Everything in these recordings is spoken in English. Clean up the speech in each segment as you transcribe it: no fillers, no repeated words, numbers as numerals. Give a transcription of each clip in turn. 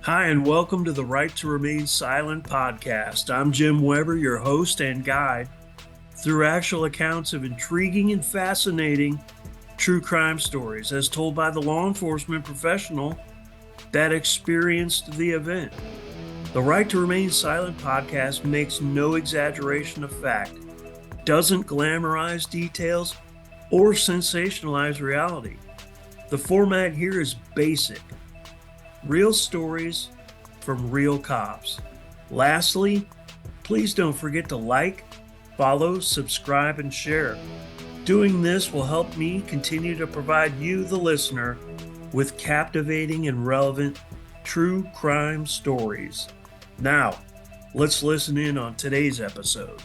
Hi, and welcome to the Right to Remain Silent podcast. I'm Jim Weber, your host and guide through actual accounts of intriguing and fascinating true crime stories as told by the law enforcement professional that experienced the event. The Right to Remain Silent podcast makes no exaggeration of fact, doesn't glamorize details, or sensationalize reality. The format here is basic. Real stories from real cops. Lastly, please don't forget to like, follow, subscribe, and share. Doing this will help me continue to provide you, the listener, with captivating and relevant true crime stories. Now, let's listen in on today's episode.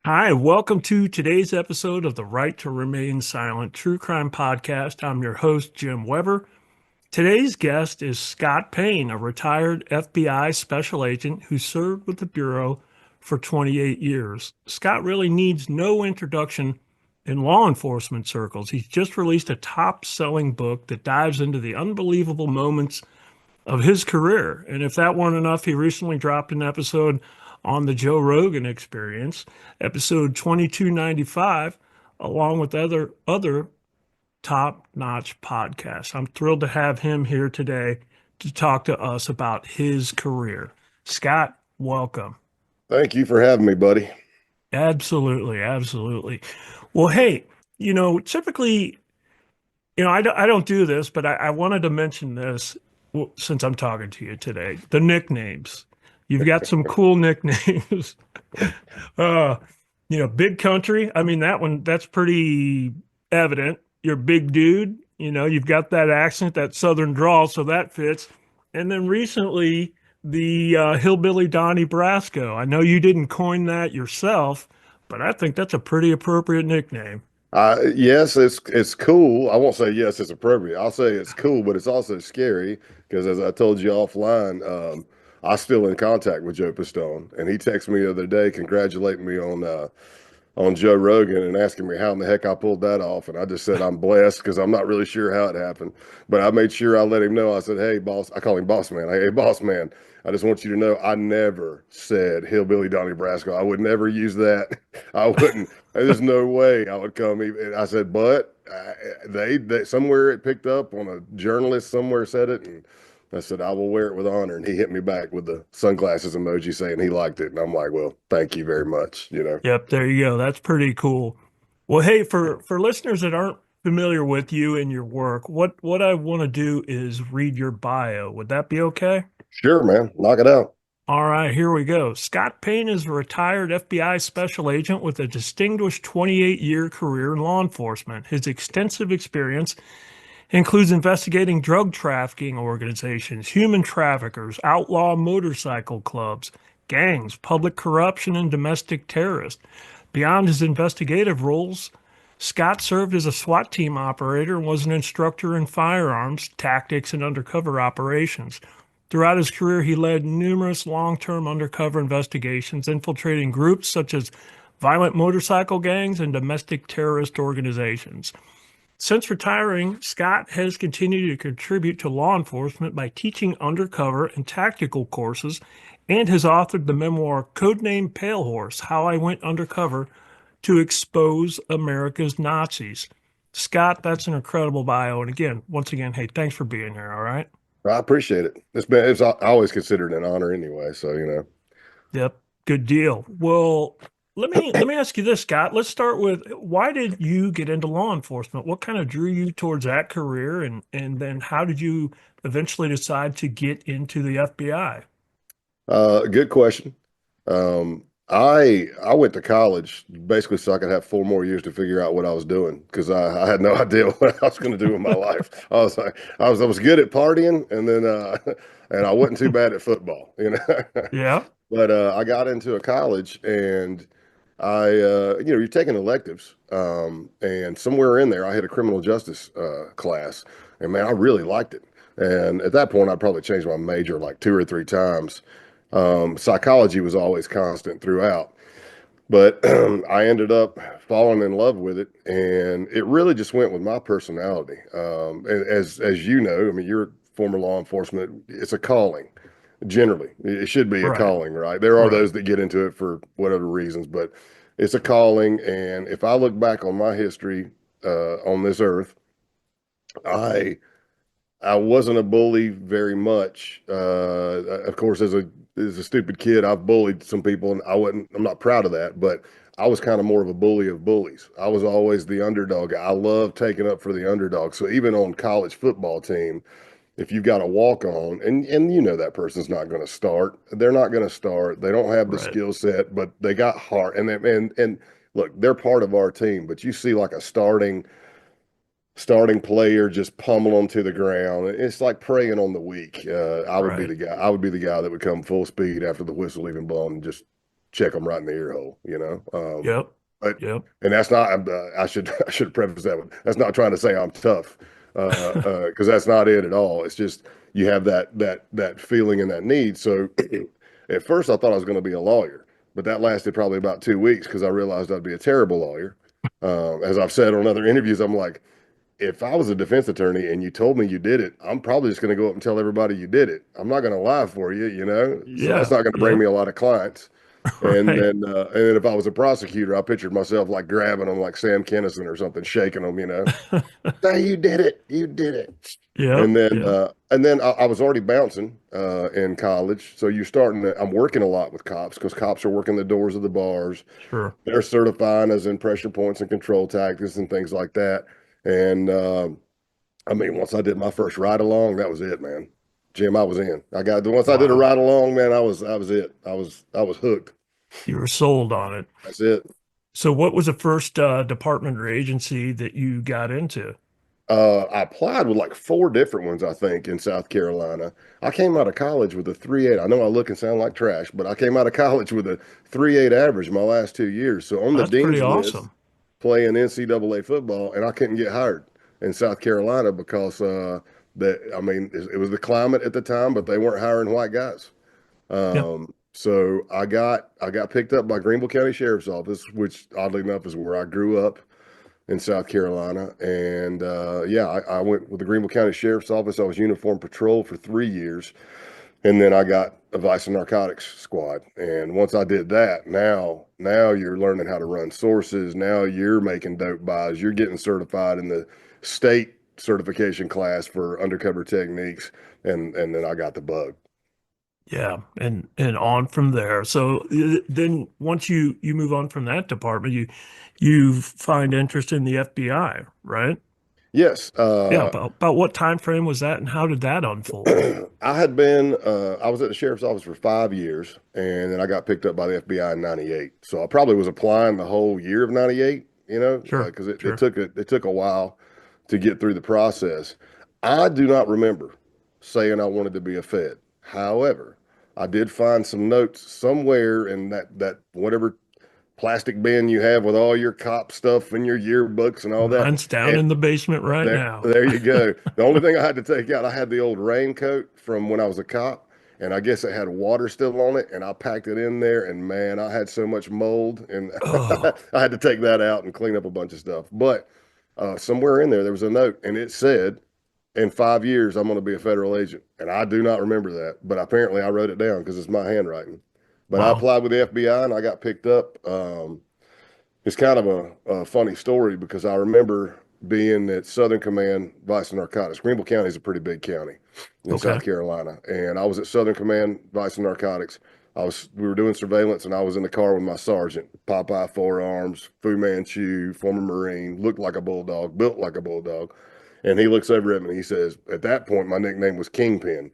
Hi, welcome to today's episode of the Right to Remain Silent True Crime Podcast. I'm your host, Jim Weber. Today's guest is Scott Payne, a retired FBI special agent who served with the Bureau for 28 years. Scott really needs no introduction in law enforcement circles. He's just released a top-selling book that dives into the unbelievable moments of his career. And if that weren't enough, he recently dropped an episode on the Joe Rogan Experience, episode 2295, along with other top-notch podcasts. I'm thrilled to have him here today to talk to us about his career. Scott, welcome. Thank you for having me, buddy. Absolutely, absolutely. Well, hey, typically, I don't do this, but I wanted to mention this since I'm talking to you today. The nicknames. You've got some cool nicknames. uh, Big Country. I mean, that's pretty evident. You're a big dude. You've got that accent, that Southern drawl, so that fits. And then recently, the Hillbilly Donnie Brasco. I know you didn't coin that yourself, but I think that's a pretty appropriate nickname. Yes, it's cool. I won't say yes, it's appropriate. I'll say it's cool, but it's also scary because, as I told you offline, I'm still in contact with Joe Pistone, and he texted me the other day congratulating me on Joe Rogan and asking me how in the heck I pulled that off. And I just said I'm blessed because I'm not really sure how it happened. But I made sure I let him know. I said, "Hey, boss," I call him boss man. Hey, boss man, I just want you to know I never said Hillbilly Donnie Brasco. I would never use that. I wouldn't. There's no way I would come. Even I said, but they somewhere it picked up on a journalist somewhere said it, and I said I will wear it with honor. And he hit me back with the sunglasses emoji saying he liked it, and I'm like, well, thank you very much. Yep, there you go. That's pretty cool. Well, hey, for listeners that aren't familiar with you and your work, what I want to do is read your bio. Would that be okay? Sure, man, knock it out. All right, here we go. Scott Payne is a retired FBI special agent with a distinguished 28-year career in law enforcement. His extensive experience includes investigating drug trafficking organizations, human traffickers, outlaw motorcycle clubs, gangs, public corruption, and domestic terrorists. Beyond his investigative roles, Scott served as a SWAT team operator and was an instructor in firearms, tactics, and undercover operations. Throughout his career, he led numerous long-term undercover investigations, infiltrating groups such as violent motorcycle gangs and domestic terrorist organizations. Since retiring, Scott has continued to contribute to law enforcement by teaching undercover and tactical courses and has authored the memoir Codename Pale Horse: How I Went Undercover to Expose America's Nazis. Scott, that's an incredible bio. And again, once again, hey, thanks for being here. All right. I appreciate it. It's always considered an honor anyway. So Yep. Good deal. Well, let me ask you this, Scott. Let's start with why did you get into law enforcement? What kind of drew you towards that career, and then how did you eventually decide to get into the FBI? good question. I went to college basically so I could have 4 more years to figure out what I was doing because I had no idea what I was going to do with my life. I was good at partying and then and I wasn't too bad at football. Yeah. But I got into a college and you're taking electives, and somewhere in there, I had a criminal justice class, and man, I really liked it. And at that point, I'd probably changed my major like two or three times. Psychology was always constant throughout, but I ended up falling in love with it, and it really just went with my personality. And as you know, I mean, you're former law enforcement. It's a calling. Generally, it should be a Right. calling, right? There are Right. those that get into it for whatever reasons, but it's a calling. And if I look back on my history on this earth, I I wasn't a bully very much. Of course, as a stupid kid, I've bullied some people, and I'm not proud of that, but I was kind of more of a bully of bullies. I was always the underdog. I love taking up for the underdog. So even on college football team, if you've got a walk on and you know that person's not going to start, they're not going to start. They don't have the Right. skill set, but they got heart. And look, they're part of our team, but you see like a starting player just pummel them to the ground. It's like preying on the weak. I would be Right. the guy. I would be the guy that would come full speed after the whistle even blown and just check them right in the ear hole. Yep. But Yep. and that's not. I should preface that with that's not trying to say I'm tough, because that's not it at all. It's just you have that feeling and that need. So at first I thought I was going to be a lawyer, but that lasted probably about 2 weeks because I realized I'd be a terrible lawyer. As I've said on other interviews, I'm like, if I was a defense attorney and you told me you did it, I'm probably just going to go up and tell everybody you did it. I'm not going to lie for you, so that's Yeah. not going to bring Yep. me a lot of clients. And Right. then if I was a prosecutor, I pictured myself like grabbing them like Sam Kinison or something, shaking them, say you did it, you did it. Yep. Yep. And then I was already bouncing in college, so you're starting to. I'm working a lot with cops because cops are working the doors of the bars. Sure. They're certifying us in pressure points and control tactics and things like that. And I mean, once I did my first ride along, that was it, man. Jim, I was in. Once I did a Wow. ride along, man, I was it. I was hooked. You were sold on it. That's it. So, what was the first department or agency that you got into? I applied with like four different ones, I think, in South Carolina. I came out of college with a 3.8. I know I look and sound like trash, but I came out of college with a 3.8 average my last 2 years. So on the That's pretty dean's list awesome. playing NCAA football, and I couldn't get hired in South Carolina because I mean, it was the climate at the time, but they weren't hiring white guys. Yeah. So I got picked up by Greenville County Sheriff's Office, which oddly enough is where I grew up in South Carolina. And yeah, I went with the Greenville County Sheriff's Office. I was uniform patrol for 3 years. And then I got a vice and narcotics squad. And once I did that, now you're learning how to run sources. Now you're making dope buys. You're getting certified in the state certification class for undercover techniques. And then I got the bug. Yeah. And on from there. So then once you move on from that department, you find interest in the FBI, right? Yes. Yeah. About what time frame was that, and how did that unfold? I was at the sheriff's office for 5 years, and then I got picked up by the FBI in '98. So I probably was applying the whole year of '98, Sure. because it Sure. took a while to get through the process. I do not remember saying I wanted to be a Fed. However, I did find some notes somewhere in that whatever plastic bin you have with all your cop stuff and your yearbooks and all that. Mine's down And in the basement right there, now. there you go. The only thing I had to take out, I had the old raincoat from when I was a cop, and I guess it had water still on it, and I packed it in there, and man, I had so much mold, and Oh, I had to take that out and clean up a bunch of stuff. But somewhere in there was a note, and it said, "In 5 years, I'm going to be a federal agent," and I do not remember that, but apparently I wrote it down because it's my handwriting. But I wow. applied with the FBI, and I got picked up. It's kind of a funny story because I remember being at Southern Command Vice and Narcotics. Greenville County is a pretty big county in Okay. South Carolina, and I was at Southern Command Vice and Narcotics. We were doing surveillance, and I was in the car with my sergeant, Popeye forearms, Fu Manchu, former Marine, looked like a bulldog, built like a bulldog, and he looks over at me and he says, at that point, my nickname was Kingpin.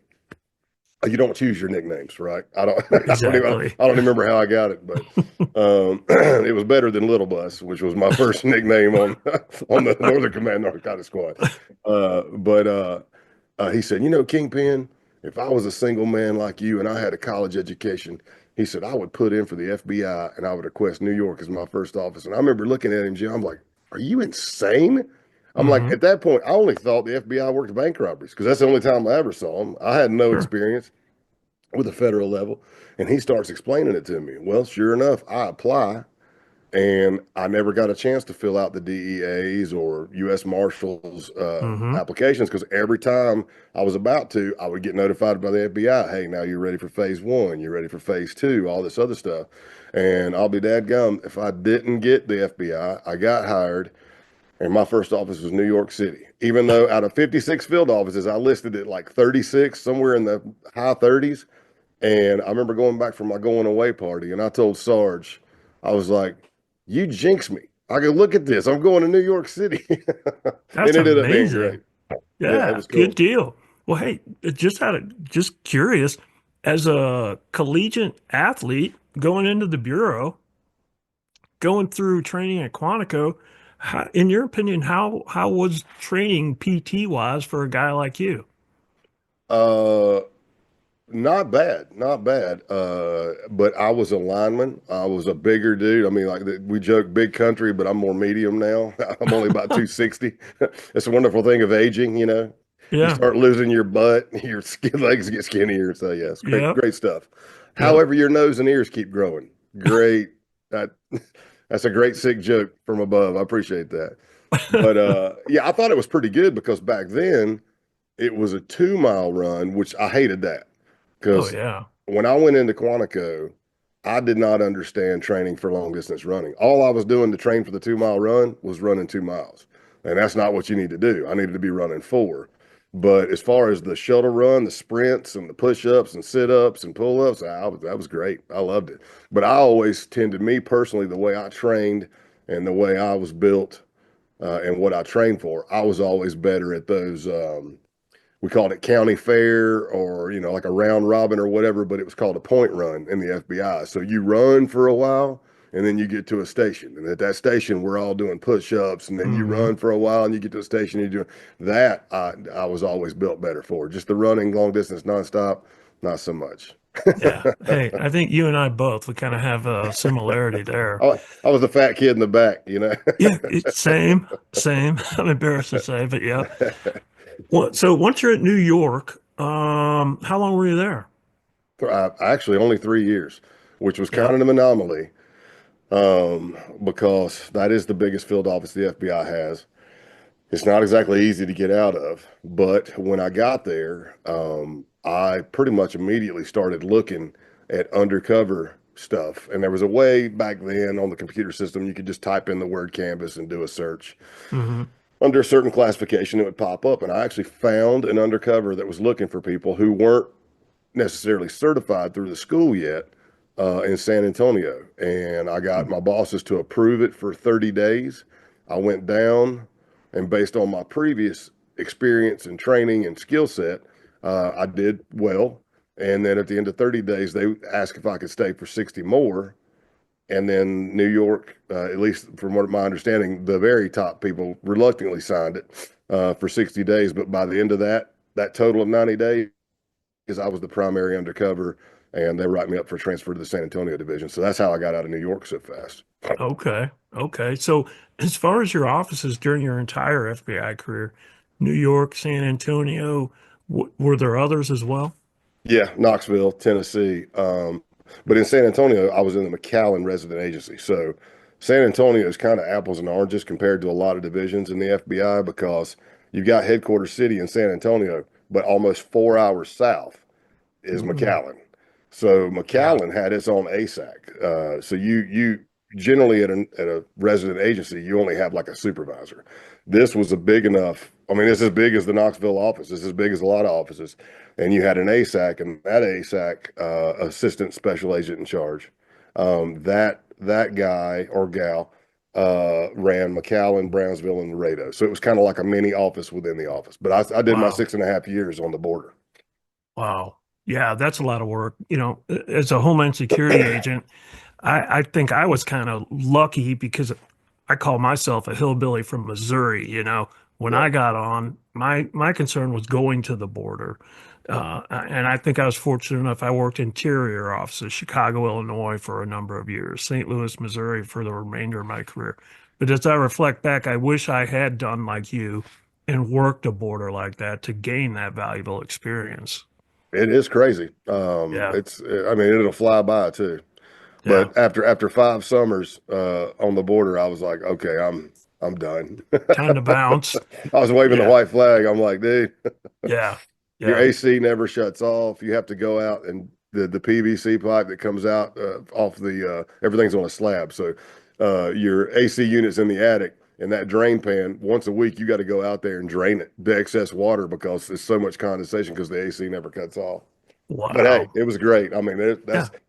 You don't choose your nicknames, right? I don't. Exactly. I don't even remember how I got it, but it was better than Little Bus, which was my first nickname on on the Northern Command Narcotic Squad. But he said, Kingpin, if I was a single man like you and I had a college education, He said, I would put in for the FBI and I would request New York as my first office. And I remember looking at him, Jim, I'm like, are you insane? I'm like, Mm-hmm. at that point, I only thought the FBI worked bank robberies because that's the only time I ever saw him. I had no Sure. experience with the federal level. And he starts explaining it to me. Well, sure enough, I apply and I never got a chance to fill out the DEA's or U.S. Marshals Mm-hmm. applications because every time I was about to, I would get notified by the FBI. Hey, now you're ready for phase one. You're ready for phase two. All this other stuff, and I'll be dadgum if I didn't get the FBI. I got hired, and my first office was New York City. Even though out of 56 field offices, I listed it like 36, somewhere in the high 30s. And I remember going back from my going away party, and I told Sarge, I was like, "You jinxed me. I go look at this. I'm going to New York City," and That's it ended up being amazing. great. Yeah, it Yeah, was good cool. deal. Well, hey, just curious, as a collegiate athlete going into the bureau, going through training at Quantico, in your opinion, how was training PT wise for a guy like you? Uh, Not bad, not bad. But I was a lineman. I was a bigger dude. I mean, like we joke big country, but I'm more medium now. I'm only about 260. It's a wonderful thing of aging, you know. You Yeah. start losing your butt, your skin legs get skinnier. So yeah, it's great, Yep. great stuff. Yep. However, your nose and ears keep growing. Great. That that's a great sick joke from above. I appreciate that. But yeah, I thought it was pretty good because back then it was a 2 mile run, which I hated that. Oh Because yeah. when I went into Quantico, I did not understand training for long distance running. All I was doing to train for the 2 mile run was running 2 miles. And that's not what you need to do. I needed to be running four. But as far as the shuttle run, the sprints and the push ups and sit ups and pull ups, that was great. I loved it. But I always tended, me personally, the way I trained and the way I was built and what I trained for, I was always better at those. We called it county fair or like a round robin or whatever, but it was called a point run in the FBI. So you run for a while and then you get to a station, and at that station we're all doing push-ups, and then you Hmm. run for a while and you get to a station and you do that. I was always built better for just the running long distance nonstop, not so much. Yeah. Hey, I think you and I both, we kind of have a similarity there. I was the fat kid in the back, you know. Yeah, it's same, same. I'm embarrassed to say, but yeah. Well, so once you're at New York, how long were you there? Actually only 3 years, which was kind Yeah. of an anomaly. Because that is the biggest field office the FBI has. It's not exactly easy to get out of, but when I got there, I pretty much immediately started looking at undercover stuff. And there was a way back then on the computer system, you could just type in the word canvas and do a search. Hmm. Under a certain classification, it would pop up. And I actually found an undercover that was looking for people who weren't necessarily certified through the school yet in San Antonio. And I got my bosses to approve it for 30 days. I went down, and based on my previous experience and training and skill set, I did well. And then at the end of 30 days, they asked if I could stay for 60 more. And then New York, at least from what my understanding, the very top people reluctantly signed it for 60 days. But by the end of that total of 90 days, because I was the primary undercover, and they write me up for transfer to the San Antonio division. So that's how I got out of New York so fast. Okay. Okay. So as far as your offices during your entire FBI career, New York, San Antonio, were there others as well? Yeah, Knoxville, Tennessee. But in San Antonio, I was in the McAllen resident agency. So San Antonio is kind of apples and oranges compared to a lot of divisions in the FBI because you've got headquarters city in San Antonio, but almost 4 hours south is Mm, McAllen. So yeah. McAllen had its own ASAC. So you generally at a resident agency, you only have like a supervisor. This was a big enough. I mean, it's as big as the Knoxville office. It's as big as a lot of offices. And you had an ASAC, and that ASAC, assistant special agent in charge, that guy or gal ran McAllen, Brownsville, and Laredo. So it was kind of like a mini office within the office. But I did my Wow. 6.5 years on the border. Wow. Yeah, that's a lot of work. As a Homeland Security agent, I think I was kind of lucky because I call myself a hillbilly from Missouri, when Yeah. I got on, my concern was going to the border. And I think I was fortunate enough. I worked interior offices, Chicago, Illinois for a number of years, St. Louis, Missouri for the remainder of my career. But as I reflect back, I wish I had done like you and worked a border like that to gain that valuable experience. It is crazy. Yeah, I mean, it'll fly by too. yeah. But after 5 summers on the border, I was like, okay, I'm done. Time to bounce. I was waving the Yeah, white flag. I'm like, dude, yeah, your yeah. AC never shuts off. You have to go out and the PVC pipe that comes out off the everything's on a slab. So your AC unit's in the attic and that drain pan, once a week, you got to go out there and drain it, the excess water because there's so much condensation because the AC never cuts off. But hey, Wow. it was great. I mean, Yeah,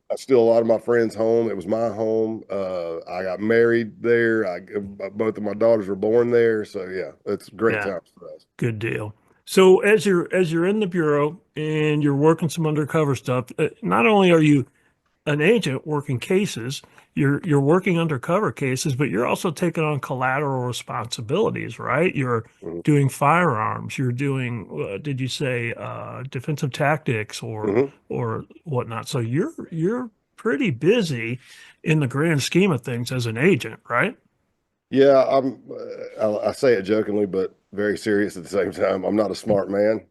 that's still a lot of my friends' home. It was my home. I got married there. Both of my daughters were born there. So yeah, it's great yeah. times for us. Good deal. So as you're in the bureau and you're working some undercover stuff, not only are you an agent working cases, you're working undercover cases, but you're also taking on collateral responsibilities, right? You're Hmm. doing firearms, you're doing, did you say defensive tactics Hmm. or whatnot? So you're pretty busy in the grand scheme of things as an agent, right? Yeah, I say it jokingly, but very serious at the same time. I'm not a smart man.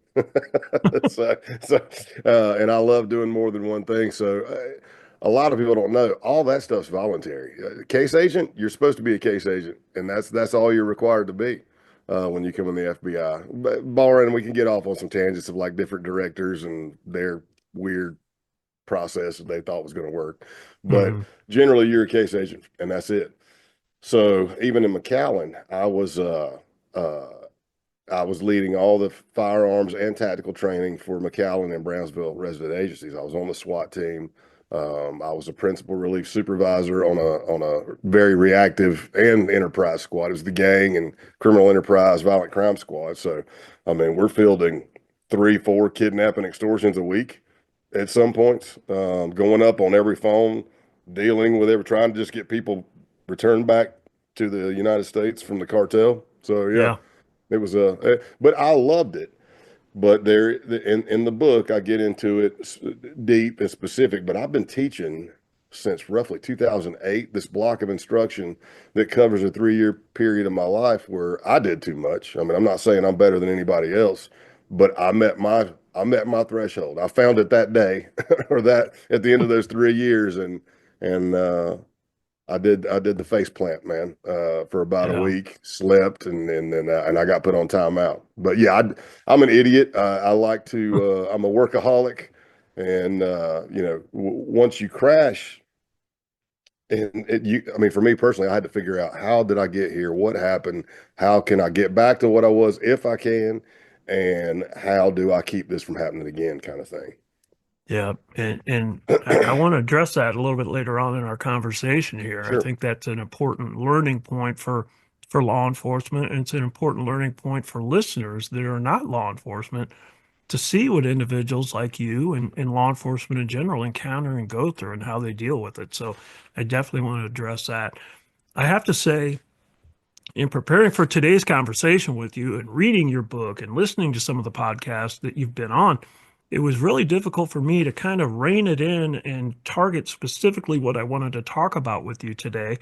And I love doing more than one thing. So, a lot of people don't know all that stuff's voluntary. Case agent, you're supposed to be a case agent, and that's all you're required to be when you come in the FBI. But barring we can get off on some tangents of like different directors and their weird process that they thought was going to work. But Hmm. generally, you're a case agent, and that's it. So even in McAllen, uh, I was leading all the firearms and tactical training for McAllen and Brownsville resident agencies. I was on the SWAT team. I was a principal relief supervisor on a very reactive and enterprise squad. It was the gang and criminal enterprise violent crime squad. So, I mean, we're fielding 3, 4 kidnapping extortions a week at some points, going up on every phone, dealing with trying to just get people returned back to the United States from the cartel. So yeah, Yeah, it was but I loved it. But in the book, I get into it deep and specific. But I've been teaching since roughly 2008 this block of instruction that covers a 3-year period of my life where I did too much. I mean, I'm not saying I'm better than anybody else, but I met my threshold. I found it that day or that at the end of those 3 years, and I did the face plant, man, for about a yeah. week, slept, and I got put on timeout. But yeah, I'm an idiot. I like to. I'm a workaholic, and once you crash, I mean, for me personally, I had to figure out how did I get here, what happened, how can I get back to what I was if I can, and how do I keep this from happening again, kind of thing. Yeah, and I want to address that a little bit later on in our conversation here. I Sure. think that's an important learning point for law enforcement, and it's an important learning point for listeners that are not law enforcement to see what individuals like you and law enforcement in general encounter and go through and how they deal with it. So I definitely want to address that. I have to say, in preparing for today's conversation with you and reading your book and listening to some of the podcasts that you've been on, it was really difficult for me to kind of rein it in and target specifically what I wanted to talk about with you today.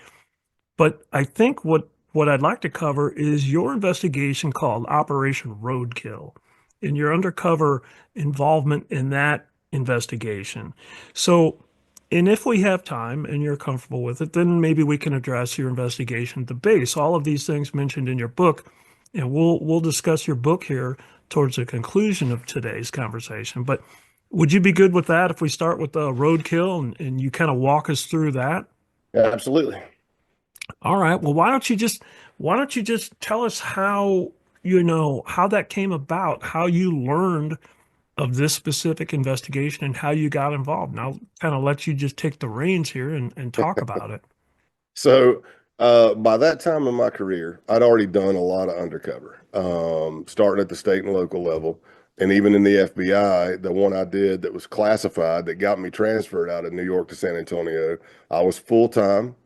But I think what I'd like to cover is your investigation called Operation Roadkill and your undercover involvement in that investigation. So, and if we have time and you're comfortable with it, then maybe we can address your investigation at the base. All of these things mentioned in your book, and we'll discuss your book here towards the conclusion of today's conversation. But would you be good with that if we start with the roadkill and you kind of walk us through that? Yeah, absolutely. All right. Well, why don't you just tell us how, how that came about, how you learned of this specific investigation and how you got involved. And I'll kind of let you just take the reins here and talk about it. So by that time in my career, I'd already done a lot of undercover, starting at the state and local level. And even in the FBI, the one I did that was classified that got me transferred out of New York to San Antonio, I was full time,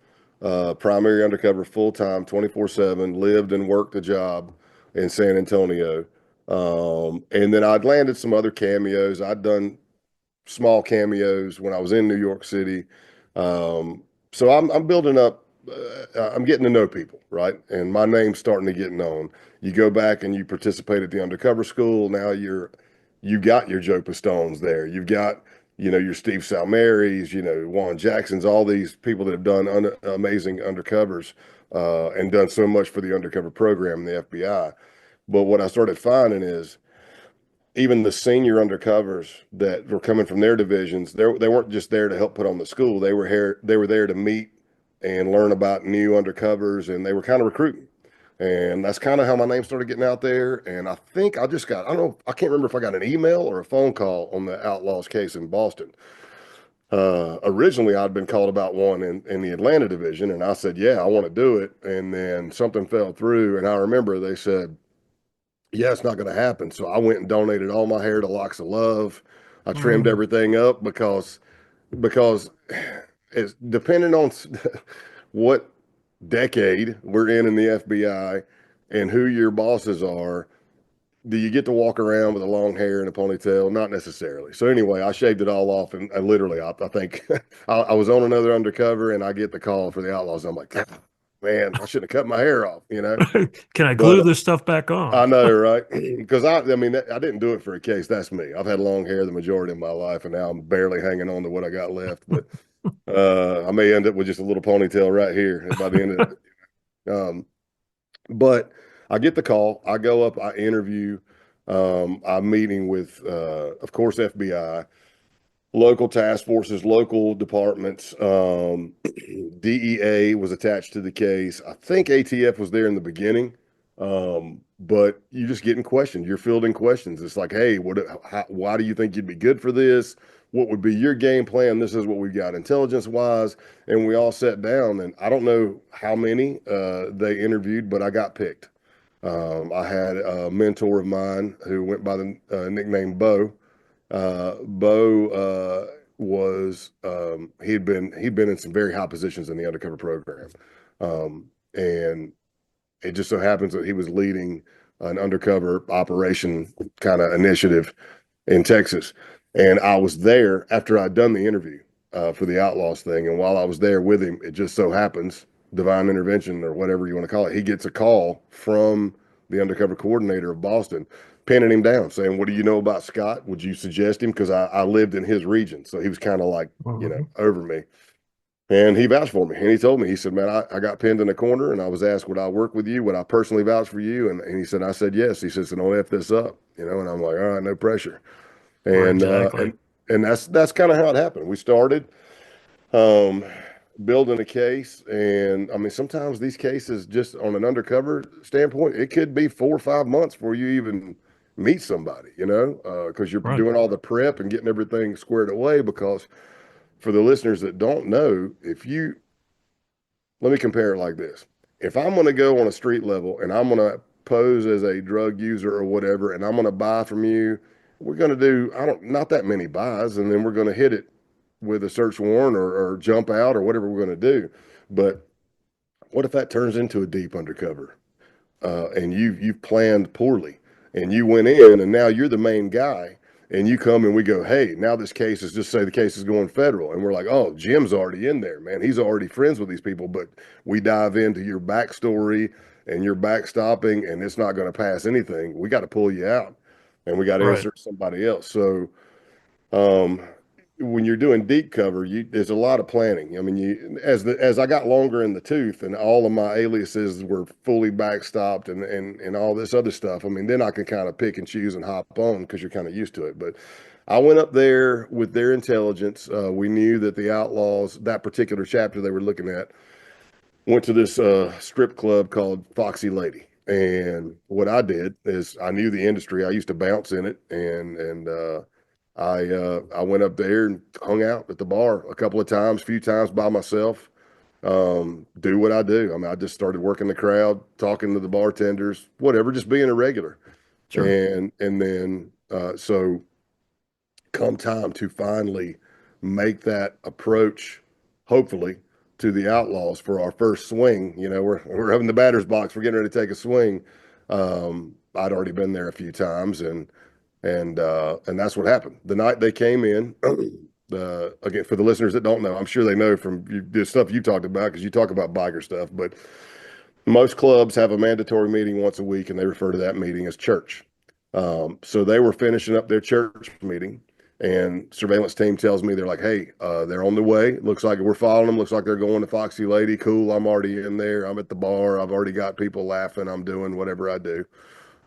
primary undercover, full time, 24/7, lived and worked the job. in San Antonio. And then I'd landed some other cameos. I'd done small cameos when I was in New York City. So I'm building up. I'm getting to know people, right? And my name's starting to get known. You go back and you participate at the undercover school. Now you got your Joe Pistones there. You've got your Steve Salmaries, Juan Jacksons, all these people that have done amazing undercovers and done so much for the undercover program in the FBI. But what I started finding is even the senior undercovers that were coming from their divisions, they weren't just there to help put on the school. They were there to meet and learn about new undercovers, and they were kind of recruiting. And that's kind of how my name started getting out there. And I think I don't know, I can't remember if I got an email or a phone call on the Outlaws case in Boston. Originally, I'd been called about one in the Atlanta division, and I said, yeah, I want to do it. And then something fell through, and I remember they said, yeah, it's not going to happen. So I went and donated all my hair to Locks of Love. I trimmed Mm, everything up because it's depending on what decade we're in the FBI and who your bosses are. Do you get to walk around with a long hair and a ponytail? Not necessarily. So anyway, I shaved it all off, and literally, I think I was on another undercover, and I get the call for the Outlaws. I'm like, "Ah, man, I shouldn't have cut my hair off. can I glue But this stuff back on? I know, right? Because I mean, I didn't do it for a case. That's me. I've had long hair the majority of my life, and now I'm barely hanging on to what I got left. But I may end up with just a little ponytail right here by the end of it. But I get the call. I go up. I interview. I'm meeting with, of course, FBI, local task forces, local departments. DEA was attached to the case. I think ATF was there in the beginning, but you're just getting questions. You're fielding questions. It's like, hey, why do you think you'd be good for this? What would be your game plan? This is what we've got intelligence wise. And we all sat down, and I don't know how many they interviewed, but I got picked. I had a mentor of mine who went by the nickname Bo. Bo was he'd been in some very high positions in the undercover program, and it just so happens that he was leading an undercover operation kind of initiative in Texas. And I was there after I'd done the interview for the Outlaws thing. And while I was there with him, it just so happens, divine intervention or whatever you want to call it, he gets a call from the undercover coordinator of Boston, pinning him down, saying, what do you know about Scott? Would you suggest him? Because I lived in his region. So he was kind of like, Mhm. over me. And he vouched for me. And he told me, he said, man, I got pinned in a corner and I was asked, would I work with you? Would I personally vouch for you? And he said, I said, yes. He says, so don't F this up. And I'm like, all right, no pressure. Right, And, uh, exactly. and, and that's kind of how it happened. We started, um, building a case. And I mean, sometimes these cases, just on an undercover standpoint, it could be 4 or 5 months before you even meet somebody, because you're Right. doing all the prep and getting everything squared away. Because for the listeners that don't know, let me compare it like this. If I'm going to go on a street level and I'm going to pose as a drug user or whatever, and I'm going to buy from you, we're going to do, not that many buys, and then we're going to hit it with a search warrant or jump out or whatever we're going to do. But what if that turns into a deep undercover? And you've planned poorly, and you went in, and now you're the main guy, and you come and we go, hey, now this case is just say the case is going federal, and we're like, oh, Jim's already in there, man. He's already friends with these people, but we dive into your backstory and your backstopping, and it's not going to pass anything. We got to pull you out, and we got to Right. insert somebody else. So um, when you're doing deep cover, there's a lot of planning. I mean, as I got longer in the tooth and all of my aliases were fully backstopped and all this other stuff. I mean, then I can kind of pick and choose and hop on because you're kind of used to it. But I went up there with their intelligence. We knew that the Outlaws, that particular chapter they were looking at, went to this strip club called Foxy Lady. And what I did is I knew the industry. I used to bounce in it, and I went up there and hung out at the bar a couple of times, few times by myself. Do what I do. I mean, I just started working the crowd, talking to the bartenders, whatever, just being a regular. Sure. And then so come time to finally make that approach, hopefully, to the Outlaws for our first swing. We're having the batter's box. We're getting ready to take a swing. I'd already been there a few times, and that's what happened. The night they came in, again, for the listeners that don't know, I'm sure they know from the stuff you talked about because you talk about biker stuff, but most clubs have a mandatory meeting once a week, and they refer to that meeting as church. So they were finishing up their church meeting, and surveillance team tells me they're like, "Hey, they're on the way. Looks like we're following them. Looks like they're going to Foxy Lady. Cool. I'm already in there. I'm at the bar. I've already got people laughing. I'm doing whatever I do.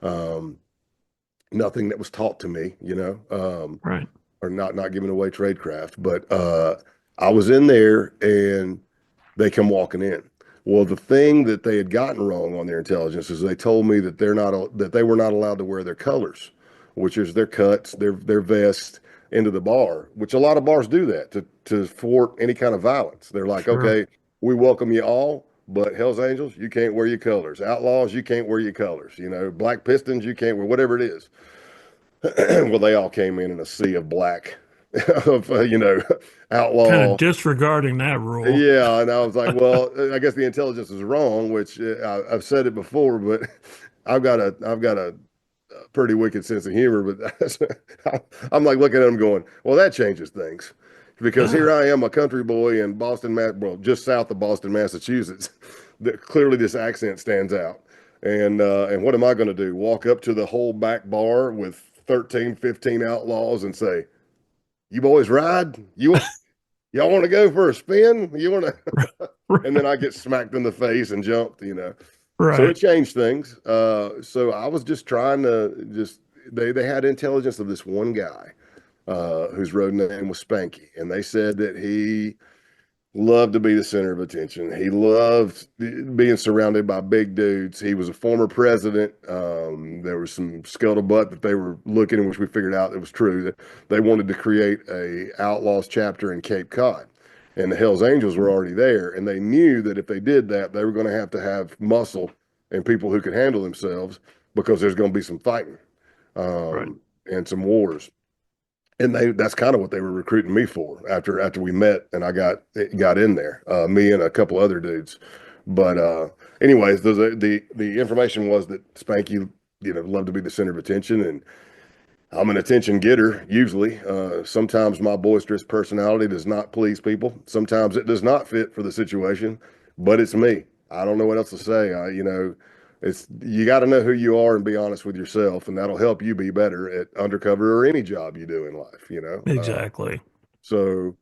Um, Nothing that was taught to me, Right. or not giving away tradecraft. But I was in there, and they come walking in. Well, the thing that they had gotten wrong on their intelligence is they told me that they were not allowed to wear their colors, which is their cuts, their vest into the bar, which a lot of bars do that to thwart any kind of violence. They're like, Sure. okay, we welcome you all, but Hell's Angels, you can't wear your colors. Outlaws, you can't wear your colors. Black Pistons, you can't wear whatever it is. Well, they all came in a sea of black of Kind of outlaw. disregarding that rule. Yeah, and I was like, well, I guess the intelligence is wrong, which I've said it before, but I've got a pretty wicked sense of humor. But I'm like looking at them going, well, that changes things, because here Yeah. I am, a country boy in Boston, well, just south of Boston, Massachusetts. That clearly this accent stands out, and what am I going to do? Walk up to the whole back bar with 13, 15 outlaws and say, "You boys ride? Y'all want to go for a spin? You want to?" And then I get smacked in the face and jumped. So it Right. changed things. So I was just trying to just they had intelligence of this one guy whose road name was Spanky, and they said that he loved to be the center of attention. He loved being surrounded by big dudes. He was a former president. There was some scuttlebutt that they were looking, which we figured out it was true, that they wanted to create a outlaws chapter in Cape Cod. And the Hells Angels were already there, and they knew that if they did that, they were going to have muscle and people who could handle themselves, because there's going to be some fighting Right. and some wars. And that's kind of what they were recruiting me for after we met and I got in there, me and a couple other dudes. But anyways, the information was that Spanky, loved to be the center of attention, and I'm an attention getter usually. Sometimes my boisterous personality does not please people. Sometimes it does not fit for the situation, but it's me. I don't know what else to say. It's you got to know who you are and be honest with yourself, and that'll help you be better at undercover or any job you do in life. Exactly. So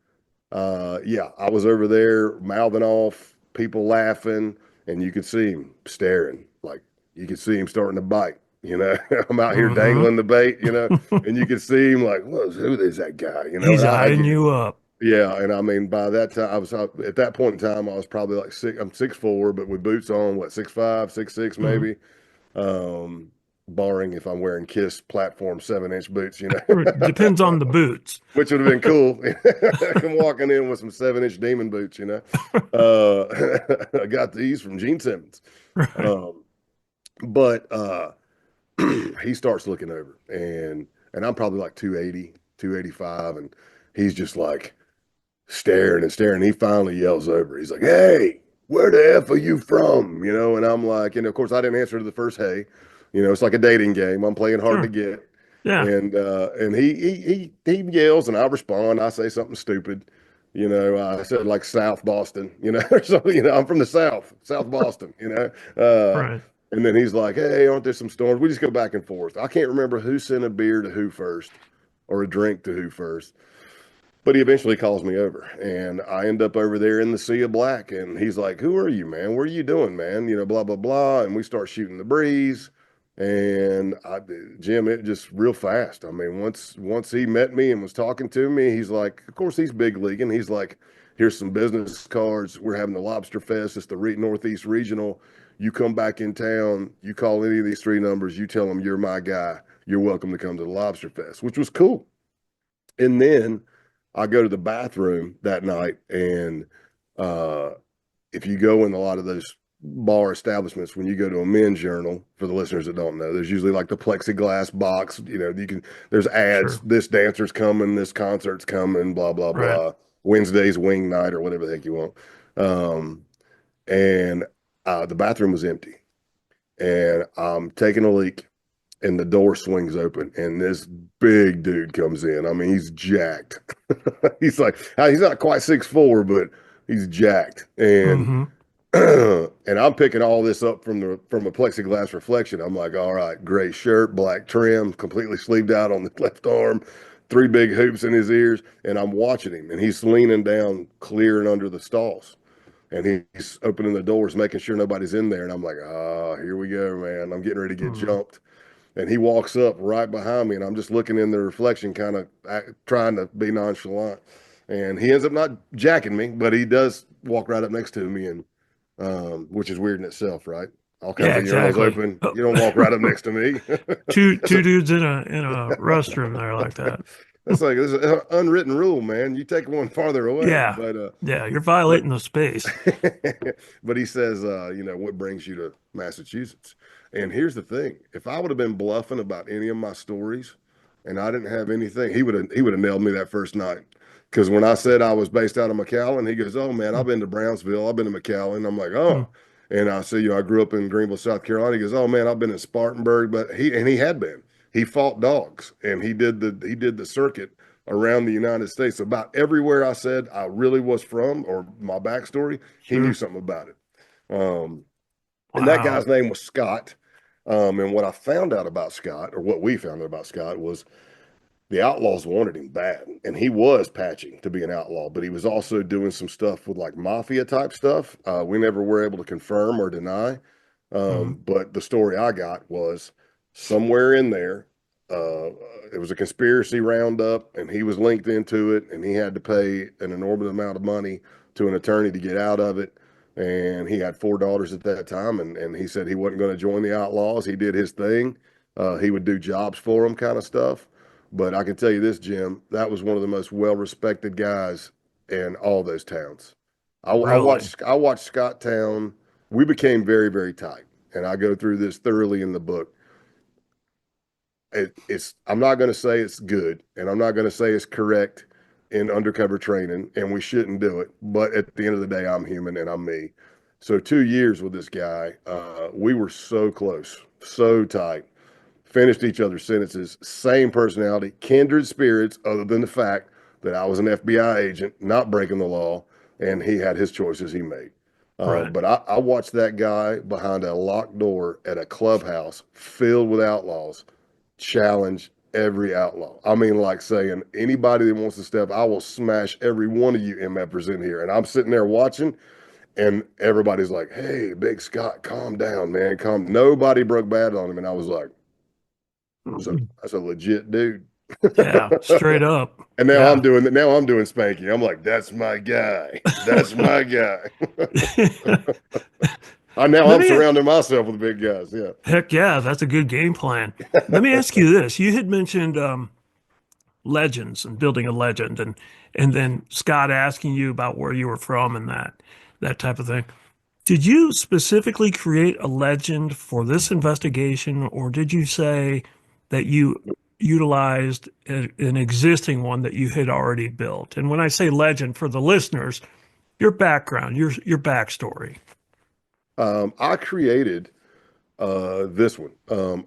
yeah, I was over there mouthing off, people laughing, and you could see him staring. Like you could see him starting to bite. I'm out here Hmm. dangling the bait. And you could see him like, well, who is that guy? He's And I eyeing get, you up. yeah, and I mean by that time I was at that point in time I was probably like six. I'm 6'4", but with boots on, what, 6'5", 6'6", Hmm. maybe. Um, Barring if I'm wearing Kiss platform 7-inch boots. Depends on the boots. Which would have been cool. Come walking in with some 7-inch demon boots. I got these from Gene Simmons. Right. Um, but he starts looking over, and I'm probably like 280, 285, and he's just like staring and staring. He finally yells over. He's like, "Hey, where the F are you from?" And I'm like, and of course I didn't answer to the first hey. It's like a dating game. I'm playing hard to Sure. get. Yeah. And he yells and I respond. I say something stupid. I said like South Boston, so I'm from the South Boston. Uh, Right. and then he's like, "Hey, aren't there some storms?" We just go back and forth. I can't remember who sent a beer to who first or a drink to who first. But he eventually calls me over, and I end up over there in the sea of black. And he's like, "Who are you, man? What are you doing, man? Blah blah blah." And we start shooting the breeze, and Jim, it just real fast. I mean, once he met me and was talking to me, he's like, of course he's big leaguing. He's like, "Here's some business cards. We're having the Lobster Fest. It's the Northeast Regional. You come back in town. You call any of these three numbers. You tell them you're my guy. You're welcome to come to the Lobster Fest," which was cool. And then I go to the bathroom that night, and uh, if you go in a lot of those bar establishments, when you go to a men's urinal, for the listeners that don't know, there's usually like the plexiglass box. There's ads. Sure. This dancer's coming, this concert's coming, blah blah Right. blah. Wednesday's wing night or whatever the heck you want. And the bathroom was empty. and I'm taking a leak, and the door swings open, and this big dude comes in. I mean, he's jacked. He's not quite 6'4", but he's jacked. And Mm-hmm. and I'm picking all this up from a plexiglass reflection. I'm like, all right, gray shirt, black trim, completely sleeved out on the left arm, three big hoops in his ears, and I'm watching him, and he's leaning down, clearing under the stalls, and he's opening the doors, making sure nobody's in there. And I'm like, ah, here we go, man. I'm getting ready to get Mm-hmm. jumped. And he walks up right behind me, and I'm just looking in the reflection, kind of trying to be nonchalant. And he ends up not jacking me, but he does walk right up next to me, and which is weird in itself, right? All kinds Yeah, of urinals exactly. open. Oh, You don't walk right up next to me. That's two a, dudes in a restroom there like that. that's like this is an unwritten rule, man. You take one farther away, Yeah, but yeah, you're but violating the space. but he says, what brings you to Massachusetts? And here's the thing: if I would have been bluffing about any of my stories, and I didn't have anything, he would have nailed me that first night. Because when I said I was based out of McAllen, he goes, "Oh man, I've been to Brownsville, I've been to McAllen." I'm like, Mm-hmm. "Oh," and I said, "I grew up in Greenville, South Carolina." He goes, "Oh man, I've been in Spartanburg," but he had been. He fought dogs, and he did the circuit around the United States. About everywhere I said I really was from or my backstory, he knew Sure. something about it. Um, and that Wow. guy's name was Scott. And what I found out about Scott, or what we found out about Scott, was the Outlaws wanted him bad, and he was patching to be an outlaw, but he was also doing some stuff with like mafia type stuff. We never were able to confirm or deny. Mm-hmm. But the story I got was somewhere in there, uh, it was a conspiracy roundup, and he was linked into it, and he had to pay an enormous amount of money to an attorney to get out of it. And he had four daughters at that time, and he said he wasn't going to join the Outlaws. He did his thing. He would do jobs for them, kind of stuff. But I can tell you this, Jim, that was one of the most well-respected guys in all those towns. I Really? watched Scott Town. We became very, very tight, and I go through this thoroughly in the book. It's I'm not going to say it's good, and I'm not going to say it's correct in undercover training, and we shouldn't do it. But at the end of the day, I'm human and I'm me. So 2 years with this guy, we were so close, so tight, finished each other's sentences, same personality, kindred spirits, other than the fact that I was an FBI agent, not breaking the law, and he had his choices he made. Right. But I watched that guy behind a locked door at a clubhouse filled with outlaws challenge every outlaw. I mean, like saying, anybody that wants to step, I will smash every one of you MFers in here. And I'm sitting there watching, and everybody's like, hey, Big Scott, calm down, man. Calm. Nobody broke bad on him. And I was like, so Mhm. that's a legit dude. Yeah, straight up. And now I'm Yeah. doing that. Now I'm doing Spanky. I'm like, that's my guy. That's my guy. Now Let I'm me surrounding myself with big guys. Yeah. Heck yeah, that's a good game plan. Let me ask you this. You had mentioned legends and building a legend and then Scott asking you about where you were from and that type of thing. Did you specifically create a legend for this investigation, or did you say that you utilized an existing one that you had already built? And when I say legend for the listeners, your background, your backstory. I created this one.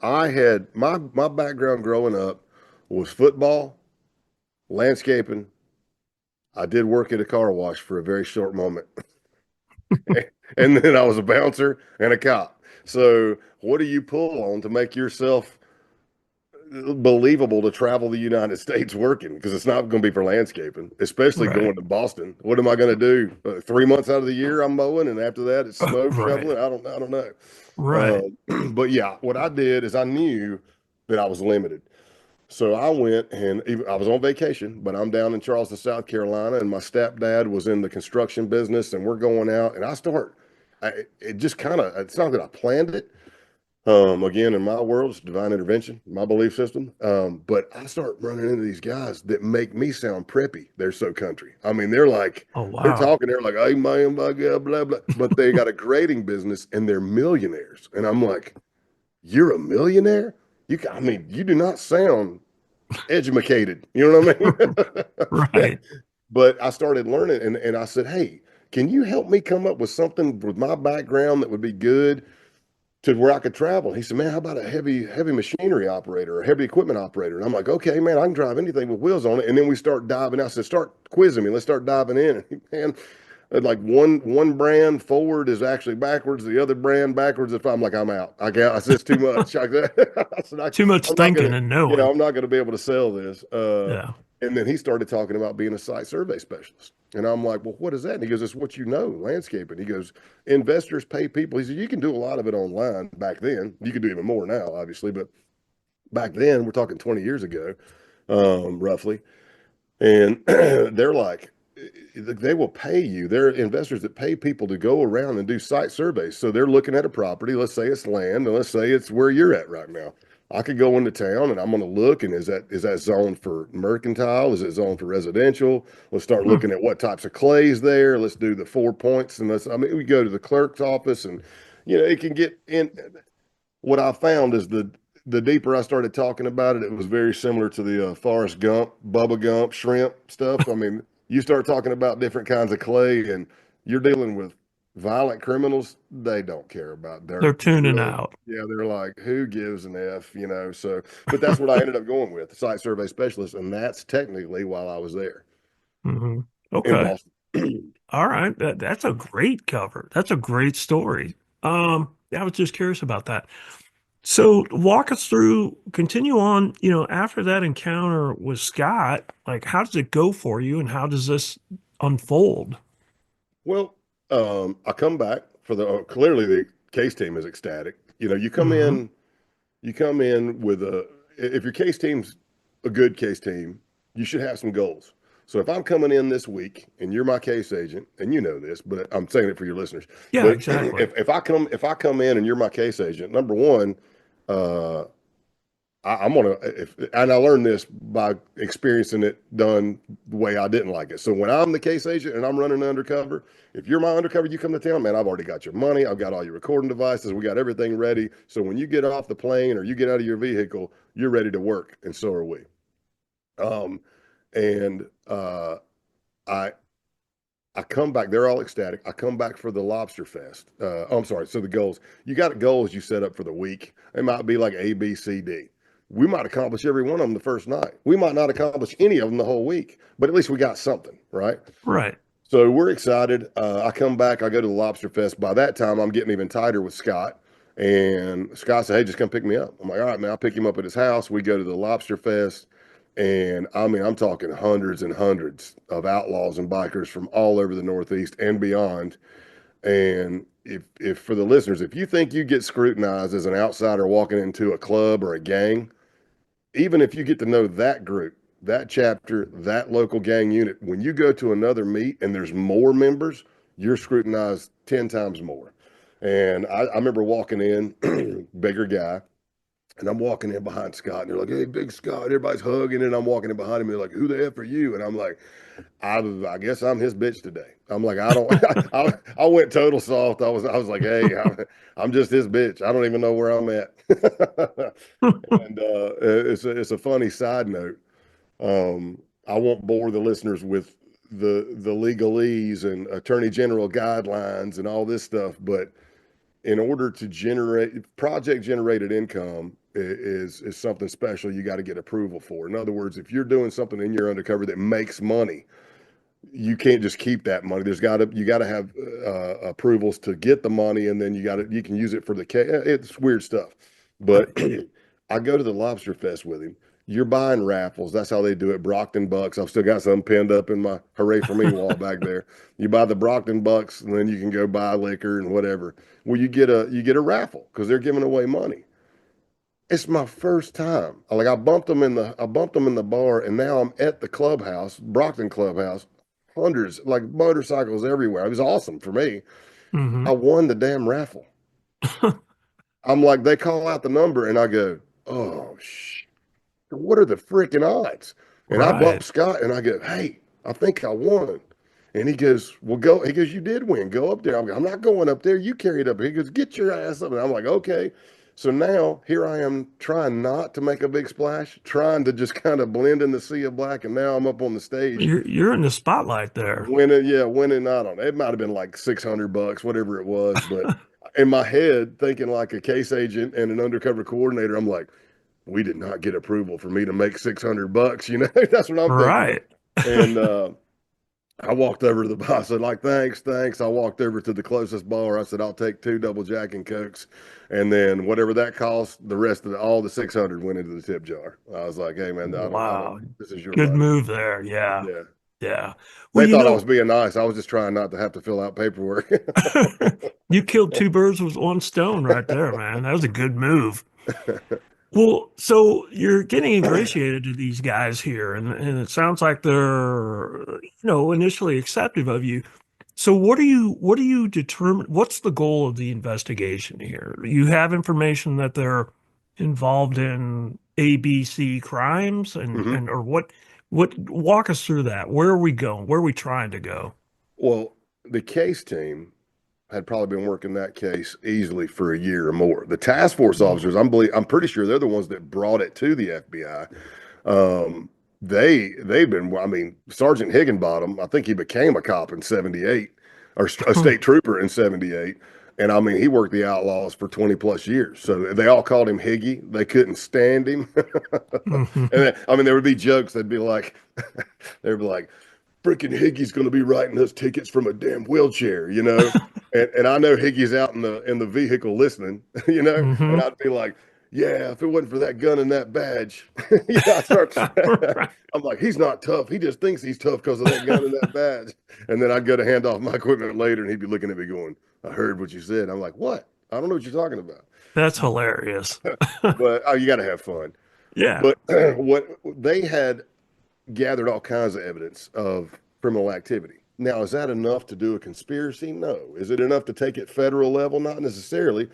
I had my background growing up was football, landscaping. I did work at a car wash for a very short moment, and then I was a bouncer and a cop. So, what do you pull on to make yourself believable to travel the United States working? Because it's not going to be for landscaping, especially Right. going to Boston. What am I going to do? 3 months out of the year I'm mowing, and after that it's snow Right. shoveling. I don't know. Right. But yeah, what I did is I knew that I was limited. So I went and I was on vacation, but I'm down in Charleston, South Carolina, and my stepdad was in the construction business, and we're going out, and it just kind of, it's not that I planned it. Again, in my world, it's divine intervention, my belief system. But I start running into these guys that make me sound preppy. They're so country. I mean, Oh they're wow. talking, they're like, hey man, blah, blah, blah, blah. But they got a grading business and they're millionaires. And I'm like, you're a millionaire? I mean, you do not sound educated. You know what I mean? Right. But I started learning, and I said, hey, can you help me come up with something with my background that would be good to where I could travel. He said, man, how about a heavy machinery operator or heavy equipment operator? And I'm like, okay, man, I can drive anything with wheels on it. And then we start diving. I said, start quizzing me. Let's start diving in. And man, like one brand forward is actually backwards, the other brand backwards. If I'm like, I'm out. I can't. I said, it's too much. I said, Too much I'm not thinking gonna, and knowing. I'm not gonna be able to sell this. Yeah. And then he started talking about being a site survey specialist. And I'm like, well, what is that? And he goes, it's what you know, landscaping. He goes, investors pay people. He said, you can do a lot of it online back then. You can do even more now, obviously. But back then, we're talking 20 years ago, roughly. And they're like, they will pay you. There are investors that pay people to go around and do site surveys. So they're looking at a property. Let's say it's land, and let's say it's where you're at right now. I could go into town and I'm going to look, and is that zoned for mercantile? Is it zoned for residential? Let's start Hmm. looking at what types of clays there. Let's do the 4 points, and we go to the clerk's office, and it can get in. What I found is the deeper I started talking about it, it was very similar to the Forrest Gump, Bubba Gump, shrimp stuff. I mean, you start talking about different kinds of clay, and you're dealing with violent criminals. They don't care about They're dirt. They tuning really, out. yeah, they're like, who gives an F? So, but that's what I ended up going with, the site survey specialist, and that's technically while I was there Hmm. in Okay. Boston. All right. That's a great cover. That's a great story. Yeah, I was just curious about that. So walk us through, continue on, after that encounter with Scott, like how does it go for you and how does this unfold? Well, I come back for clearly the case team is ecstatic. You come Hmm. in. You come in with if your case team's a good case team, you should have some goals. So if I'm coming in this week and you're my case agent, and you know this, but I'm saying it for your listeners. Yeah, But exactly. if I come in and you're my case agent, number one, uh, I'm gonna and I learned this by experiencing it done the way I didn't like it. So when I'm the case agent and I'm running undercover, if you're my undercover, you come to town, man, I've already got your money, I've got all your recording devices, we got everything ready. So when you get off the plane or you get out of your vehicle, you're ready to work, and so are we. Um, and I I come back. They're all ecstatic. I come back for the Lobster Fest. I'm sorry. So the goals, you got goals you set up for the week. It might be like A, B, C, D. We might accomplish every one of them the first night. We might not accomplish any of them the whole week, but at least we got something, right? Right. So we're excited. I come back. I go to the Lobster Fest. By that time, I'm getting even tighter with Scott. And Scott said, "Hey, just come pick me up." I'm like, "All right, man." I'll pick him up at his house. We go to the Lobster Fest. And I mean, I'm talking hundreds and hundreds of outlaws and bikers from all over the Northeast and beyond. And if for the listeners, if you think you get scrutinized as an outsider walking into a club or a gang, even if you get to know that group, that chapter, that local gang unit, when you go to another meet and there's more members, you're scrutinized 10 times more. And I remember walking in, bigger guy, and I'm walking in behind Scott, and they're like, "Hey, big Scott!" Everybody's hugging, and I'm walking in behind him. They're like, "Who the F are you?" And I'm like, I guess I'm his bitch today. I'm like, I don't. I went total soft. I was like, "Hey, I'm just his bitch. I don't even know where I'm at." And it's a funny side note. I won't bore the listeners with the legalese and attorney general guidelines and all this stuff, but in order to generate project generated income is something special you got to get approval for. In other words, if you're doing something in your undercover that makes money, you can't just keep that money. You got to have approvals to get the money, and then you can use it for the case. It's weird stuff. But Right. I go to the Lobster Fest with him. You're buying raffles. That's how they do it. Brockton Bucks. I've still got some pinned up in my Hooray for Me wall back there. You buy the Brockton Bucks, and then you can go buy liquor and whatever. Well, you get a raffle because they're giving away money. It's my first time. Like I bumped them in the bar, and now I'm at the clubhouse, Brockton Clubhouse, hundreds like motorcycles everywhere. It was awesome for me. Hmm. I won the damn raffle. I'm like, they call out the number, and I go, oh shit, what are the freaking odds? And I bump Right. Scott, and I go, hey, I think I won. And he goes, well, go. He goes, you did win. Go up there. I'm not going up there. You carry it up. He goes, get your ass up. And I'm like, okay. So now here I am trying not to make a big splash, trying to just kind of blend in the sea of black. And now I'm up on the stage You're in the spotlight there. winning. Yeah, winning. I don't know. It might have been like $600, whatever it was. But in my head, thinking like a case agent and an undercover coordinator, I'm like, we did not get approval for me to make $600. That's what I'm thinking. Right. And I walked over to the bar. I said, like, thanks, thanks. I walked over to the closest bar. I said, I'll take 2 double Jack and Cokes. And then whatever that cost, the rest of all the 600 went into the tip jar. I was like, hey man, I don't, Wow. this is your Good money. move there. Yeah. Yeah. Yeah. Well, They thought I was being nice. I was just trying not to have to fill out paperwork. you killed two birds with one stone right there, man. That was a good move. Well, so you're getting ingratiated to these guys here, and it sounds like they're, initially acceptive of you. So what do you determine? What's the goal of the investigation here? You have information that they're involved in ABC crimes hmm or what walk us through that. Where are we going? Where are we trying to go? Well, the case team had probably been working that case easily for a year or more. The task force officers, I'm pretty sure they're the ones that brought it to the FBI. They've been, I mean, Sergeant Higginbottom, I think he became a cop in 78 or a state trooper in 78. And I mean, he worked the outlaws for 20 plus years. So they all called him Higgy. They couldn't stand him. I mean, there would be jokes. They'd be like, freaking Higgy's going to be writing us tickets from a damn wheelchair. And I know Higgy's out in the vehicle listening, and Hmm. I'd be like, yeah, if it wasn't for that gun and that badge, I start. Right. I'm like, he's not tough. He just thinks he's tough because of that gun and that badge. And then I'd go to hand off my equipment later, and he'd be looking at me going, "I heard what you said." I'm like, "What? I don't know what you're talking about." That's hilarious. But oh, you got to have fun. Yeah. But what they had gathered all kinds of evidence of criminal activity. Now, is that enough to do a conspiracy? No. Is it enough to take it federal level? Not necessarily.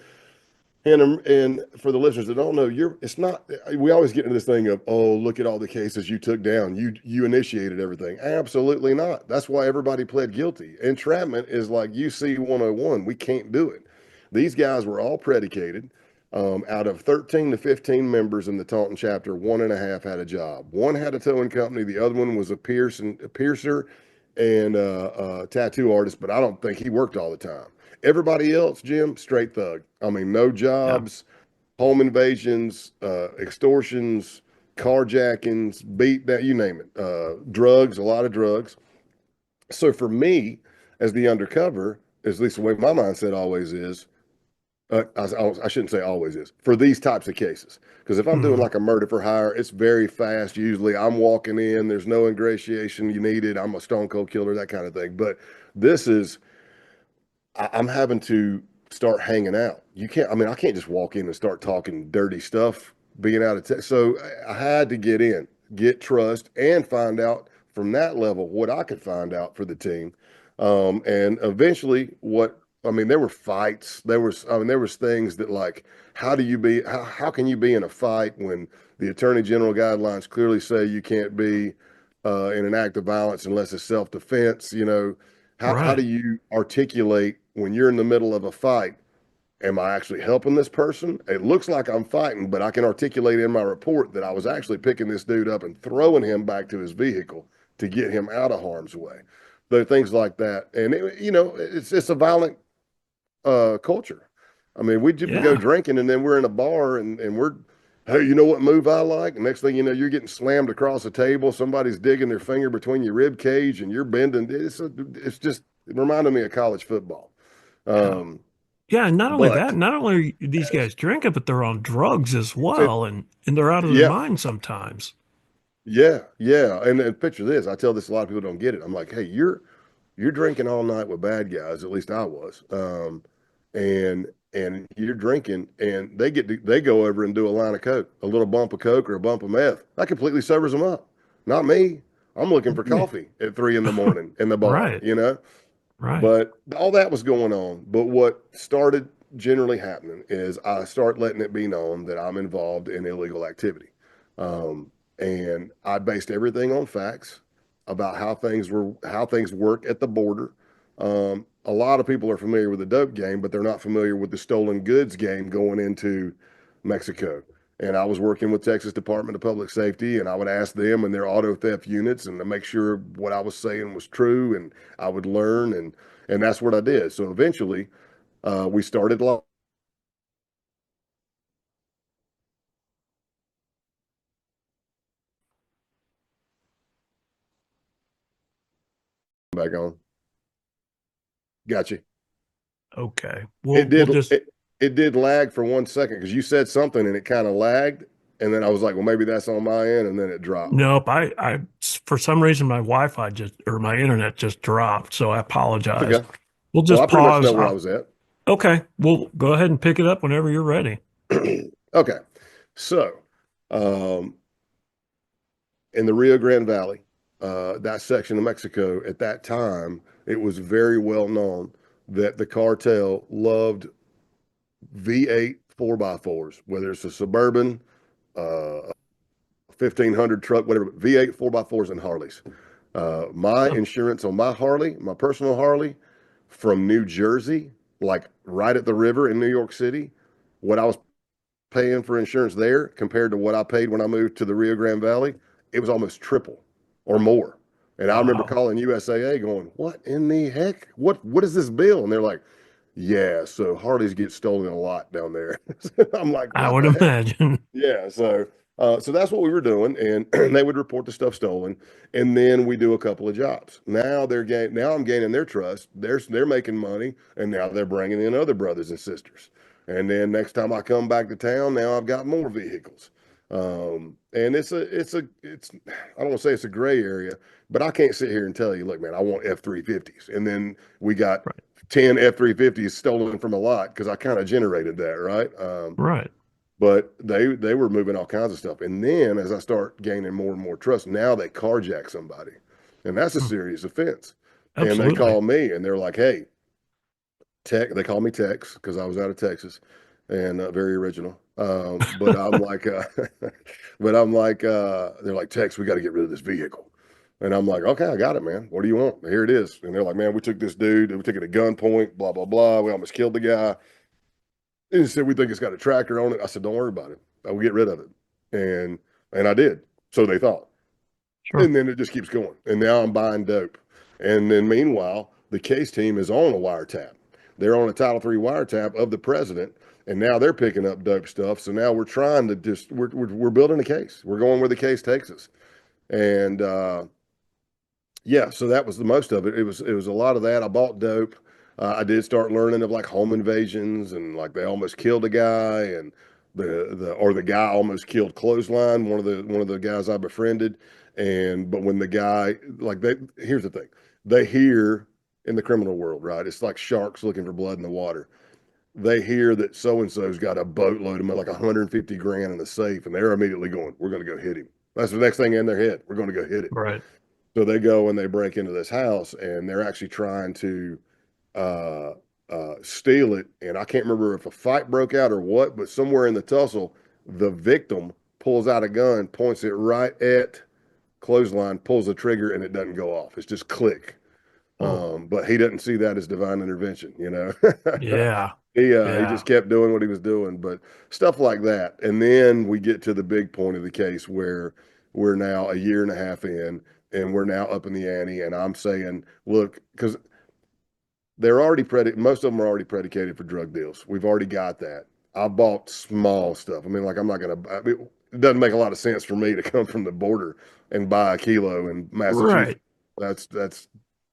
And for the listeners that don't know, it's not. We always get into this thing of, oh, look at all the cases you took down. You initiated everything. Absolutely not. That's why everybody pled guilty. Entrapment is like UC 101. We can't do it. These guys were all predicated. Out of 13 to 15 members in the Taunton chapter, one and a half had a job. One had a towing company. The other one was a piercer and a tattoo artist, but I don't think he worked all the time. Everybody else, Jim, straight thug. I mean, no Yeah. jobs, home invasions, extortions, carjackings, beat that, you name it. Drugs, a lot of drugs. So for me, as the undercover, at least the way my mindset always is, I shouldn't say always is for these types of cases. Because if I'm doing Mhm. like a murder for hire, it's very fast. Usually I'm walking in, there's no ingratiation you needed. I'm a stone cold killer, that kind of thing. But this is I'm having to start hanging out. I mean, I can't just walk in and start talking dirty stuff being out of tech. So I had to get in, get trust, and find out from that level what I could find out for the team. And eventually, I mean, there were fights. There was things that like, how can you be in a fight when the Attorney General guidelines clearly say you can't be in an act of violence unless it's self-defense, how do Right. you articulate when you're in the middle of a fight? Am I actually helping this person? It looks like I'm fighting, but I can articulate in my report that I was actually picking this dude up and throwing him back to his vehicle to get him out of harm's way. There are things like that, and it's a violent culture. I mean, we go Yeah. drinking and then we're in a bar and we're, hey, you know what move I like? And next thing you know, you're getting slammed across the table. Somebody's digging their finger between your rib cage and you're bending. It's just it reminded me of college football. Yeah. Um, Yeah, and not only that, but not only are these as, guys drinking, but they're on drugs as it, well, and they're out of their yeah, mind sometimes. yeah. And picture this. I tell this a lot of people don't get it. I'm like, hey, you're drinking all night with bad guys. At least I was. And you're drinking, and they go over and do a line of coke, a little bump of coke or a bump of meth. That completely sobers them up. Not me. I'm looking for Yeah. coffee at 3 in the morning in the bar. Right. Right. But all that was going on. But what started generally happening is I start letting it be known that I'm involved in illegal activity. Um, and I based everything on facts about how things work at the border. A lot of people are familiar with the dope game, but they're not familiar with the stolen goods game going into Mexico. And I was working with Texas Department of Public Safety, and I would ask them and their auto theft units and to make sure what I was saying was true, and I would learn, and that's what I did. So eventually, We started back on. Gotcha. Okay. It We'll did just it did lag for 1 second because you said something and it kind of lagged, and then I was like, well, maybe that's on my end, and then it dropped. nope. For some reason my Wi-Fi just or my internet just dropped, so I That's apologize. okay. We'll Well, I just pretty much know pause. where I was at. Okay. We'll go ahead and pick it up whenever you're ready. Okay. So, um, in the Rio Grande Valley, that section of Mexico at that time, it was very well known that the cartel loved V8 4x4s, whether it's a Suburban, uh, 1500 truck, whatever, V8 4x4s and Harleys. My Oh, insurance on my Harley, my personal Harley from New Jersey, like right at the river in New York City, what I was paying for insurance there compared to what I paid when I moved to the Rio Grande Valley, it was almost triple or more. And I remember wow. calling USAA going, "What in the heck? What is this bill?" And they're like, "Yeah, so Harleys get stolen a lot down there." I'm like, I "What would the heck?" imagine. Yeah, so that's what we were doing, and they would report the stuff stolen, and then we do a couple of jobs. Now I'm gaining their trust. They're making money, and now they're bringing in other brothers and sisters. And then next time I come back to town, now I've got more vehicles. And it's I don't want to say it's a gray area, but I can't sit here and tell you, look, man, I want F-350s, and then we got Right. 10 F-350s stolen from a lot because I kind of generated that, right? Right. But they were moving all kinds of stuff. And then as I start gaining more and more trust, now they carjack somebody. And that's a Hmm. serious offense. And they Absolutely. call me and they're like, "Hey, they call me Tex because I was out of Texas and very original. But I'm like, they're like, "Tex, we got to get rid of this vehicle." And I'm like, "Okay, I got it, man. What do you want? Here it is." And they're like, "Man, we took this dude, we took it at gunpoint, blah, blah, blah. We almost killed the guy." And he said, "We think it's got a tracker on it." I said, "Don't worry about it. I will get rid of it." And and I did. So they thought. Sure. And then it just keeps going. And now I'm buying dope. And then meanwhile, the case team is on a wiretap. They're on a Title III wiretap of the president. And now they're picking up dope stuff. So now we're trying to just we're building a case. We're going where the case takes us. And yeah, so that was the most of it. It was a lot of that. I bought dope. I did start learning of like home invasions and like they almost killed a guy and the guy almost killed Clothesline, one of the guys I befriended. And but when the guy like they here's the thing. They hear in the criminal world, right? It's like sharks looking for blood in the water. They hear that so and so's got a boatload of money, like 150 grand in the safe, and they're immediately going, "We're going to go hit him." That's the next thing in their head. We're going to go hit it. Right. So they go and they break into this house and they're actually trying to uh, steal it. And I can't remember if a fight broke out or what, but somewhere in the tussle, the victim pulls out a gun, points it right at Clothesline, pulls the trigger, and it doesn't go off. It's just click. Oh, But he doesn't see that as divine intervention, you know. yeah. He Yeah. just kept doing what he was doing, but stuff like that. And then we get to the big point of the case where we're now a year and a half in, and we're now up in the ante. And I'm saying, look, because most of them are already predicated for drug deals. We've already got that. I bought small stuff. I mean, like I'm not gonna. I mean, it doesn't make a lot of sense for me to come from the border and buy a kilo in Massachusetts. Right. That's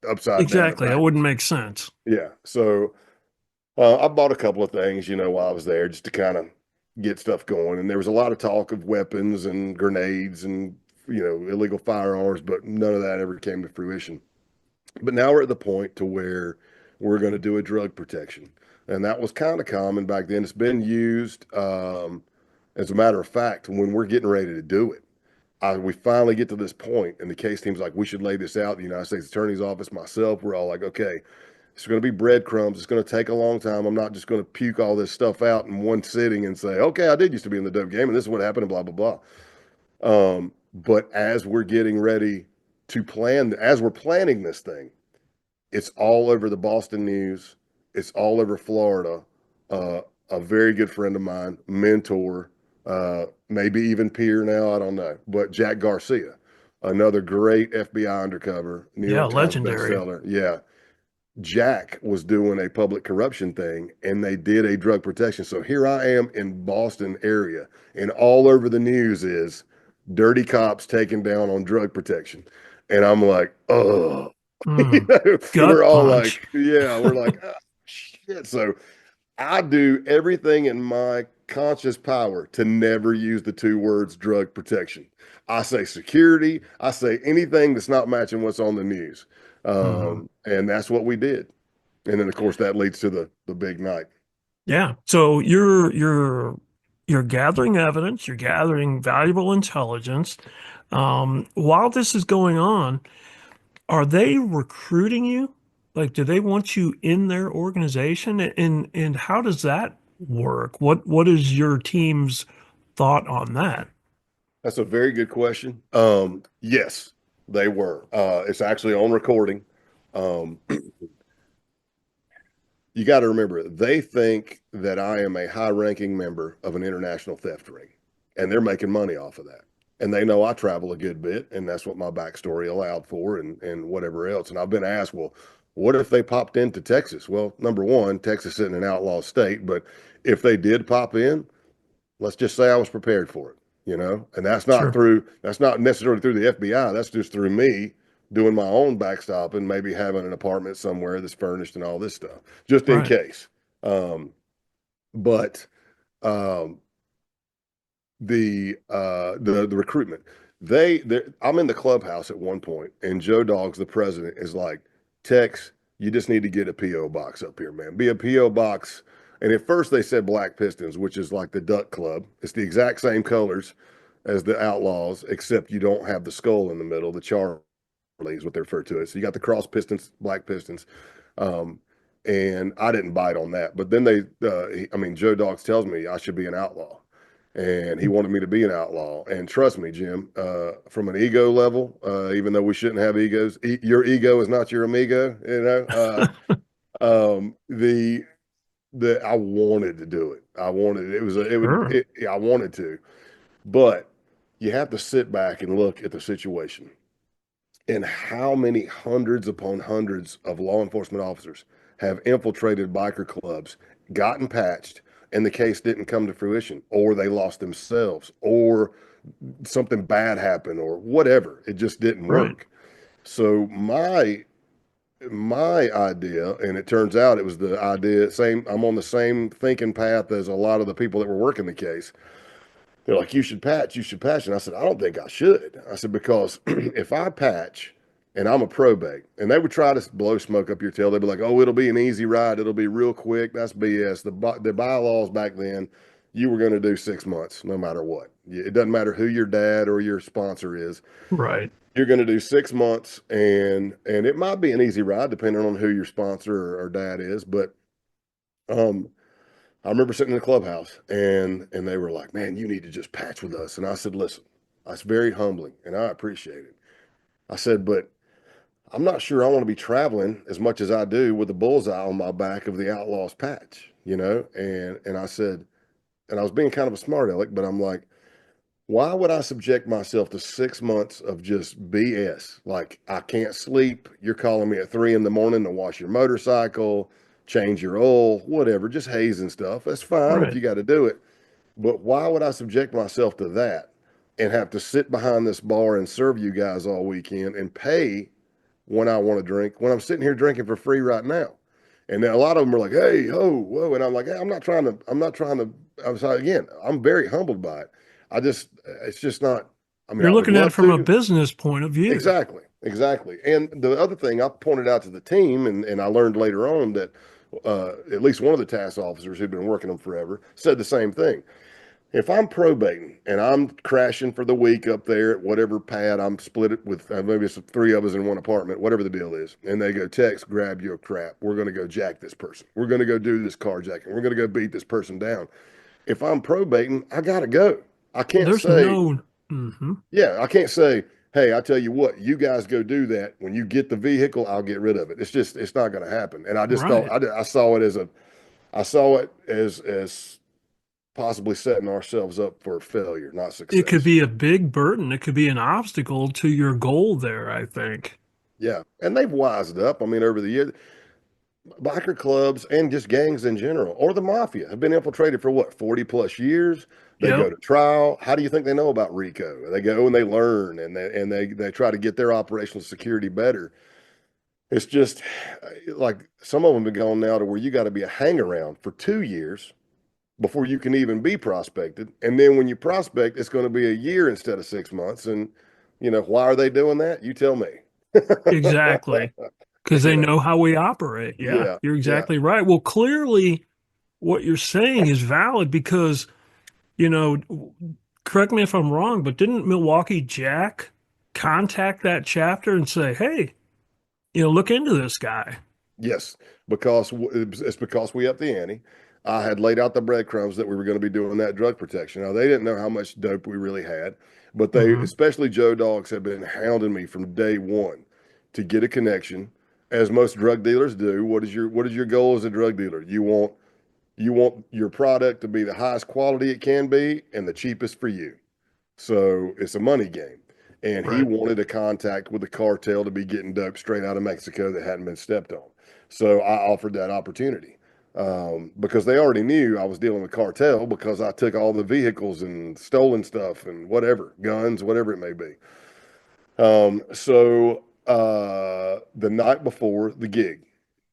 upside down and Exactly. That wouldn't backwards. make sense. Yeah. So I bought a couple of things, while I was there just to kind of get stuff going. And there was a lot of talk of weapons and grenades and, illegal firearms, but none of that ever came to fruition. But now we're at the point to where we're going to do a drug protection. And that was kind of common back then. It's been used, as a matter of fact, when we're getting ready to do it. We finally get to this point, and the case team's like, we should lay this out. The United States Attorney's Office, myself, we're all like, okay, it's going to be breadcrumbs. It's going to take a long time. I'm not just going to puke all this stuff out in one sitting and say, okay, I did used to be in the dope game and this is what happened and blah, blah, blah. But as we're getting ready to as we're planning this thing, it's all over the Boston News. It's all over Florida. Uh, a very good friend of mine, mentor, maybe even peer now, I don't know, but Jack Garcia, another great FBI undercover, New Yeah. York Times Legendary. bestseller. Yeah, Jack was doing a public corruption thing and they did a drug protection. So here I am in Boston area and all over the news is dirty cops taken down on drug protection. And I'm like, oh, Mm. we're Gut all punch. like, yeah, we're like, oh, shit. So I do everything in my conscious power to never use the two words drug protection. I say security. I say anything that's not matching what's on the news. Mhm. And that's what we did. And then of course that leads to the big night. Yeah. So you're gathering evidence, you're gathering valuable intelligence. While this is going on, are they recruiting you? Like, do they want you in their organization? And how does that work? What is your team's thought on that? That's a very good question. Yes, they were. It's actually on recording. Um, you got to remember, they think that I am a high-ranking member of an international theft ring, and they're making money off of that. And they know I travel a good bit, and that's what my backstory allowed for, and whatever else. And I've been asked, well, what if they popped into Texas? Well, number one, Texas isn't an outlaw state, but if they did pop in, let's just say I was prepared for it, you know, and Sure. that's not necessarily through the FBI. That's just through me doing my own backstopping, maybe having an apartment somewhere that's furnished and all this stuff, just in Right. case. Um, but um, the recruitment, I'm in the clubhouse at one point, and Joe Dogg's the president is like, Tex, you just need to get a PO box up here, man. Be a PO box. And at first they said Black Pistons, which is like the Duck Club. It's the exact same colors as the Outlaws, except you don't have the skull in the middle. The Charlie is what they refer to it. So you got the Cross Pistons, Black Pistons. Um, and I didn't bite on that. But then I mean, Joe Dogs tells me I should be an outlaw. And he wanted me to be an outlaw. And trust me, Jim, from an ego level, even though we shouldn't have egos, your ego is not your amigo, you know. The I wanted to do it. I wanted it was a, it would Sure. it, I wanted to, but you have to sit back and look at the situation and how many hundreds upon hundreds of law enforcement officers have infiltrated biker clubs, gotten patched, and the case didn't come to fruition, or they lost themselves, or something bad happened, or whatever. It just didn't Right. work. So my idea, and it turns out it was the idea, same, I'm on the same thinking path as a lot of the people that were working the case. They're like, you should patch. And I said, I don't think I should. I said, because if I patch and I'm a probate, and they would try to blow smoke up your tail, they'd be like, oh, it'll be an easy ride. It'll be real quick. That's BS. The bylaws back then, you were going to do 6 months no matter what. It doesn't matter who your dad or your sponsor is. Right. You're going to do 6 months, and it might be an easy ride depending on who your sponsor or dad is. But um, I remember sitting in the clubhouse and they were like, man, you need to just patch with us. And I said, listen, that's very humbling and I appreciate it. I said, but I'm not sure I want to be traveling as much as I do with the bullseye on my back of the Outlaws patch, you know? And I said, and I was being kind of a smart aleck, but I'm like, why would I subject myself to 6 months of just BS? Like, I can't sleep. You're calling me at 3 in the morning to wash your motorcycle, change your oil, whatever, just hazing stuff. That's fine if Right. you got to do it. But why would I subject myself to that and have to sit behind this bar and serve you guys all weekend and pay when I want to drink when I'm sitting here drinking for free right now? And then a lot of them are like, hey, ho, whoa. And I'm like, hey, I'm not trying to, I'm sorry, again, I'm very humbled by it. It's just not, I mean, You're I would looking at it love from a to. business point of view. Exactly. Exactly. And the other thing I pointed out to the team, and I learned later on that at least one of the task officers who'd been working them forever said the same thing. If I'm probating and I'm crashing for the week up there at whatever pad I'm split it with, maybe it's three of us in one apartment, whatever the deal is, and they go, Tex, grab your crap. We're going to go jack this person. We're going to go do this carjacking. We're going to go beat this person down. If I'm probating, I got to go. I can't There's say, no, hmm yeah, I can't say, hey, I tell you what, you guys go do that. When you get the vehicle, I'll get rid of it. It's not going to happen. And I just thought, Right. I saw it as I saw it as possibly setting ourselves up for failure, not It could success. be a big burden. It could be an obstacle to your goal there, I think. Yeah. And they've wised up. I mean, over the years, biker clubs and just gangs in general, or the mafia, have been infiltrated for what, 40 plus years. They go Yep, to trial. How do you think they know about RICO? They go and they learn, and they try to get their operational security better. It's just like some of them have gone now to where you got to be a hang around for 2 years before you can even be prospected. And then when you prospect, it's going to be a year instead of 6 months. And, why are they doing that? You tell me. exactly. Because they You know, know how we operate. Yeah, yeah, you're yeah. exactly right. Well, clearly, what you're saying is valid because, you know, correct me if I'm wrong, but didn't Milwaukee Jack contact that chapter and say, hey, look into this guy? Yes, because it's because we upped the ante. I had laid out the breadcrumbs that we were going to be doing that drug protection. Now they didn't know how much dope we really had, but they, Hmm. especially Joe Dogs, have been hounding me from day one to get a connection, as most drug dealers do. What is your goal as a drug dealer? You want your product to be the highest quality it can be and the cheapest for you. So it's a money game. And he Right. wanted a contact with the cartel to be getting dope straight out of Mexico that hadn't been stepped on. So I offered that opportunity because they already knew I was dealing with cartel because I took all the vehicles and stolen stuff and whatever, guns, whatever it may be. So the night before the gig,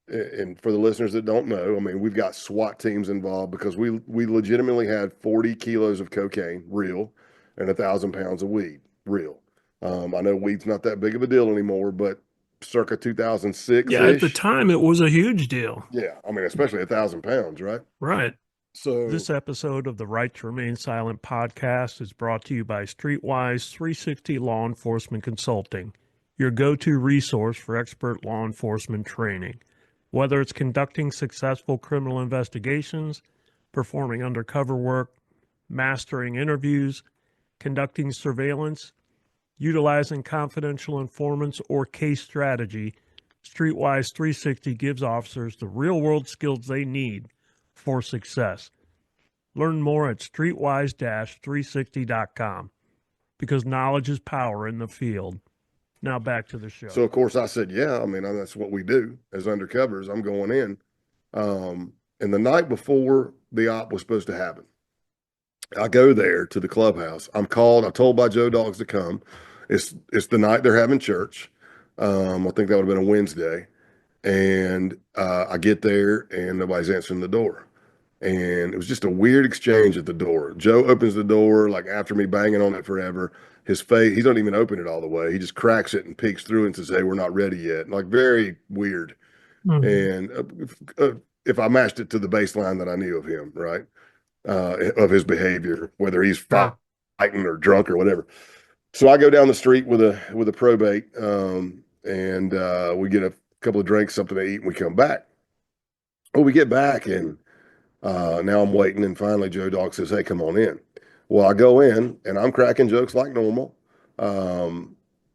and for the listeners that don't know, I mean, we've got SWAT teams involved because we legitimately had 40 kilos of cocaine, real, and 1,000 pounds of weed, real. I know weed's not that big of a deal anymore, but circa 2006 Yeah, at the ish, time, it was a huge deal. yeah. I mean, especially 1,000 pounds, right? Right. So This episode of the Right to Remain Silent podcast is brought to you by Streetwise 360 Law Enforcement Consulting, your go to resource for expert law enforcement training. Whether it's conducting successful criminal investigations, performing undercover work, mastering interviews, conducting surveillance, utilizing confidential informants, or case strategy, Streetwise 360 gives officers the real world skills they need for success. Learn more at streetwise-360.com because knowledge is power in the field. Now back to the so show. of course I said, yeah. I mean, that's what we do as undercovers. I'm going in. And the night before the op was supposed to happen, I go there to the clubhouse. I'm called. I told by Joe Dogs to come. It's the night they're having church. I think that would have been a Wednesday. And I get there and nobody's answering the door. And it was just a weird exchange at the door. Joe opens the door like after me banging on it forever. His face, he don't even open it all the way. He just cracks it and peeks through and says, "Hey, we're not ready yet." Like very weird. Mhm. And if I matched it to the baseline that I knew of him, right? Of his behavior, whether he's Sure. fighting or drunk or whatever. So I go down the street with a probate, and we get a couple of drinks, something to eat, and we come back. Well, we get back, and now I'm waiting, and finally Joe Dog says, "Hey, come on in." Well, I go in, and I'm cracking jokes like normal,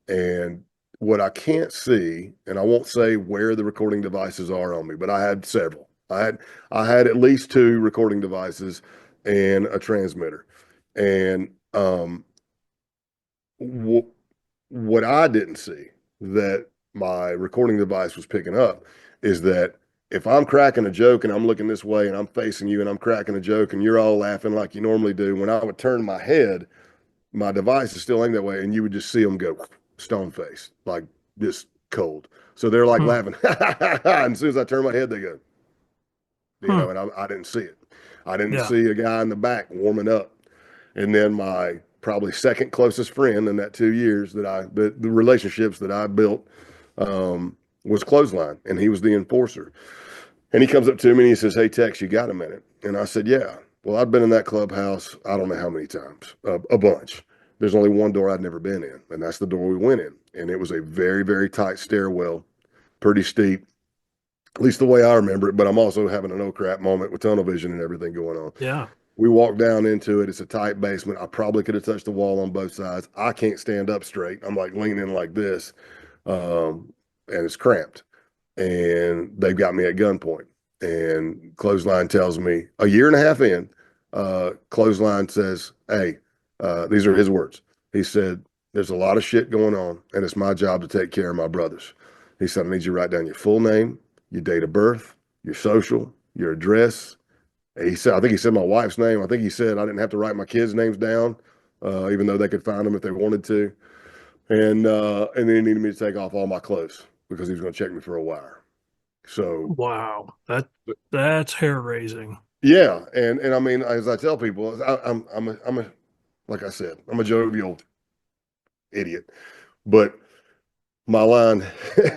and what I can't see, and I won't say where the recording devices are on me, but I had several. I had at least two recording devices and a transmitter, and w what I didn't see that my recording device was picking up is that if I'm cracking a joke and I'm looking this way and I'm facing you and I'm cracking a joke and you're all laughing like you normally do, when I would turn my head, my device is still aimed that way and you would just see them go stone face, like just cold. So they're like Hmm. laughing. And as soon as I turn my head, they go, Hmm. and I didn't see it. I didn't Yeah. see a guy in the back warming up. And then my probably second closest friend in that 2 years the relationships that I built was Clothesline, and he was the enforcer. And he comes up to me and he says, "Hey, Tex, you got a minute?" And I said, "Yeah." Well, I'd been in that clubhouse, I don't know how many times, a bunch. There's only one door I'd never been in, and that's the door we went in. And it was a very, very tight stairwell, pretty steep, at least the way I remember it. But I'm also having an oh crap moment with tunnel vision and everything going on. Yeah. We walk down into it. It's a tight basement. I probably could have touched the wall on both sides. I can't stand up straight. I'm like leaning like this, and it's cramped. And they've got me at gunpoint. And Clothesline tells me a year and a half in, Clothesline says, "Hey, these are his words." He said, "There's a lot of shit going on, and it's my job to take care of my brothers." He said, "I need you to write down your full name, your date of birth, your social, your address. And he said, I think he said my wife's name. I think he said I didn't have to write my kids' names down, even though they could find them if they wanted to. And then he needed me to take off all my clothes because he was going to check me for a wire. So Wow. That's hair raising. yeah, and I mean, as I tell people, I'm a like I said, I'm a jovial idiot, but my line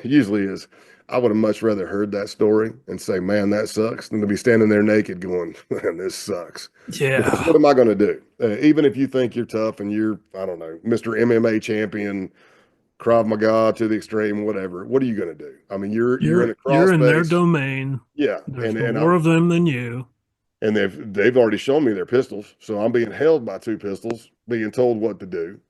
usually is, I would have much rather heard that story and say, man, that sucks, than to be standing there naked going, man, this sucks. Because what Yeah. am I going to do? Even if you think you're tough and you're, I don't know, Mr. MMA champion, Krav Maga to the extreme, whatever, what are you going to do? I mean, you're in a crawl You're in their space. domain. Yeah, There's more of them than you. and they've already shown me their pistols, so I'm being held by two pistols, being told what to do.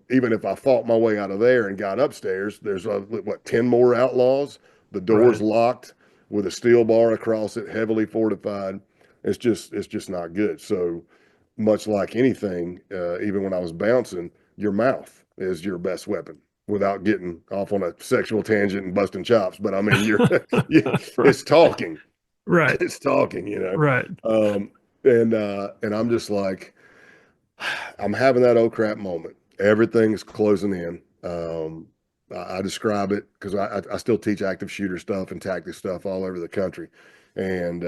Even if I fought my way out of there and got upstairs, there's what 10 more outlaws. The door's Right. locked with a steel bar across it, heavily fortified. It's just not good. So much like anything, even when I was bouncing, your mouth is your best weapon. Without getting off on a sexual tangent and busting chops, but I mean, Right. it's talking. Right. It's talking, you know. Right. Um, and I'm just like, I'm having that oh crap moment. Everything's closing in. I describe it because I still teach active shooter stuff and tactic stuff all over the country, and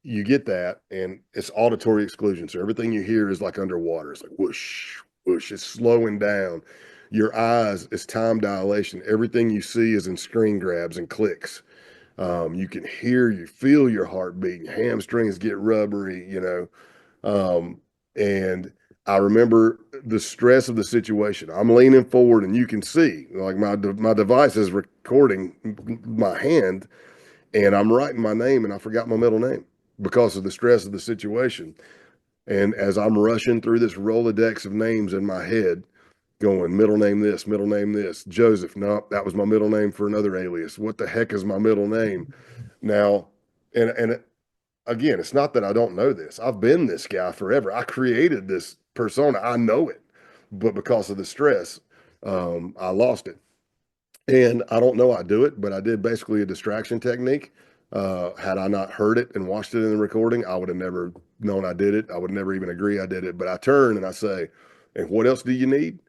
you get that, and it's auditory exclusion. So everything you hear is like underwater. It's like whoosh, whoosh. It's slowing down. Your eyes is time dilation. Everything you see is in screen grabs and clicks. You can hear, you feel your heart beating, hamstrings get rubbery, you know. And I remember the stress of the situation. I'm leaning forward, and you can see, like my device is recording my hand, and I'm writing my name, and I forgot my middle name because of the stress of the situation. And as I'm rushing through this Rolodex of names in my head, going middle name this, Joseph. No, that was my middle name for another alias. What the heck is my middle name? Now, and again, it's not that I don't know this. I've been this guy forever. I created this persona. I know it, but because of the stress, I lost it. And I don't know I do it, but I did basically a distraction technique. Had I not heard it and watched it in the recording, I would have never known I did it. I would never even agree I did it. But I turn and I say, "And what else do you need?"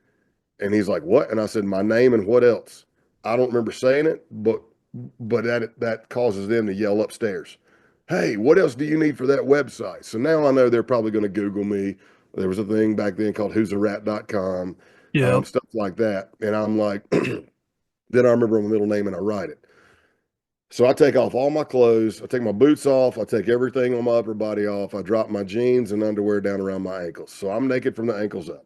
And he's like, "What?" And I said, "My name and what else?" I don't remember saying it, but that causes them to yell upstairs, "Hey, what else do you need for that website?" So now I know they're probably going to Google me. There was a thing back then called who'sarat.com, Yeah. stuff like that. And I'm like, then I remember my middle name and I write it. So I take off all my clothes. I take my boots off. I take everything on my upper body off. I drop my jeans and underwear down around my ankles. So I'm naked from the ankles up.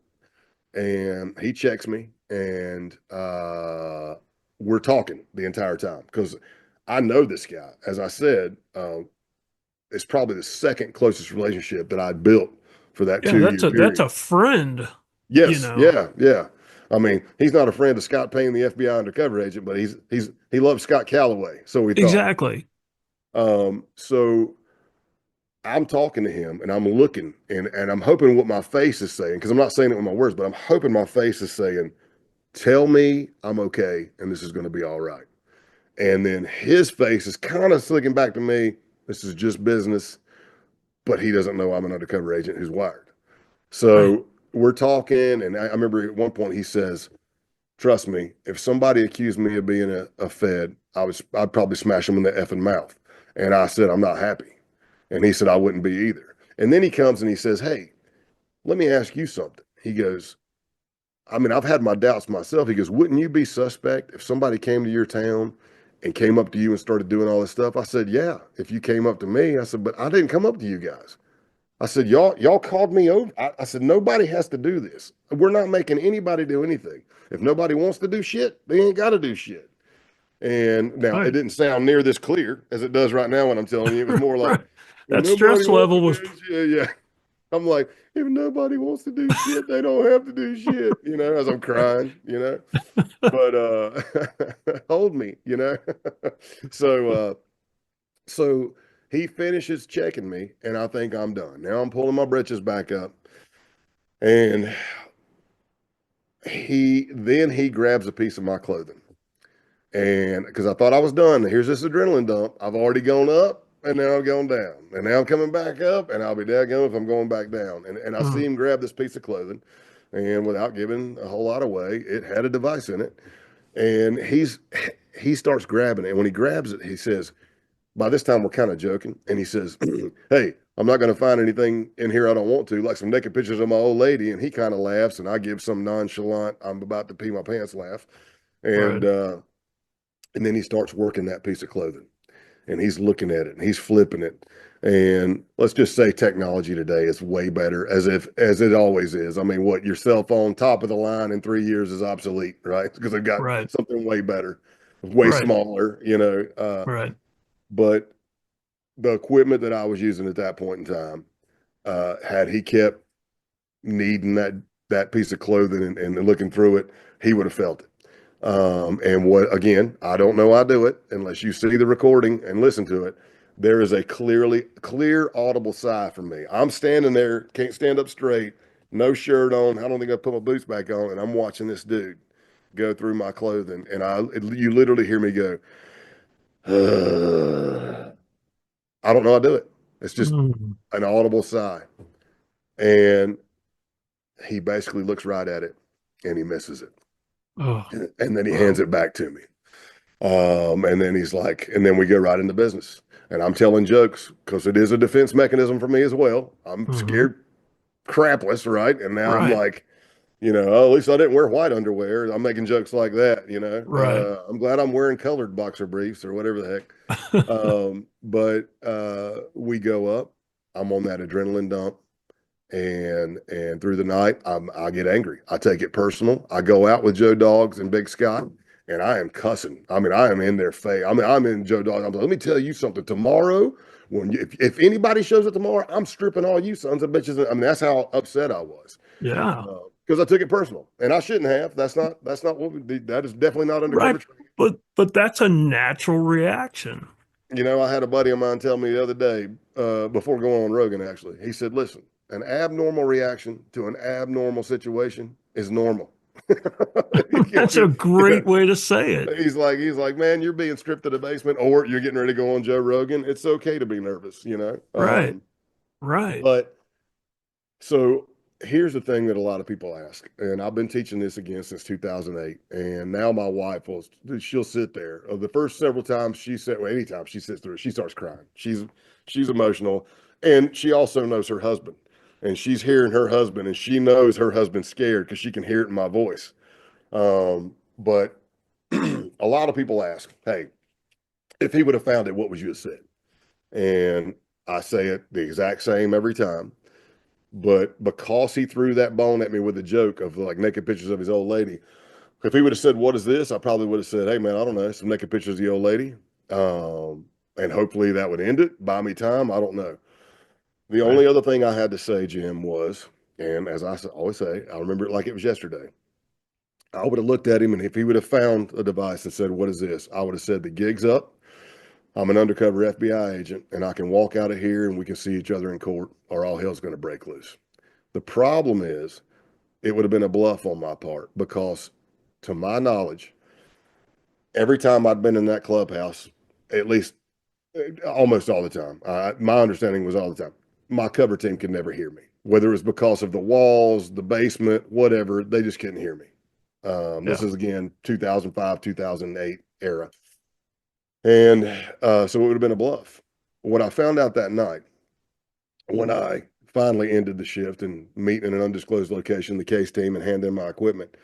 And he checks me, and we're talking the entire time because I know this guy. As I said, it's probably the second closest relationship that I built for that Yeah, 2 year that's period. a friend, you Yes, know. yeah, yeah. I mean, he's not a friend of Scott Payne, the FBI undercover agent, but he loves Scott Calloway, so we thought. Exactly. So I'm talking to him and I'm looking and I'm hoping what my face is saying, because I'm not saying it with my words, but I'm hoping my face is saying, tell me I'm okay and this is going to be all right. And then his face is kind of slicking back to me. This is just business, but he doesn't know I'm an undercover agent who's wired. Right. So we're talking, and I remember at one point he says, "Trust me, if somebody accused me of being a Fed, I'd probably smash them in the effing mouth." And I said, "I'm not happy." And he said, "I wouldn't be either." And then he comes and he says, "Hey, let me ask you something." He goes, I mean, I've had my doubts myself. He goes, "Wouldn't you be suspect if somebody came to your town and came up to you and started doing all this stuff?" I said, "Yeah, if you came up to me." I said, "But I didn't come up to you guys." I said, "Y'all called me over." I said, "Nobody has to do this. We're not making anybody do anything. If nobody wants to do shit, they ain't got to do shit." And now it Right. didn't sound near this clear as it does right now when I'm telling you. It was more like, Right. "If That nobody stress wants to level was do shit, yeah." I'm like, "If nobody wants to do shit, they don't have to do shit," as I'm crying. But hold me, so so he finishes checking me, and I think I'm done. Now I'm pulling my britches back up, and he grabs a piece of my clothing, And because I thought I was done, here's this adrenaline dump. I've already gone up and now I'm going down. And now I'm coming back up and I'll be daggone if I'm going back down. And I see Mm, him grab this piece of clothing and without giving a whole lot away, it had a device in it. And he starts grabbing it. And when he grabs it, he says, by this time we're kind of joking. And he says, hey, I'm not going to find anything in here I don't want to, like some naked pictures of my old lady. And he kind of laughs and I give some nonchalant, I'm about to pee my pants laugh. right. And, uh, and then he starts working that piece of clothing and he's looking at it and he's flipping it. And let's just say technology today is way better as it always is. I mean, what your cell phone top of the line in 3 years is obsolete, right? Because they've got Right. something way better, way Right. smaller, Right. but the equipment that I was using at that point in time, had he kept needing that piece of clothing and looking through it, he would have felt it. And what again, I don't know I do it unless you see the recording and listen to it. There is a clear audible sigh from me. I'm standing there, can't stand up straight, no shirt on. I don't think I put my boots back on, and I'm watching this dude go through my clothing, and you literally hear me go, I don't know I do it. It's just Mm. an audible sigh. And he basically looks right at it and he misses it. Oh, And then he hands wow. it back to me. And then he's like, and then we go right into business. And I'm telling jokes because it is a defense mechanism for me as well. I'm Hmm. scared crapless, right? And now I'm Right. like, oh, at least I didn't wear white underwear. I'm making jokes like that. Right. I'm glad I'm wearing colored boxer briefs or whatever the heck. But we go up. I'm on that adrenaline dump. And through the night, I get angry. I take it personal. I go out with Joe Dogs and Big Scott, and I am cussing. I mean, I am in their face. I mean, I'm in Joe Dogs. I'm like, let me tell you something. Tomorrow, if anybody shows up tomorrow, I'm stripping all you sons of bitches. I mean, that's how upset I was Yeah. because I took it personal, and I shouldn't have. That's not what we did. That is definitely not Right. undercover training. But that's a natural reaction. I had a buddy of mine tell me the other day, before going on Rogan, actually, he said, listen, an abnormal reaction to an abnormal situation is normal. That's a great way to say it. He's like, man, you're being stripped to the basement or you're getting ready to go on Joe Rogan. It's okay to be nervous. Right. Right. But so here's the thing that a lot of people ask, and I've been teaching this again since 2008, and now my wife she'll sit there. The first several times she said, well, anytime she sits through it, she starts crying. She's emotional, and she also knows her husband, and she's hearing her husband, and she knows her husband's scared because she can hear it in my voice. But a lot of people ask, hey, if he would have found it, what would you have said? And I say it the exact same every time. But because he threw that bone at me with a joke of like naked pictures of his old lady, if he would have said, what is this? I probably would have said, hey, man, I don't know, some naked pictures of the old lady. And hopefully that would end it, buy me time. I don't know. The Right. only other thing I had to say, Jim, was, and as I always say, I remember it like it was yesterday. I would have looked at him, and if he would have found a device and said, what is this? I would have said, the gig's up. I'm an undercover FBI agent, and I can walk out of here and we can see each other in court, or all hell's going to break loose. The problem is, it would have been a bluff on my part because, to my knowledge, every time I'd been in that clubhouse, at least almost all the time, my understanding was all the time, my cover team could never hear me. Whether it was because of the walls, the basement, whatever, they just couldn't hear me. This Yeah. is again 2005, 2008 era. And so it would have been a bluff. What I found out that night when I finally ended the shift and meet in an undisclosed location, the case team, and hand in my equipment,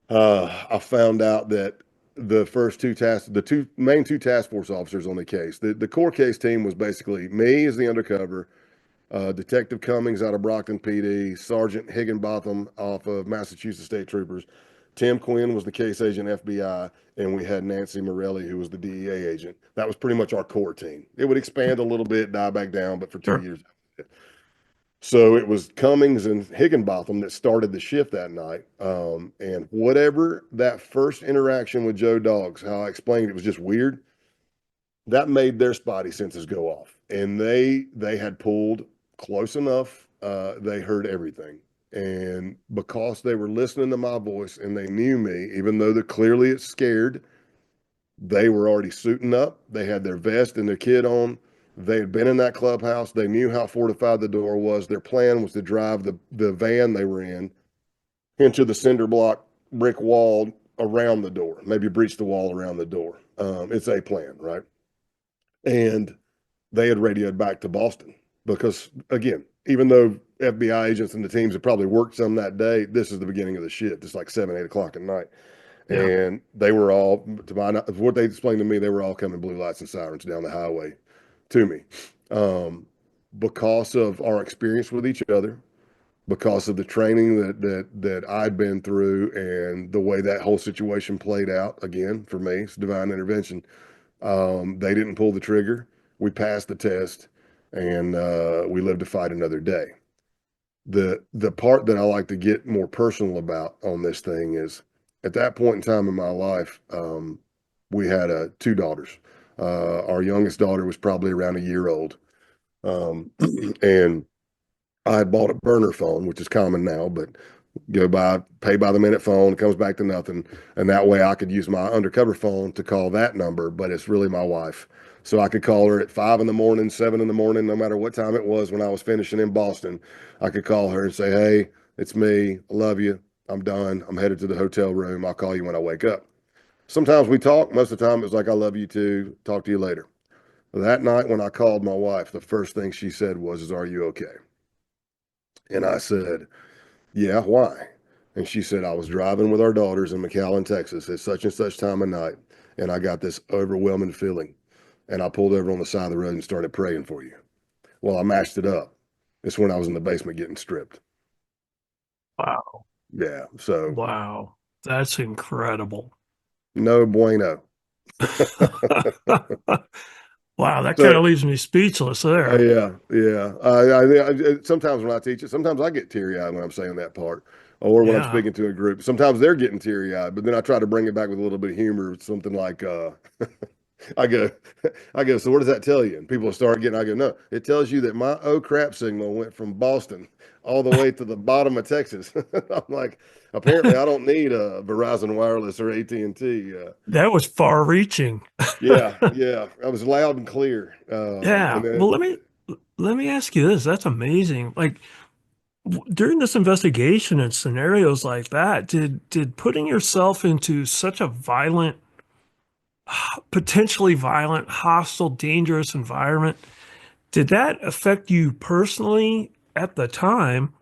I found out that the two main two task force officers on the case, the core case team was basically me as the undercover, Detective Cummings out of Brockton PD, Sergeant Higginbotham off of Massachusetts State Troopers. Tim Quinn was the case agent FBI, and we had Nancy Morelli, who was the DEA agent. That was pretty much our core team. It would expand a little bit, die back down, but for two Sure. years. So it was Cummings and Higginbotham that started the shift that night. And whatever that first interaction with Joe Dogs, how I explained it was just weird, that made their spotty senses go off. And they had pulled close enough. They heard everything. And because they were listening to my voice and they knew me, even though they're clearly it's scared, They were already suiting up. They had their vest and their kit on. They had been in that clubhouse. They knew how fortified the door was. Their plan was to drive the van they were in into the cinder block brick wall around the door, maybe breach the wall around the door. It's a plan, right? And they had radioed back to Boston because, again, even though FBI agents and the teams had probably worked some that day, this is the beginning of the shift. It's like 7, 8 o'clock at night. Yeah. And they were all, to my, what they explained to me, they were all coming blue lights and sirens down the highway to me, because of our experience with each other, because of the training that I'd been through, and the way that whole situation played out. Again, for me, it's divine intervention. They didn't pull the trigger. We passed the test, and we lived to fight another day. The part that I like to get more personal about on this thing is, at that point in time in my life, we had two daughters. Our youngest daughter was probably around a year old, and I had bought a burner phone, which is common now, but pay by the minute phone, it comes back to nothing. And that way I could use my undercover phone to call that number, but it's really my wife. So I could call her at 5 in the morning, 7 in the morning, no matter what time it was when I was finishing in Boston. I could call her and say, "Hey, it's me. I love you. I'm done. I'm headed to the hotel room. I'll call you when I wake up." Sometimes we talk. Most of the time it was like, "I love you too. Talk to you later." That night when I called my wife, the first thing she said was, "Are you okay?" And I said, "Yeah, why?" And she said, "I was driving with our daughters in McAllen, Texas at such and such time of night, and I got this overwhelming feeling. And I pulled over on the side of the road and started praying for you." Well, I mashed it up. It's when I was in the basement getting stripped. Wow. Yeah. So Wow. That's incredible. no bueno. Wow, that kind So of leaves me speechless there. yeah, yeah. Sometimes when I teach it, sometimes I get teary eyed when I'm saying that part, or when I'm Yeah. speaking to a group. Sometimes they're getting teary eyed, but then I try to bring it back with a little bit of humor, something like, I go, I go, "So what does that tell you?" And people start getting, I go, "No, it tells you that my oh crap signal went from Boston all the way to the bottom of Texas." I'm like, apparently I don't need a Verizon Wireless or AT&T. That was far reaching. Yeah, yeah, I was loud and clear. Yeah. And then, Well, let me ask you this. That's amazing. Like during this investigation and scenarios like that, did putting yourself into such a violent, potentially violent, hostile, dangerous environment, did that affect you personally at the time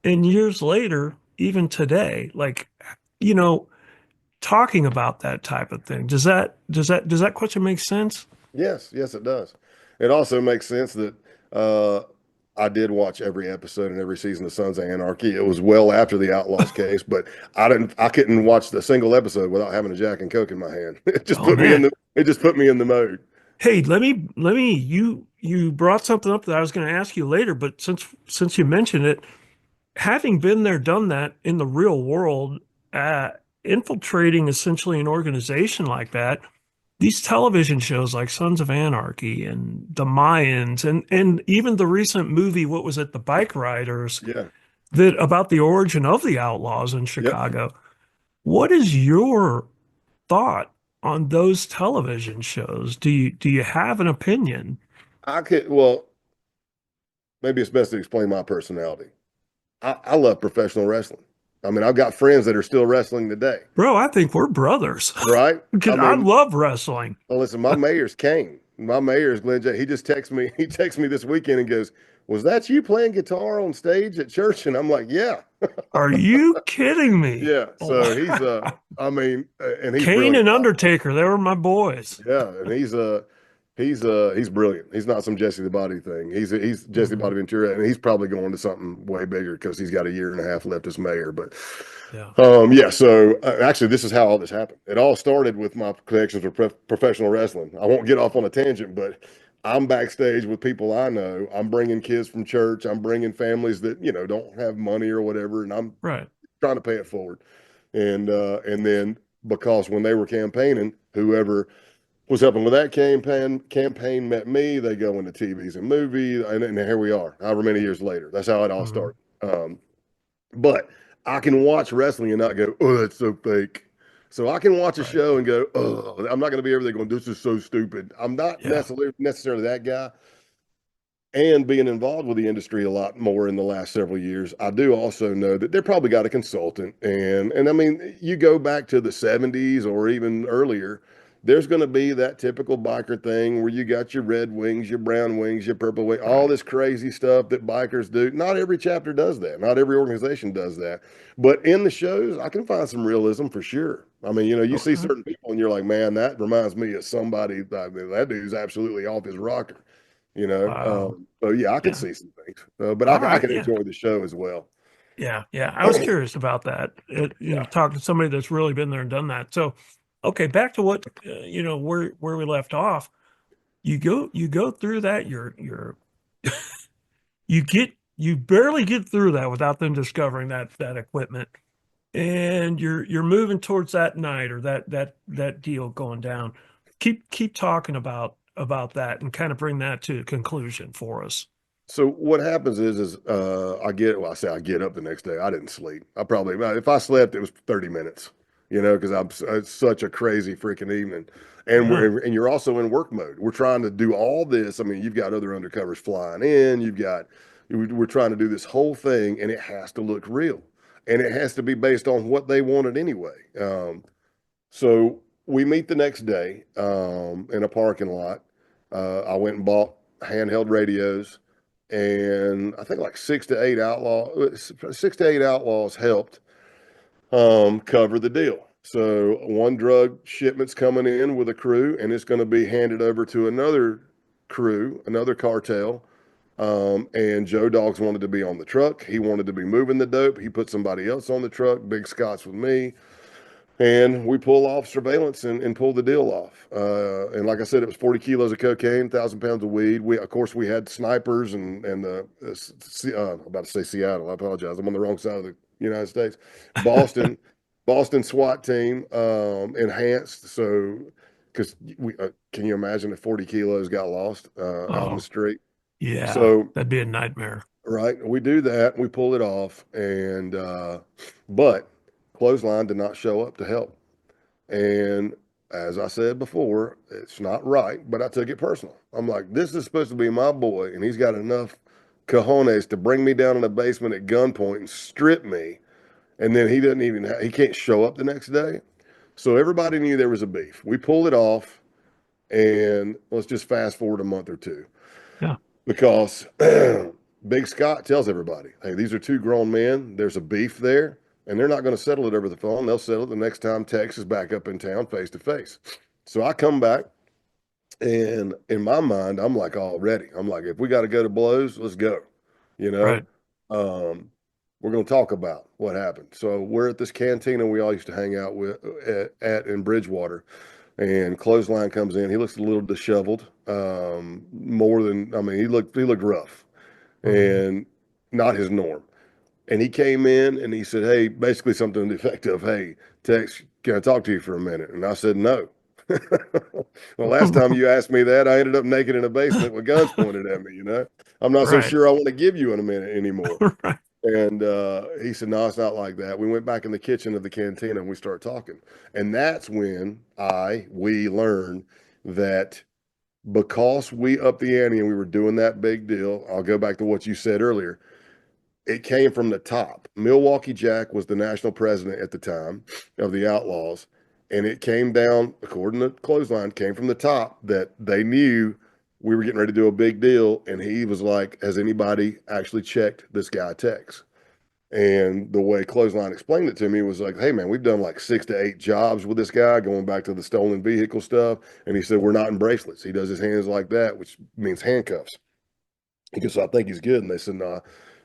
and years later, even today? Like, you know, talking about that type of thing. Does that question make sense? yes, yes, it does. It also makes sense that uh, I did watch every episode and every season of Sons of Anarchy. It was well after the Outlaws case, but I couldn't watch the single episode without having a Jack and Coke in my hand. Oh man. It just put me in the mode. Hey, let me you brought something up that I was going to ask you later, but since you mentioned it, having been there, done that in the real world, uh, infiltrating essentially an organization like that, these television shows like Sons of Anarchy and the Mayans and even the recent movie, what was it, The Bike Riders, Yeah. that about the origin of the outlaws in Yep. Chicago. What is your thought on those television shows? Do you have an opinion? Well, maybe it's best to explain my personality. I love professional wrestling. I mean, I've got friends that are still wrestling today, Bro, I think we're brothers. right? I Because I mean, love wrestling. well, listen, my mayor's Kane. My mayor's Glenn J. He just texts me. He texts me this weekend and goes, "Was that you playing guitar on stage at church?" And I'm like, "Yeah, Are you kidding me? yeah." Oh, So I mean, and he's Kane brilliant, and by the way. Undertaker, they were my boys. Yeah, and he's brilliant. He's not some Jesse the Body thing. He's Jesse Mhm. Body Ventura, and he's probably going to something way bigger because he's got a year and a half left as mayor. But Yeah. yeah. So actually, this is how all this happened. It all started with my connections with professional wrestling. I won't get off on a tangent, but I'm backstage with people I know. I'm bringing kids from church. I'm bringing families that don't have money or whatever, and I'm Right. trying to pay it forward. And then because when they were campaigning, whoever was helping with that campaign met me. They go into TVs and movies, and here we are, however many years later. That's how it all Mhm. started. But I can watch wrestling and not go, "Oh, that's so fake." So I can watch a Right. show and go, oh, I'm not going to be over there going, this is so stupid. I'm not Yeah. necessarily that guy. And being involved with the industry a lot more in the last several years, I do also know that they're probably got a consultant. And I mean, you go back to the 70s or even earlier, there's going to be that typical biker thing where you got your red wings, your brown wings, your purple wing, all Right. this crazy stuff that bikers do. Not every chapter does that. Not every organization does that. But in the shows, I can find some realism for sure. I mean, you see Okay. certain people and you're like, man, that reminds me of somebody. I mean, that dude's absolutely off his rocker. Wow. So yeah, I can Yeah. see some things, but All I right. can Yeah. enjoy the show as well. Yeah. Yeah. I was curious about that. Yeah. Talking to somebody that's really been there and done that. So, okay, back to what where we left off. You go through that. You barely get through that without them discovering that equipment, and you're moving towards that night or that deal going down. Keep talking about that and kind of bring that to a conclusion for us. So what happens is I say I get up the next day. I didn't sleep. I probably if I slept, it was 30 minutes. Because it's such a crazy freaking evening, and Yeah. you're also in work mode. We're trying to do all this. I mean, you've got other undercovers flying in. We're trying to do this whole thing, and it has to look real, and it has to be based on what they wanted anyway. So we meet the next day in a parking lot. I went and bought handheld radios, and I think like 6 to 8 outlaws helped cover the deal. So one drug shipment's coming in with a crew, and it's going to be handed over to another crew, another cartel. And Joe Dogs wanted to be on the truck. He wanted to be moving the dope. He put somebody else on the truck. Big Scott's with me. And we pull off surveillance and pull the deal off. And like I said, it was 40 kilos of cocaine, 1,000 pounds of weed. Of course, we had snipers I'm about to say Seattle. I apologize. I'm on the wrong side of the United States. Boston, Boston SWAT team, enhanced. So, because can you imagine if 40 kilos got lost out in the Oh, street? yeah. So That'd be a nightmare. right. We do that. We pull it off, and but Clothesline did not show up to help. And as I said before, it's not right, but I took it personal. I'm like, this is supposed to be my boy, and he's got enough cojones to bring me down in the basement at gunpoint and strip me, and then he can't show up the next day. So everybody knew there was a beef. We pulled it off, and let's just fast forward a month or two Yeah. because Big Scott tells everybody, hey, these are two grown men. There's a beef there, and they're not going to settle it over the phone. They'll settle it the next time Tex is back up in town face to face. So I come back, and in my mind, I'm like all ready. I'm like, if we got to go to blows, let's go. You know, Right. um, we're going to talk about what happened. So we're at this cantina we all used to hang out with at in Bridgewater, and Clothesline comes in. He looks a little disheveled, more than I mean, he looked rough Mhm. and not his norm. And he came in and he said, hey, basically something to the effect of, hey, Tex, can I talk to you for a minute? And I said, no. The last time you asked me that, I ended up naked in a basement with guns pointed at me. I'm not so Right. sure I want to give you in a minute anymore. Right. And he said, no, it's not like that. We went back in the kitchen of the cantina and we started talking. And that's when we learned that because we upped the ante and we were doing that big deal, I'll go back to what you said earlier. It came from the top. Milwaukee Jack was the national president at the time of the Outlaws. And it came down, according to Clothesline, came from the top that they knew we were getting ready to do a big deal. And he was like, has anybody actually checked this guy Tex? And the way Clothesline explained it to me was like, hey, man, we've done like 6 to 8 jobs with this guy, going back to the stolen vehicle stuff. And he said, we're not in bracelets. He does his hands like that, which means handcuffs. He goes, I think he's good. And they said, nah,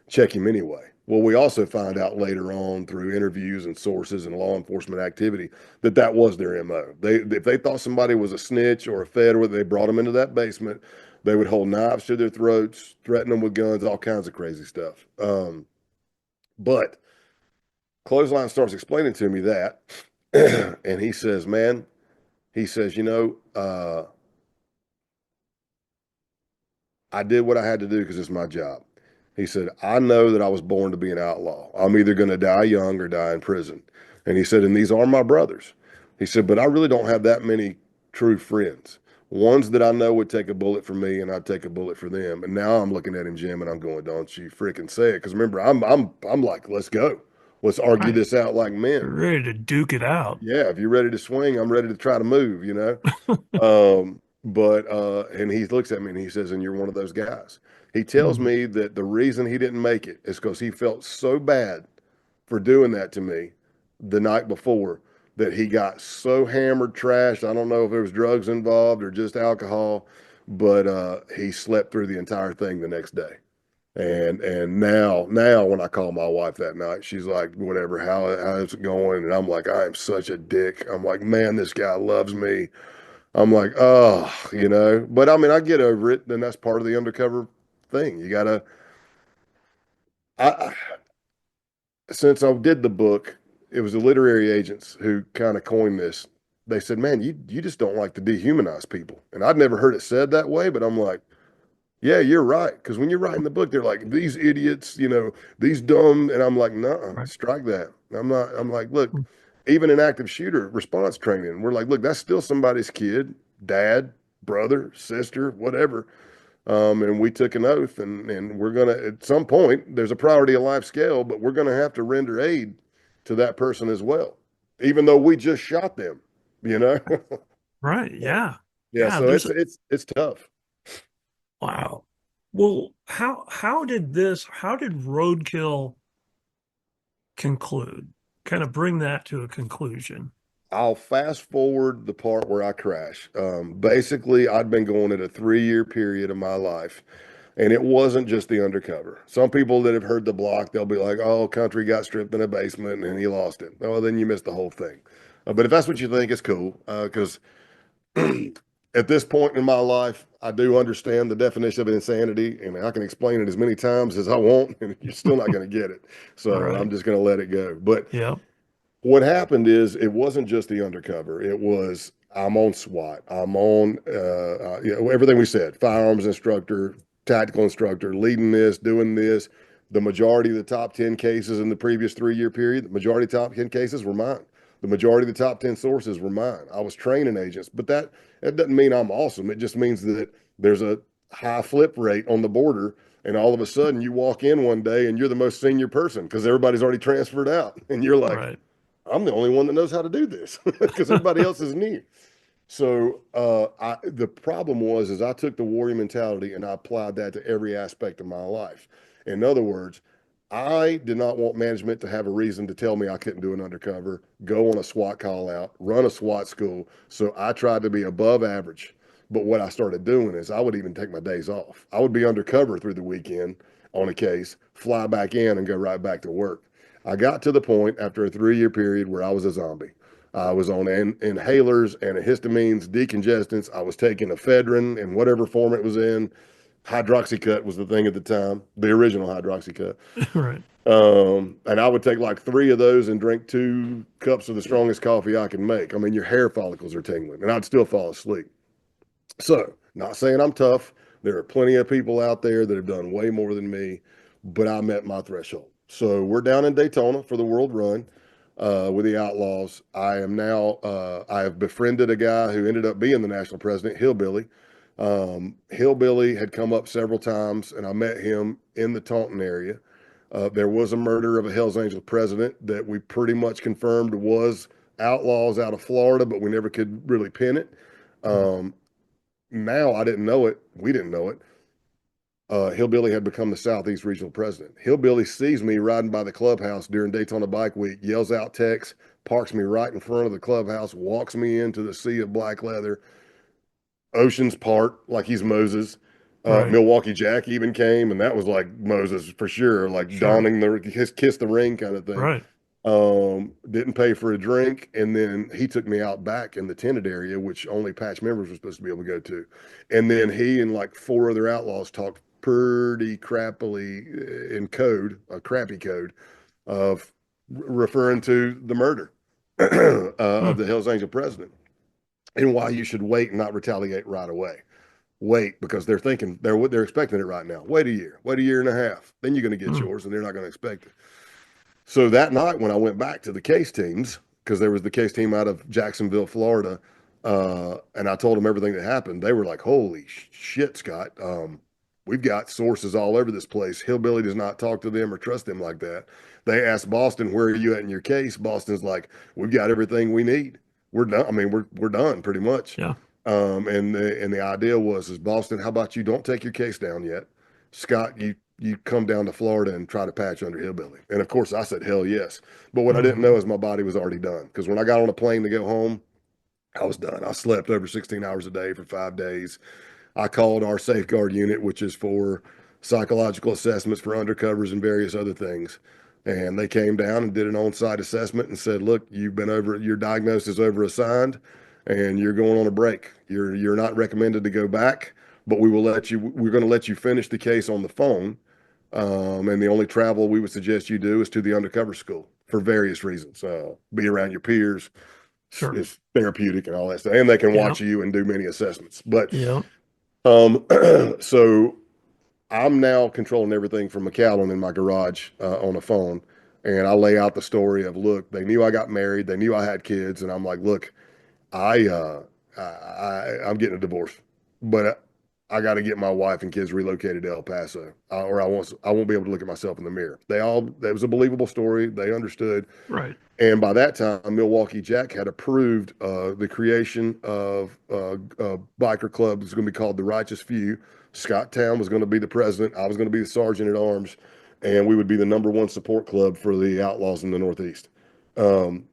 check him anyway. Well, we also find out later on through interviews and sources and law enforcement activity that was their MO. If they thought somebody was a snitch or a fed, or they brought them into that basement, they would hold knives to their throats, threaten them with guns, all kinds of crazy stuff. But Clothesline starts explaining to me that, and he says, man, he says, I did what I had to do because it's my job. He said, I know that I was born to be an outlaw. I'm either going to die young or die in prison. And he said, and these are my brothers. He said, but I really don't have that many true friends. Ones that I know would take a bullet for me, and I'd take a bullet for them. And now I'm looking at him, Jim, and I'm going, "Don't you freaking say it?" Because remember, I'm like, "Let's go, let's argue Right. this out like You're men." ready to duke it out. Yeah, if you're ready to swing, I'm ready to try to move. But and he looks at me and he says, "And you're one of those guys." He tells Hmm. me that the reason he didn't make it is because he felt so bad for doing that to me the night before that he got so hammered, trashed. I don't know if there was drugs involved or just alcohol, but he slept through the entire thing the next day. And now when I call my wife that night, she's like, "Whatever, how's it going?" And I'm like, "I am such a dick." I'm like, "Man, this guy loves me." I'm like, "Oh, But I mean, I get over it, and that's part of the undercover thing. You gotta. I Since I did the book, it was the literary agents who kind of coined this. They said, "Man, you just don't like to dehumanize people." And I'd never heard it said that way, but I'm like, "Yeah, you're right." Because when you're writing the book, they're like, "These idiots, these dumb," and I'm like, "No, Right. strike that." I'm not. I'm like, "Look, even in active shooter response training, we're like, look, that's still somebody's kid, dad, brother, sister, whatever." And we took an oath, and we're gonna at some point there's a priority of life scale, but we're gonna have to render aid to that person as well, even though we just shot them. You know, Right. Yeah. yeah. Yeah. So it's tough. Wow. Well, how did Roadkill conclude? Kind of bring that to a conclusion. I'll fast forward the part where I crash. Basically, I'd been going at a 3-year period of my life, and it wasn't just the undercover. Some people that have heard the block, they'll be like, "Oh, country got stripped in a basement and he lost it." Oh, then you missed the whole thing. But if that's what you think, it's cool. Because at this point in my life, I do understand the definition of insanity, and I can explain it as many times as I want, and you're still not going to get it. So I'm Right. just going to let it go. But Yep. what happened is it wasn't just the undercover. It was I'm on SWAT. I'm on everything we said. Firearms instructor, tactical instructor, leading this, doing this. The majority of the top 10 cases in the previous 3-year period, the majority of the top 10 cases were mine. The majority of the top 10 sources were mine. I was training agents, but that doesn't mean I'm awesome. It just means that there's a high flip rate on the border, and all of a sudden you walk in one day and you're the most senior person because everybody's already transferred out, and you're like, Right. I'm the only one that knows how to do this because everybody else is new. So the problem is I took the warrior mentality and I applied that to every aspect of my life. In other words, I did not want management to have a reason to tell me I couldn't do an undercover, go on a SWAT call out, run a SWAT school. So I tried to be above average. But what I started doing is I would even take my days off. I would be undercover through the weekend on a case, fly back in and go right back to work. I got to the point after a 3-year period where I was a zombie. I was on inhalers, antihistamines, decongestants. I was taking ephedrine in whatever form it was in. Hydroxycut was the thing at the time, the original hydroxycut. Right. And I would take like 3 of those and drink 2 cups of the strongest coffee I can make. I mean, your hair follicles are tingling, and I'd still fall asleep. So, not saying I'm tough. There are plenty of people out there that have done way more than me, but I met my threshold. So, we're down in Daytona for the World Run with the Outlaws. I have befriended a guy who ended up being the national president, Hillbilly. Hillbilly had come up several times, and I met him in the Taunton area. There was a murder of a Hells Angel president that we pretty much confirmed was outlaws out of Florida, but we never could really pin it. Um, Now I didn't know it. We didn't know it. Hillbilly had become the Southeast Regional President. Hillbilly sees me riding by the clubhouse during Daytona Bike Week, yells out text, parks me right in front of the clubhouse, walks me into the sea of black leather. Oceans part like he's Moses. Right. Milwaukee Jack even came, and that was like Moses for sure, like Sure. donning the kiss the ring kind of thing. Right. Didn't pay for a drink, and then he took me out back in the tented area, which only patch members were supposed to be able to go to. And then he and like 4 other outlaws talked pretty crappily in code, a crappy code of referring to the murder Hmm. of the Hells Angel president and why you should wait and not retaliate right away. Wait because they're expecting it right now. Wait a year and a half, then you're going to get Hmm. yours, and they're not going to expect it. So that night when I went back to the case teams, because there was the case team out of Jacksonville, Florida. And I told them everything that happened. They were like, holy shit, Scott. We've got sources all over this place. Hillbilly does not talk to them or trust them like that. They asked Boston, where are you at in your case? Boston's like, we've got everything we need. We're done. I mean, we're done pretty much. Yeah. And the idea was, is Boston, how about you don't take your case down yet? Scott, you come down to Florida and try to patch under Hillbilly. And of course I said, hell yes. But what I didn't Hmm. know is my body was already done. Because when I got on a plane to go home, I was done. I slept over 16 hours a day for 5 days. I called our safeguard unit, which is for psychological assessments for undercovers and various other things. And they came down and did an on-site assessment and said, look, your diagnosis is overassigned and you're going on a break. You're not recommended to go back, but we're going to let you finish the case on the phone. And the only travel we would suggest you do is to the undercover school for various reasons. Be around your peers, Sure. is therapeutic and all that stuff. And they can Yeah. watch you and do many assessments. But Yeah. um, so I'm now controlling everything from McAllen in my garage on a phone. And I lay out the story of, look, they knew I got married. They knew I had kids. And I'm like, look, I, uh, I'm getting a divorce, but I got to get my wife and kids relocated to El Paso, or I won't be able to look at myself in the mirror. That was a believable story. They understood. Right. And by that time, Milwaukee Jack had approved the creation of a biker club that's going to be called the Righteous Few. Scott Town was going to be the president. I was going to be the sergeant at arms, and we would be the number one support club for the outlaws in the Northeast. Um,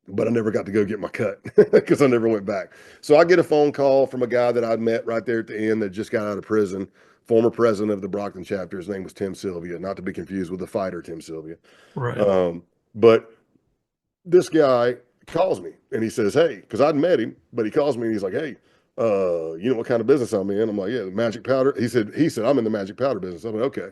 but I never got to go get my cut because I never went back. So I get a phone call from a guy that I'd met right there at the end that just got out of prison, former president of the Brockton chapter. His name was Tim Sylvia, not to be confused with the fighter Tim Sylvia. Right. But this guy calls me and he says, hey, because I'd met him, but he calls me and he's like, hey, you know what kind of business I'm in? I'm like, yeah, the magic powder. He said, I'm in the magic powder business. I'm like, okay.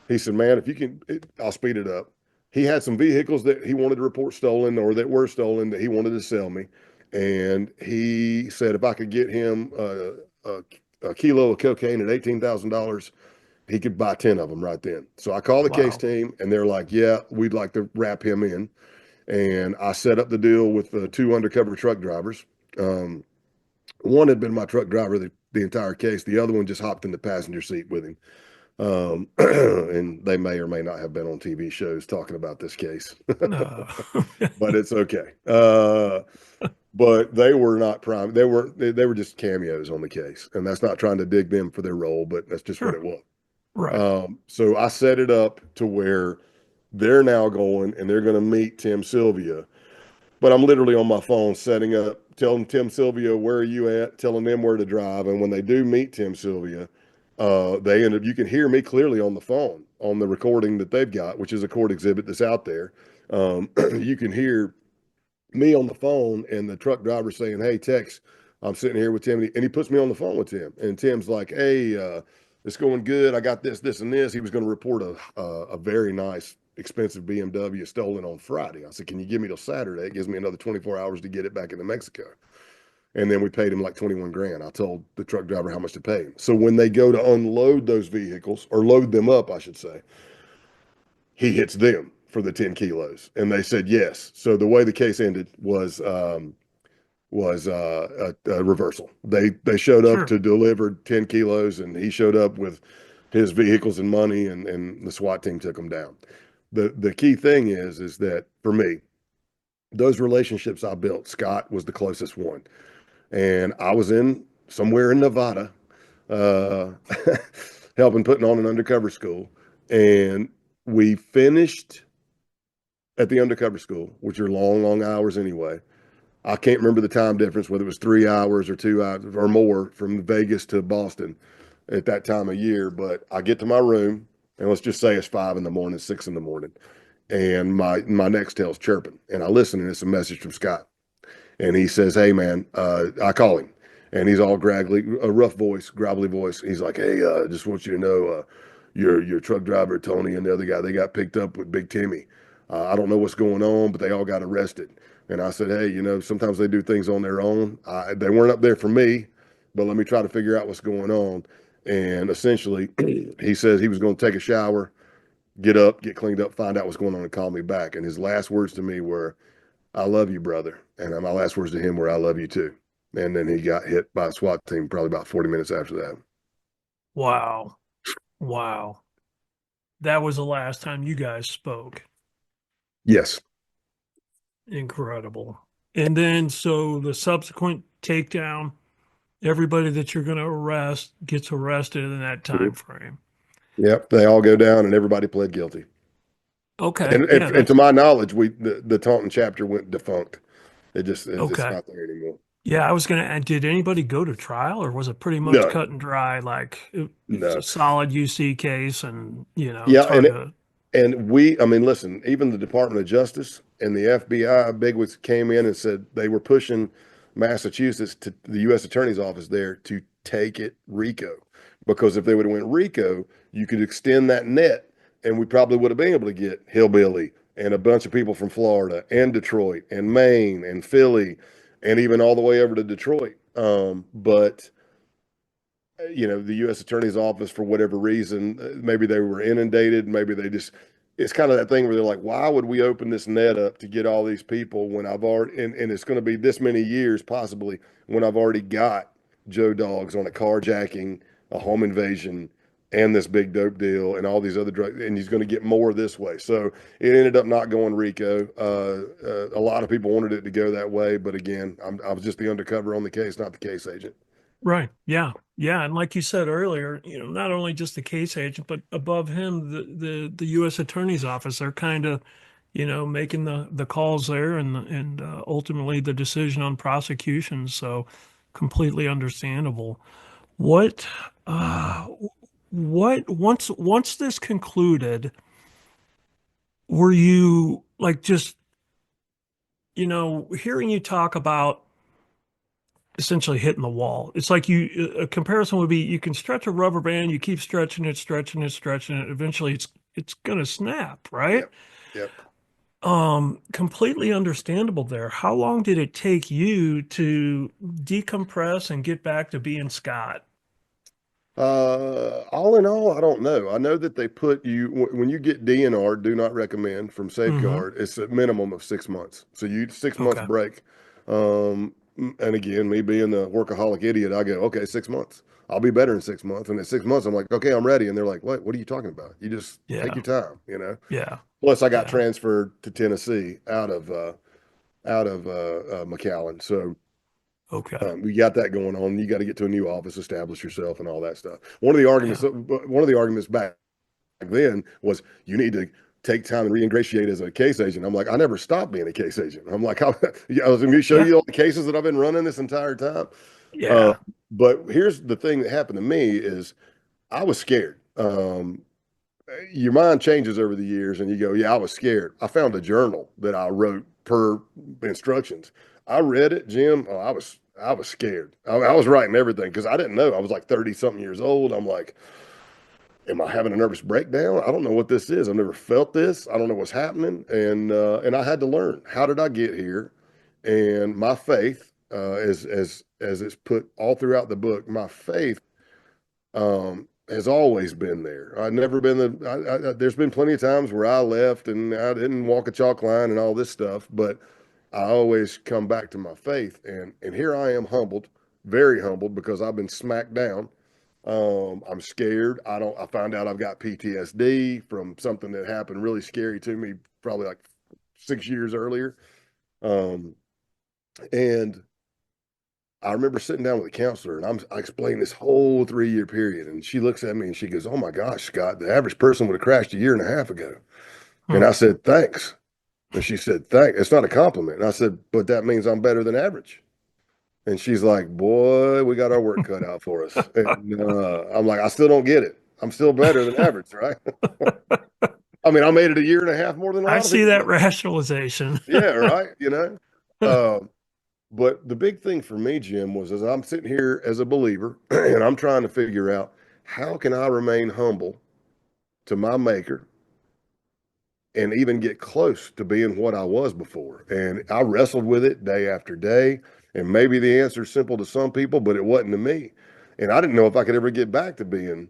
He said, man, if you can, I'll speed it up. He had some vehicles that he wanted to report stolen or that were stolen that he wanted to sell me. And he said, if I could get him a kilo of cocaine at $18,000, he could buy 10 of them right then. So I called the case Wow. team and they're like, yeah, we'd like to wrap him in. And I set up the deal with two undercover truck drivers. Um, One had been my truck driver the entire case. The other one just hopped in the passenger seat with him. And they may or may not have been on TV shows talking about this case, No. but it's okay. But they were not prime. They were just cameos on the case, and that's not trying to dig them for their role, but that's just what Sure. it was. Right. So I set it up to where they're now going and they're going to meet Tim Sylvia, but I'm literally on my phone setting up, telling Tim Sylvia, where are you at? Telling them where to drive. And when they do meet Tim Sylvia, they end up, you can hear me clearly on the phone on the recording that they've got, which is a court exhibit that's out there. You can hear me on the phone and the truck driver saying, hey, Tex, I'm sitting here with Tim. And he puts me on the phone with Tim. And Tim's like, hey, it's going good. I got this, and this. He was going to report a very nice, expensive BMW stolen on Friday. I said, can you give me till Saturday? It gives me another 24 hours to get it back into Mexico. And then we paid him like 21 grand. I told the truck driver how much to pay him. So when they go to unload those vehicles or load them up, I should say, he hits them for the 10 kilos. And they said yes. So the way the case ended was a reversal. They showed up Sure. to deliver 10 kilos and he showed up with his vehicles and money and the SWAT team took him down. The key thing is that for me, those relationships I built, Scott was the closest one. And I was in somewhere in Nevada, uh, helping putting on an undercover school. And we finished at the undercover school, which are long, long hours anyway. I can't remember the time difference, whether it was 3 hours or 2 hours or more from Vegas to Boston at that time of year. But I get to my room, and let's just say it's 5 in the morning, 6 in the morning, and my Nextel's chirping, and I listen, and it's a message from Scott, and he says, "Hey man," I call him, and he's all graggly, a rough voice, gravelly voice. He's like, "Hey, just want you to know, your truck driver Tony and the other guy, they got picked up with Big Timmy. I don't know what's going on, but they all got arrested." And I said, "Hey, sometimes they do things on their own. They weren't up there for me, but let me try to figure out what's going on." And essentially, he says he was going to take a shower, get up, get cleaned up, find out what's going on, and call me back. And his last words to me were, I love you, brother. And my last words to him were, I love you too. And then he got hit by a SWAT team probably about 40 minutes after that. Wow. Wow. That was the last time you guys spoke. Yes. Incredible. And then, so the subsequent takedown, everybody that you're going to arrest gets arrested in that time Mhm. frame. Yep. They all go down and everybody pled guilty. Okay. And, Yeah, and to that's my knowledge, the Taunton chapter went defunct. It's okay. not there anymore. Yeah, I was going to add, did anybody go to trial or was it pretty much No, cut and dry? Like it's a no. solid UC case and, it's Yeah, hard to, I mean, listen, even the Department of Justice and the FBI bigwigs came in and said they were pushing Massachusetts to the U.S. Attorney's Office there to take it RICO, because if they would have went RICO, you could extend that net, and we probably would have been able to get Hillbilly and a bunch of people from Florida and Detroit and Maine and Philly, and even all the way over to Detroit. But the U.S. Attorney's Office, for whatever reason, maybe they were inundated. Maybe they just, it's kind of that thing where they're like, why would we open this net up to get all these people when I've already, and it's going to be this many years possibly when I've already got Joe Dogs on a carjacking, a home invasion, and this big dope deal and all these other drugs, and he's going to get more this way. So it ended up not going RICO. A lot of people wanted it to go that way, but again, I was just the undercover on the case, not the case agent. right. Yeah. Yeah. And like you said earlier, not only just the case agent, but above him, the U.S. Attorney's Office, they're kind of, making the calls there and ultimately the decision on prosecution. So completely understandable. What, uh, once this concluded, were you like just, hearing you talk about essentially hitting the wall? It's like a comparison would be you can stretch a rubber band, you keep stretching it, stretching it, stretching it. Eventually it's gonna snap, right? Yep. Yep. Completely understandable there. How long did it take you to decompress and get back to being Scott? All in all, I don't know. I know that they put you when you get DNR, do not recommend from Mm-hmm. Safeguard. It's a minimum of 6 months. So you 6 months Okay. break. And again, me being the workaholic idiot, I go, okay, 6 months. I'll be better in 6 months. And at 6 months, I'm like, okay, I'm ready. And they're like, what are you talking about? You just take Yeah. your time. Yeah. Plus, I got Yeah. transferred to Tennessee out of McAllen. So Okay. we got that going on. You got to get to a new office, establish yourself, and all that stuff. One of the arguments back then was you need to take time and reingratiate as a case agent. I'm like, I never stopped being a case agent. I'm like, I was going to show Yeah. you all the cases that I've been running this entire time. Uh, Yeah. but here's the thing that happened to me is I was scared. Your mind changes over the years and you go, yeah, I was scared. I found a journal that I wrote per instructions. I read it, Jim. Oh, I was scared. I was writing everything because I didn't know. I was like 30 something years old. I'm like, am I having a nervous breakdown? I don't know what this is. I've never felt this. I don't know what's happening. And I had to learn, how did I get here? And my faith, as it's put all throughout the book, my faith has always been there. I've never been there's been plenty of times where I left and I didn't walk a chalk line and all this stuff, but I always come back to my faith. And here I am humbled, very humbled because I've been smacked down. I'm scared. I find out I've got PTSD from something that happened really scary to me probably like 6 years earlier. Um, and I remember sitting down with a counselor and I explained this whole 3 year period. And she looks at me and she goes, oh my gosh, Scott, the average person would have crashed a year and a half ago. And Hmm. I said, thanks. And she said, thanks. It's not a compliment. And I said, but that means I'm better than average. And she's like, boy, we got our work cut out for us. And I'm like, I still don't get it. I'm still better than average, right? I mean, I made it a year and a half more than a I lot of see people that did. rationalization. Yeah, right. Um, But the big thing for me, Jim, was as I'm sitting here as a believer and I'm trying to figure out how can I remain humble to my maker and even get close to being what I was before. And I wrestled with it day after day. And maybe the answer is simple to some people, but it wasn't to me. And I didn't know if I could ever get back to being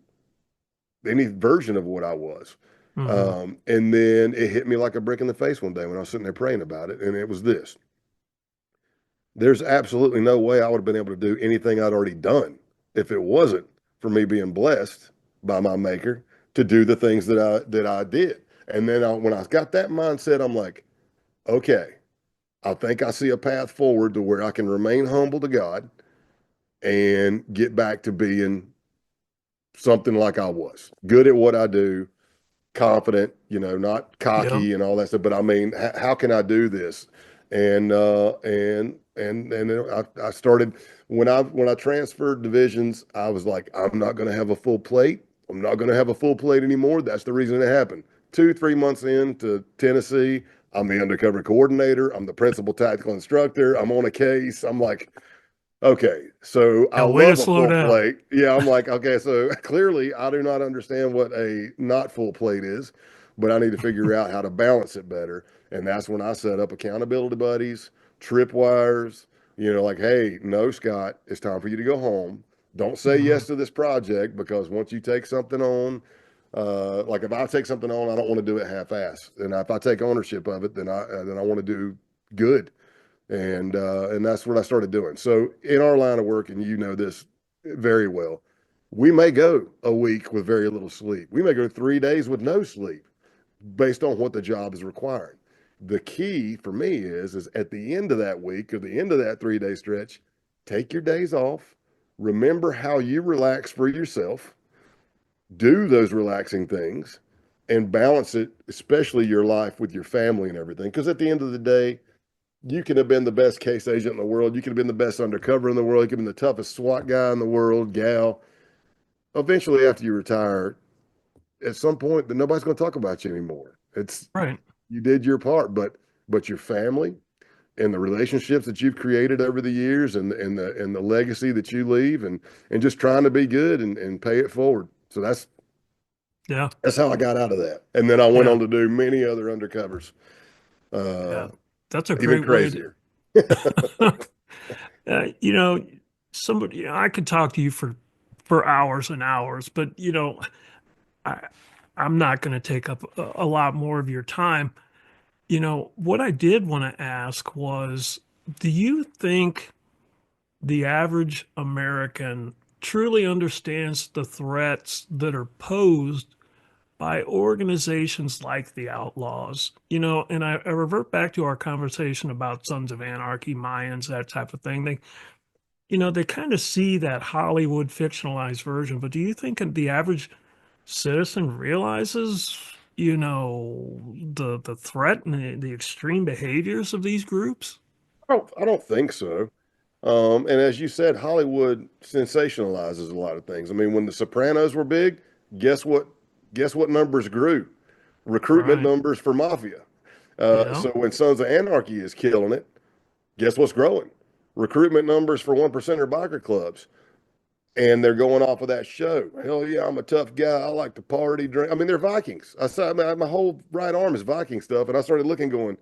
any version of what I was. Hmm. And then it hit me like a brick in the face one day when I was sitting there praying about it. And it was this: there's absolutely no way I would have been able to do anything I'd already done if it wasn't for me being blessed by my maker to do the things that I did. And then when I got that mindset, I'm like, okay, I think I see a path forward to where I can remain humble to God and get back to being something like I was, good at what I do, confident, not Yeah. cocky and all that stuff. But I mean, how can I do this? And then I started when I transferred divisions. I was like, I'm not going to have a full plate. I'm not going to have a full plate anymore. That's the reason it happened. 2, 3 months into Tennessee, I'm the undercover coordinator. I'm the principal tactical instructor. I'm on a case. I'm like, okay, so I Yeah. Way to love a slow full down. plate. Yeah, I'm like, okay, so clearly I do not understand what a not full plate is, but I need to figure out how to balance it better. And that's when I set up accountability buddies, tripwires, like, hey, no, Scott, it's time for you to go home. Don't say Hmm. yes to this project because once you take something on, like if I take something on, I don't want to do it half-assed. And if I take ownership of it, then I want to do good, and that's what I started doing. So in our line of work, and you know this very well, we may go a week with very little sleep. We may go 3 days with no sleep based on what the job is requiring. The key for me is at the end of that week or the end of that 3 day stretch, take your days off, remember how you relax for yourself, do those relaxing things, and balance it, especially your life with your family and everything. Because at the end of the day, you could have been the best case agent in the world. You could have been the best undercover in the world. You could have been the toughest SWAT guy in the world, gal. Eventually, after you retire, at some point, then nobody's going to talk about you anymore. It's Right. you did your part, but your family and the relationships that you've created over the years, and the legacy that you leave, and just trying to be good and pay it forward. So Yeah. that's how I got out of that. And then I went Yeah. on to do many other undercovers, uh, Yeah. That's a even great way crazier. to, you know, somebody, I could talk to you for hours and hours, but I, I'm not going to take up a lot more of your time. What I did want to ask was, do you think the average American truly understands the threats that are posed by organizations like the Outlaws? And I revert back to our conversation about Sons of Anarchy, Mayans, that type of thing. They kind of see that Hollywood fictionalized version, but do you think the average citizen realizes, the threat and the extreme behaviors of these groups? I don't think so. And as you said, Hollywood sensationalizes a lot of things. I mean, when The Sopranos were big, guess what? Guess what numbers grew? Recruitment Right. numbers for mafia. Yeah. So when Sons of Anarchy is killing it, guess what's growing? Recruitment numbers for 1% biker clubs. And they're going off of that show. Hell yeah, I'm a tough guy. I like to party, drink. I mean, they're Vikings. I saw my whole right arm is Viking stuff, and I started looking, going,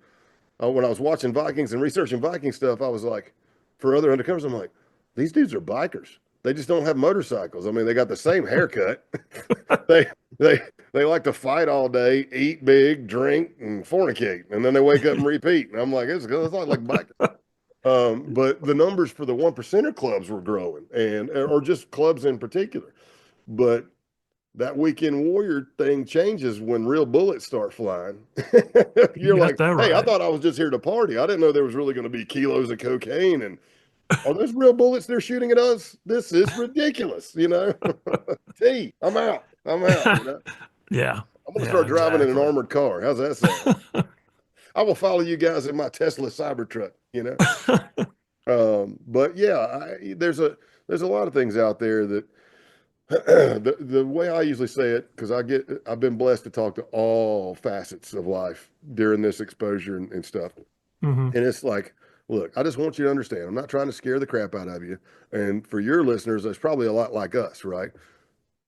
when I was watching Vikings and researching Viking stuff, I was like, for other undercovers, I'm like, these dudes are bikers. They just don't have motorcycles. I mean, they got the same haircut. they they they like to fight all day, eat big, drink, and fornicate, and then they wake up and repeat. And I'm like, it's like bikers. But the numbers for the 1% clubs were growing, and or just clubs in particular. But that weekend warrior thing changes when real bullets start flying. You You're got like, that hey, I right. thought I was just here to party. I didn't know there was really going to be kilos of cocaine. And are those real bullets they're shooting at us? This is ridiculous. I'm out. I'm out. Yeah. I'm going to Yeah, start driving in an exactly. armored car. How's that sound? I will follow you guys in my Tesla Cybertruck. But yeah, there's a lot of things out there that the way I usually say it, because I've been blessed to talk to all facets of life during this exposure and stuff. Hmm. And it's like, look, I just want you to understand, I'm not trying to scare the crap out of you. And for your listeners, that's probably a lot like us, right?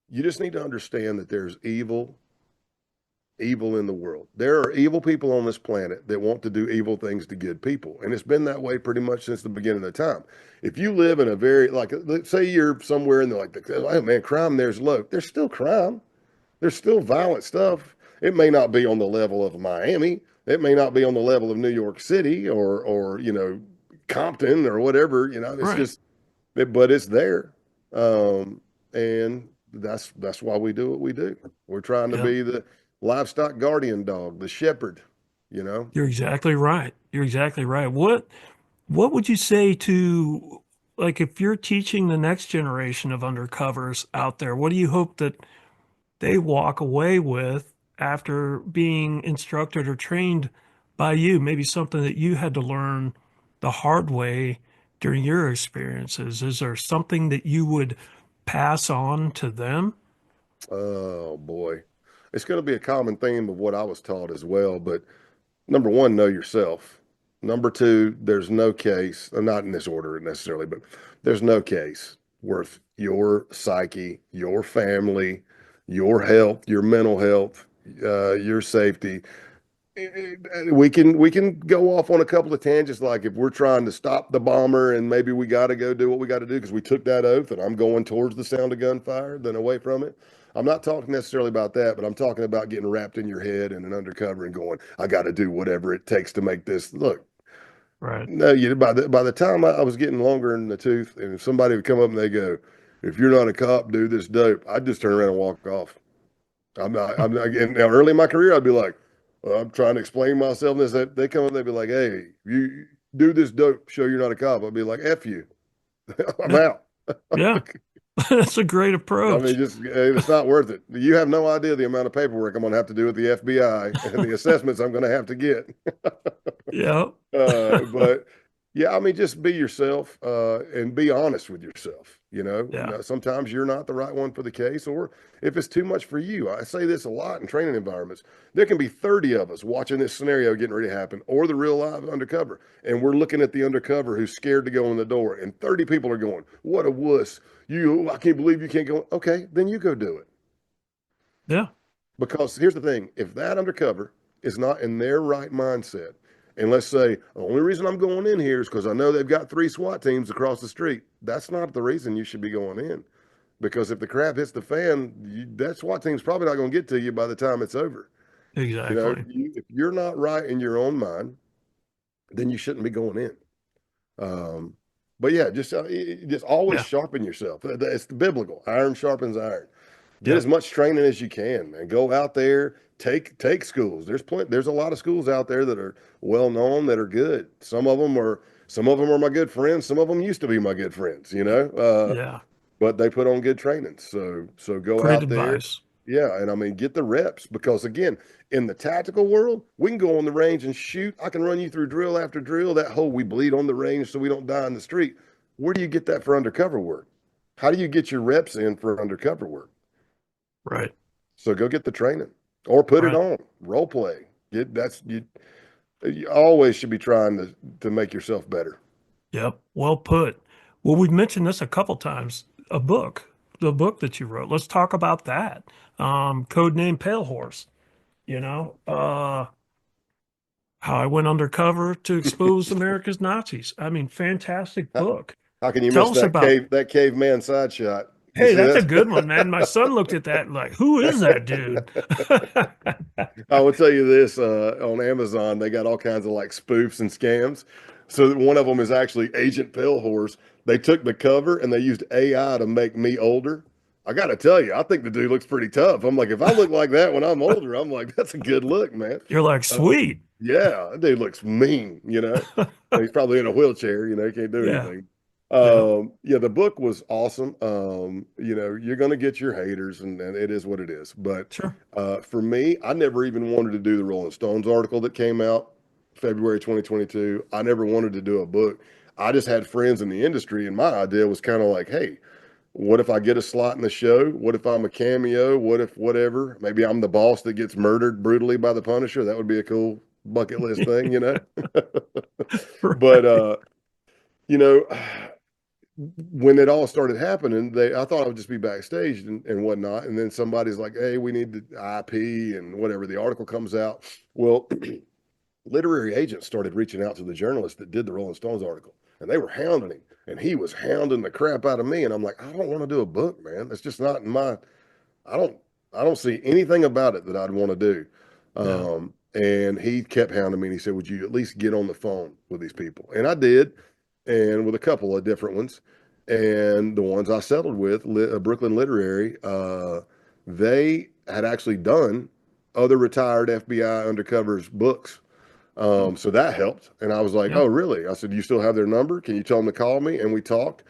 You just need to understand that there's evil in the world. There are evil people on this planet that want to do evil things to good people. And it's been that way pretty much since the beginning of time. If you live in a very, like, let's say you're somewhere in the, like, oh man, crime there's low. There's still crime. There's still violent stuff. It may not be on the level of Miami. It may not be on the level of New York City or Compton or whatever. It's Right. just, but it's there. Um, and that's why we do what we do. We're trying to Yep. be the livestock guardian dog, the shepherd, you know. You're exactly right. You're exactly right. What would you say to, like, if you're teaching the next generation of undercovers out there, what do you hope that they walk away with after being instructed or trained by you? Maybe something that you had to learn the hard way during your experiences. Is there something that you would pass on to them? Oh boy. It's going to be a common theme of what I was taught as well. But number one, know yourself. Number two, there's no case, not in this order necessarily, but there's no case worth your psyche, your family, your health, your mental health, your safety. We can go off on a couple of tangents, like if we're trying to stop the bomber and maybe we got to go do what we got to do because we took that oath and I'm going towards the sound of gunfire than away from it. I'm not talking necessarily about that, but I'm talking about getting wrapped in your head and an undercover and going, I got to do whatever it takes to make this look. Right. No, by the time I was getting longer in the tooth, and if somebody would come up and they go, if you're not a cop, do this dope, I'd just turn around and walk off. I'm not, and now early in my career, I'd be like, well, I'm trying to explain myself. And this, they come up, they'd be like, hey, you do this dope, show you're not a cop. I'd be like, F you. I'm Yeah. out. Yeah. That's a great I mean, approach. just it's not worth it. You have no idea the amount of paperwork I'm going to have to do with the FBI and the assessments I'm going to have to get. Yeah. But yeah, I mean, just be yourself and be honest with yourself. Yeah. Sometimes you're not the right one for the case, or if it's too much for you. I say this a lot in training environments. There can be 30 of us watching this scenario getting ready to happen, or the real live undercover, and we're looking at the undercover who's scared to go in the door, and 30 people are going, "What a wuss! I can't believe you can't go." Okay, then you go do it. Yeah. Because here's the thing, if that undercover is not in their right mindset, and let's say the only reason I'm going in here is because I know they've got 3 SWAT teams across the street, that's not the reason you should be going in. Because if the crap hits the fan, that SWAT team's probably not going to get to you by the time it's over. Exactly. If you're not right in your own mind, then you shouldn't be going in. Um, but yeah, just always Yeah. sharpen yourself. It's the biblical iron sharpens iron. Get Yep. as much training as you can, man. Go out there, take schools. There's a lot of schools out there that are well known, that are good. Some of them are my good friends. Some of them used to be my good friends, Yeah. but they put on good training. So go Great out there. advice. Yeah, and I mean get the reps, because again, in the tactical world, we can go on the range and shoot. I can run you through drill after drill. That whole we bleed on the range so we don't die in the street. Where do you get that for undercover work? How do you get your reps in for undercover work? Right. So go get the training or put it Right. on. Role play. You always should be trying to make yourself better. Yep. Well put. Well, we've mentioned this a couple times. A book, the book that you wrote. Let's talk about that. Codename Pale Horse. How I went undercover to expose America's Nazis. I mean, fantastic How, book. how can you Tell miss us about. that caveman side shot? You Hey, see that's a that? good one, man. My son looked at that and like, who is that dude? I will tell you this, on Amazon, they got all kinds of like spoofs and scams. So one of them is actually Agent Pale. They took the cover and they used AI to make me older. I got to tell you, I think the dude looks pretty tough. I'm like, if I look like that when I'm older, I'm like, that's a good look, man. You're like, Uh, sweet. yeah, that dude looks mean. He's probably in a wheelchair, he can't do Yeah. anything. Yeah. Yeah, the book was awesome. You're gonna get your haters, and it is what it is. But Sure. for me, I never even wanted to do the Rolling Stones article that came out February 2022. I never wanted to do a book. I just had friends in the industry, and my idea was kind of like, hey, what if I get a slot in the show? What if I'm a cameo? What if whatever? Maybe I'm the boss that gets murdered brutally by the Punisher. That would be a cool bucket list thing. But Right. you know, when it all started happening, I thought I would just be backstage and whatnot. And then somebody's like, hey, we need the IP and whatever. The article comes out. Well, literary agents started reaching out to the journalist that did the Rolling Stones article, and they were hounding him, and he was hounding the crap out of me. And I'm like, I don't want to do a book, man. That's just not in my, I don't. I don't see anything about it that I'd want to do. Yeah. And he kept hounding me and he said, would you at least get on the phone with these people? And I did, and with a couple of different ones. And the ones I settled with, Brooklyn Literary, they had actually done other retired FBI undercovers books. So that helped. And I was like, Yeah. oh, really? I said, you still have their number? Can you tell them to call me? And we talked.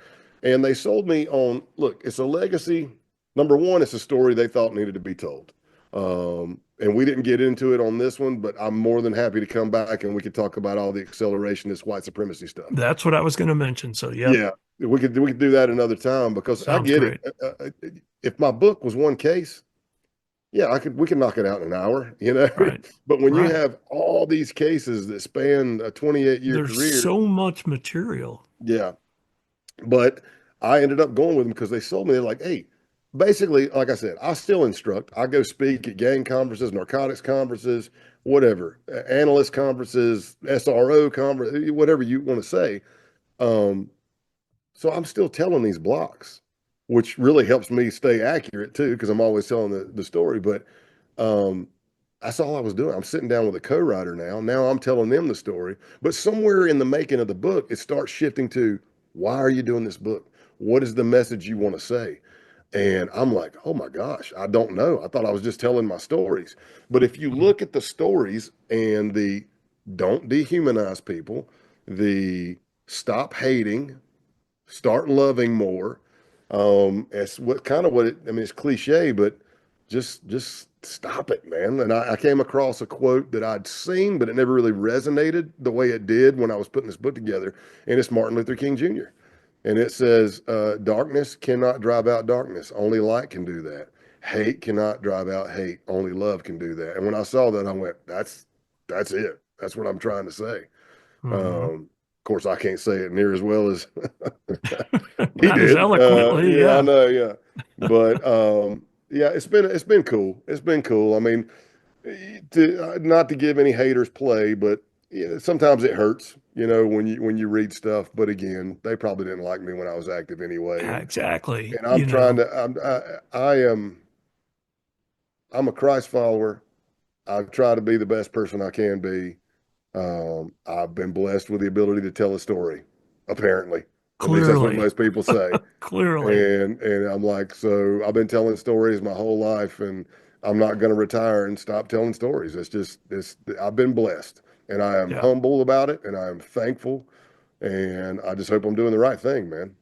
And they sold me on, look, it's a legacy. Number one, it's a story they thought needed to be told. And we didn't get into it on this one, but I'm more than happy to come back and we could talk about all the accelerationist white supremacy stuff. That's what I was going to mention. So, yep. Yeah, we could do that another time because I Sounds get it. great. If my book was one case, yeah, we can knock it out in an hour, you know. Right. But when you Right. have all these cases that span a 28-year There's career, so much material. yeah. But I ended up going with them because they sold me. They're like, hey, basically, like I said, I still instruct. I go speak at gang conferences, narcotics conferences, whatever, analyst conferences, SRO conference, whatever you want to say. Um, so I'm still telling these blocks, which really helps me stay accurate too, because I'm always telling the story. But um, that's all I was doing. I'm sitting down with a co-writer now. Now I'm telling them the story. But somewhere in the making of the book, it starts shifting to why are you doing this book? What is the message you want to say? And I'm like, oh my gosh, I don't know. I thought I was just telling my stories. But if you Mhm. look at the stories and the don't dehumanize people, the stop hating, start loving more. It's what kind of what it, I mean, it's cliche, but just stop it, man. And I came across a quote that I'd seen, but it never really resonated the way it did when I was putting this book together. And it's Martin Luther King Jr. And it says, darkness cannot drive out darkness. Only light can do that. Hate cannot drive out hate. Only love can do that. And when I saw that, I went, that's it. That's what I'm trying to say. Mhm. Of course, I can't say it near as well as he Not as did. eloquently. Yeah, I Yeah. know. Yeah, but yeah, it's been cool. It's been cool. I mean, not to give any haters play, but sometimes it hurts, when you read stuff. But again, they probably didn't like me when I was active anyway, and Exactly. and I'm trying to. I'm a Christ follower. I try to be the best person I can be. I've been blessed with the ability to tell a story, apparently. At least that's what Clearly. most people say. Clearly. And I'm like, so I've been telling stories my whole life, and I'm not going to retire and stop telling stories. It's just this. I've been blessed, and I am Yeah. humble about it, and I am thankful, and I just hope I'm doing the right thing, man.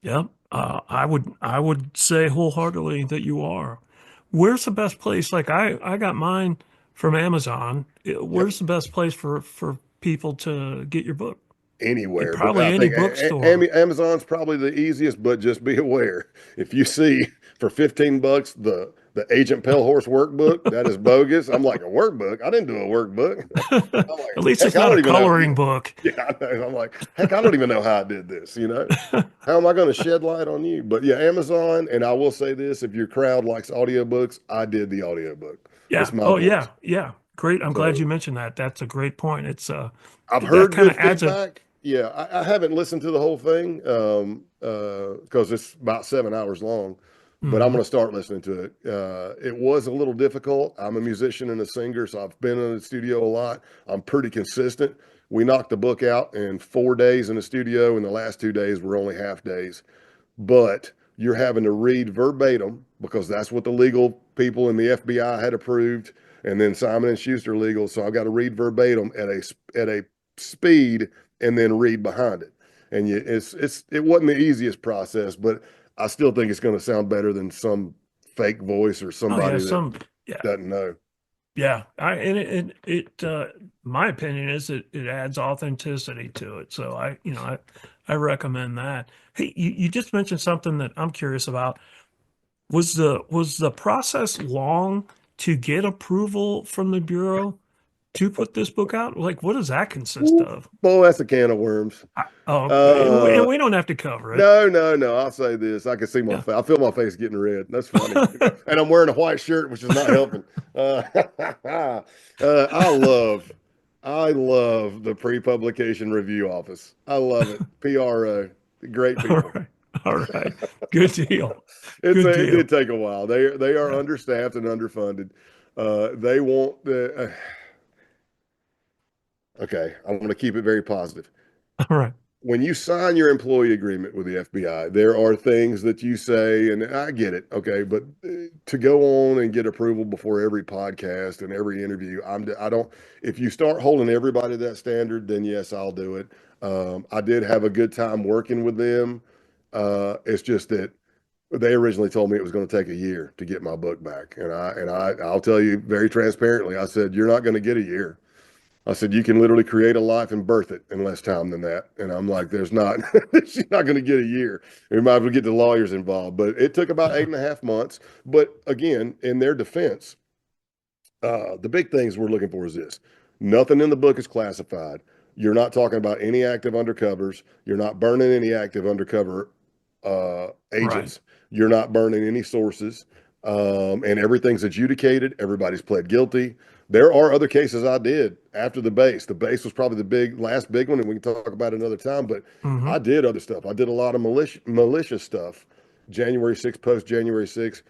Yeah. I would say wholeheartedly that you are. Where's the best place? Like I got mine from Amazon. Yep. Where's the best place for people to get your book? Anywhere, but Probably I any think bookstore. Amazon's probably the easiest. But just be aware, if you see for $15 the Agent Pale Horse workbook, that is bogus. I'm like, a workbook? I didn't do a workbook. I'm At like, least heck, it's I not don't a even know. coloring book. Yeah, I know. I'm like, heck, I don't even know how I did this. How am I going to shed light on you? But yeah, Amazon, and I will say this, if your crowd likes audiobooks, I did the audiobook. It's Yeah. my Oh voice. yeah. Yeah. Great. I'm glad you So mentioned that. That's a great point. It's I've that heard kind good of adds a feedback. Yeah, I haven't listened to the whole thing because it's about 7 hours long, but I'm mhm. going to start listening to it. It was a little difficult. I'm a musician and a singer, so I've been in the studio a lot. I'm pretty consistent. We knocked the book out in 4 days in the studio, and the last 2 days were only half days. But you're having to read verbatim because that's what the legal people in the FBI had approved, and then Simon and Schuster legal. So I've got to read verbatim at a speed and then read behind it. And it wasn't the easiest process, but I still think it's going to sound better than some fake voice or Oh yeah. somebody that Some yeah. doesn't know. Yeah, I and my opinion is it adds authenticity to it. So I recommend that. Hey, you just mentioned something that I'm curious about. Was the process long to get approval from the Bureau to put this book out? Like, what does that consist Ooh, of? boy, that's a can of worms. Oh, and Uh, we don't have to cover it. No, no, no. I'll say this. I can see my Yeah. face. I feel my face getting red. That's funny. And I'm wearing a white shirt, which is not helping. I love the pre-publication review office. I love it. PRO, great All people. right. All right. Good deal. It's Good a, it deal. did take a while. They are Yeah. understaffed and underfunded. They want the okay. I want to keep it very positive. All right. When you sign your employee agreement with the FBI, there are things that you say, and I get it, okay, but to go on and get approval before every podcast and every interview, I don't. If you start holding everybody to that standard, then yes, I'll do it. I did have a good time working with them. It's just that they originally told me it was going to take a year to get my book back, I'll tell you very transparently, I said you're not going to get a year. I said, you can literally create a life and birth it in less time than that. And I'm like, there's not, she's not going to get a year. We might as well get the lawyers involved. But it took about 8.5 months. But again, in their defense, the big things we're looking for is this. Nothing in the book is classified. You're not talking about any active undercovers. You're not burning any active undercover Right. agents. You're not burning any sources. And everything's adjudicated. Everybody's pled guilty. There are other cases I did after the base. The base was probably the last big one, and we can talk about it another time. But Mm-hmm. I did other stuff. I did a lot of malicious stuff. January 6th, post January 6th.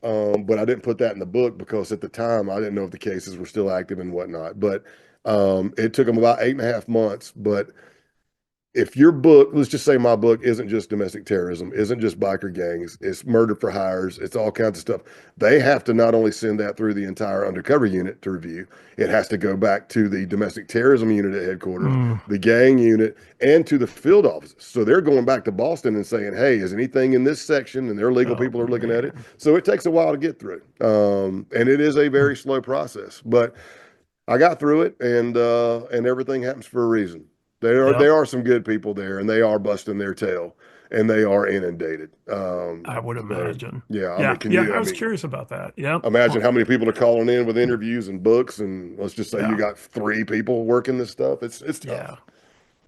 But I didn't put that in the book because at the time I didn't know if the cases were still active and whatnot. But it took them about 8.5 months. But if your book, let's just say my book isn't just domestic terrorism, isn't just biker gangs, it's murder for hires, it's all kinds of stuff. They have to not only send that through the entire undercover unit to review, it has to go back to the domestic terrorism unit at headquarters, Mm. the gang unit, and to the field offices. So they're going back to Boston and saying, hey, is anything in this section? And their legal Oh, people are looking at it. man. So it takes a while to get through. And it is a Mm. very slow process. But I got through it, and everything happens for a reason. There Yep. are some good people there, and they are busting their tail, and they are inundated. I would So imagine. yeah, I mean, Yeah. can Yeah. you? I I was mean, curious about that. Yep. imagine Well, how many people are calling in with interviews and books, and let's just say you yeah. got 3 people working this stuff. It's tough, Yeah.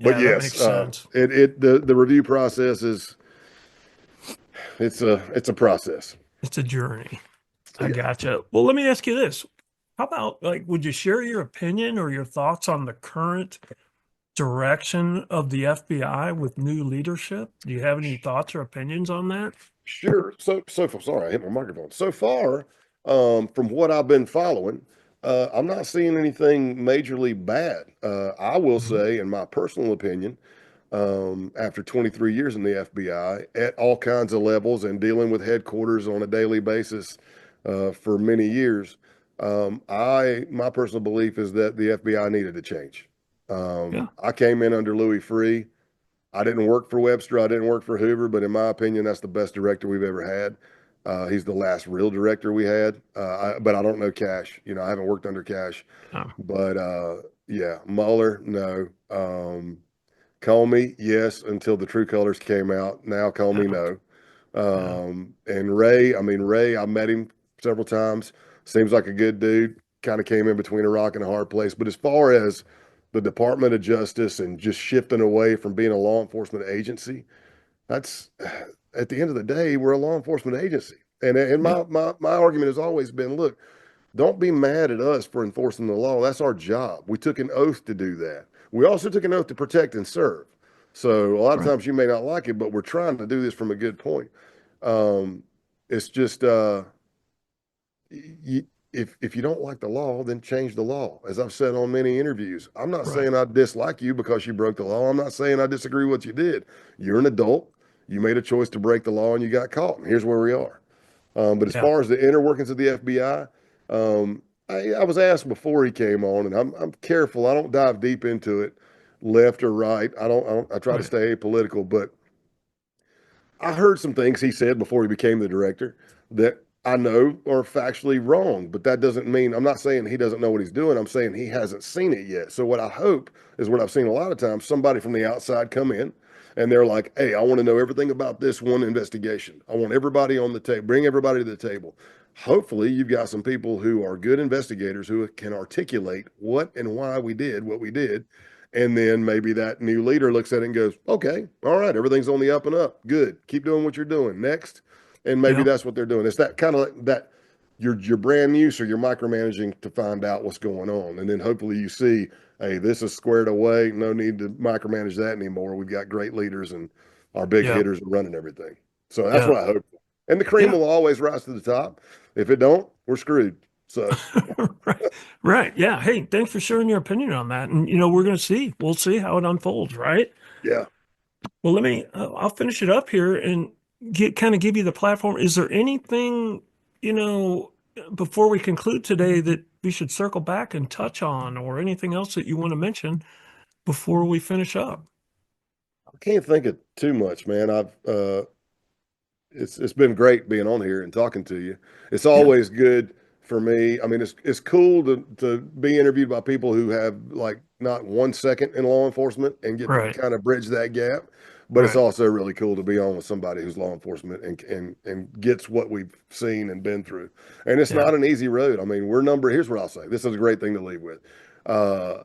but Yeah. That yes, makes sense. the review process is it's a process. It's a journey. I Yeah. gotcha. Well, let me ask you this. How about, like, would you share your opinion or your thoughts on the current direction of the FBI with new leadership? Do you have any thoughts or opinions on that? Sure. So far, sorry, I hit my microphone. So far, from what I've been following, I'm not seeing anything majorly bad. I will Mhm. say, in my personal opinion, after 23 years in the FBI at all kinds of levels and dealing with headquarters on a daily basis for many years, my personal belief is that the FBI needed to change. Yeah. I came in under Louis Free. I didn't work for Webster. I didn't work for Hoover, but in my opinion, that's the best director we've ever had. He's the last real director we had. But I don't know Cash. I haven't worked under Cash. Oh, But yeah, Mueller, no. Comey, yes, until the true colors came out. Now Comey, yeah. no. Yeah. And Ray, I mean, Ray, I met him several times. Seems like a good dude. Kind of came in between a rock and a hard place. But as far as the Department of Justice and just shifting away from being a law enforcement agency, that's at the end of the day, we're a law enforcement agency. And Yeah. my argument has always been, look, don't be mad at us for enforcing the law. That's our job. We took an oath to do that. We also took an oath to protect and serve. So a lot of Right. times you may not like it, but we're trying to do this from a good point. Um, it's just you, if you don't like the law, then change the law. As I've said on many interviews, I'm not Right. saying I dislike you because you broke the law. I'm not saying I disagree with what you did. You're an adult. You made a choice to break the law and you got caught. And here's where we are. But as Yeah. far as the inner workings of the FBI, I was asked before he came on, and I'm careful. I don't dive deep into it, left or right. I try to Right. stay apolitical, but I heard some things he said before he became the director that I know are factually wrong, but that doesn't mean I'm not saying he doesn't know what he's doing. I'm saying he hasn't seen it yet. So what I hope is what I've seen a lot of times, somebody from the outside come in and they're like, "Hey, I want to know everything about this one investigation. I want everybody on the table, bring everybody to the table." Hopefully, you've got some people who are good investigators who can articulate what and why we did what we did, and then maybe that new leader looks at it and goes, okay, all right, everything's on the up and up. Good. Keep doing what you're doing. Next. And maybe Yeah. that's what they're doing. It's that kind of like that you're brand new, so you're micromanaging to find out what's going on. And then hopefully you see, hey, this is squared away. No need to micromanage that anymore. We've got great leaders and our big Yeah. hitters are running everything. So that's Yeah. what I hope. And the cream Yeah. will always rise to the top. If it don't, we're screwed. So Right. Right. Yeah. Hey, thanks for sharing your opinion on that. And, we're going to see. We'll see how it unfolds, right? yeah. Well, I'll finish it up here and give you the platform. Is there anything, you know, before we conclude today that we should circle back and touch on, or anything else that you want to mention before we finish up? I can't think of too much, man. I've it's been great being on here and talking to you. It's Yeah. always good for me. I mean, it's cool to be interviewed by people who have like not 1 second in law enforcement and get to Right. kind of bridge that gap. But it's Right. also really cool to be on with somebody who's law enforcement and gets what we've seen and been through. And it's Yeah. not an easy road. I mean, here's what I'll say. This is a great thing to leave with. Uh,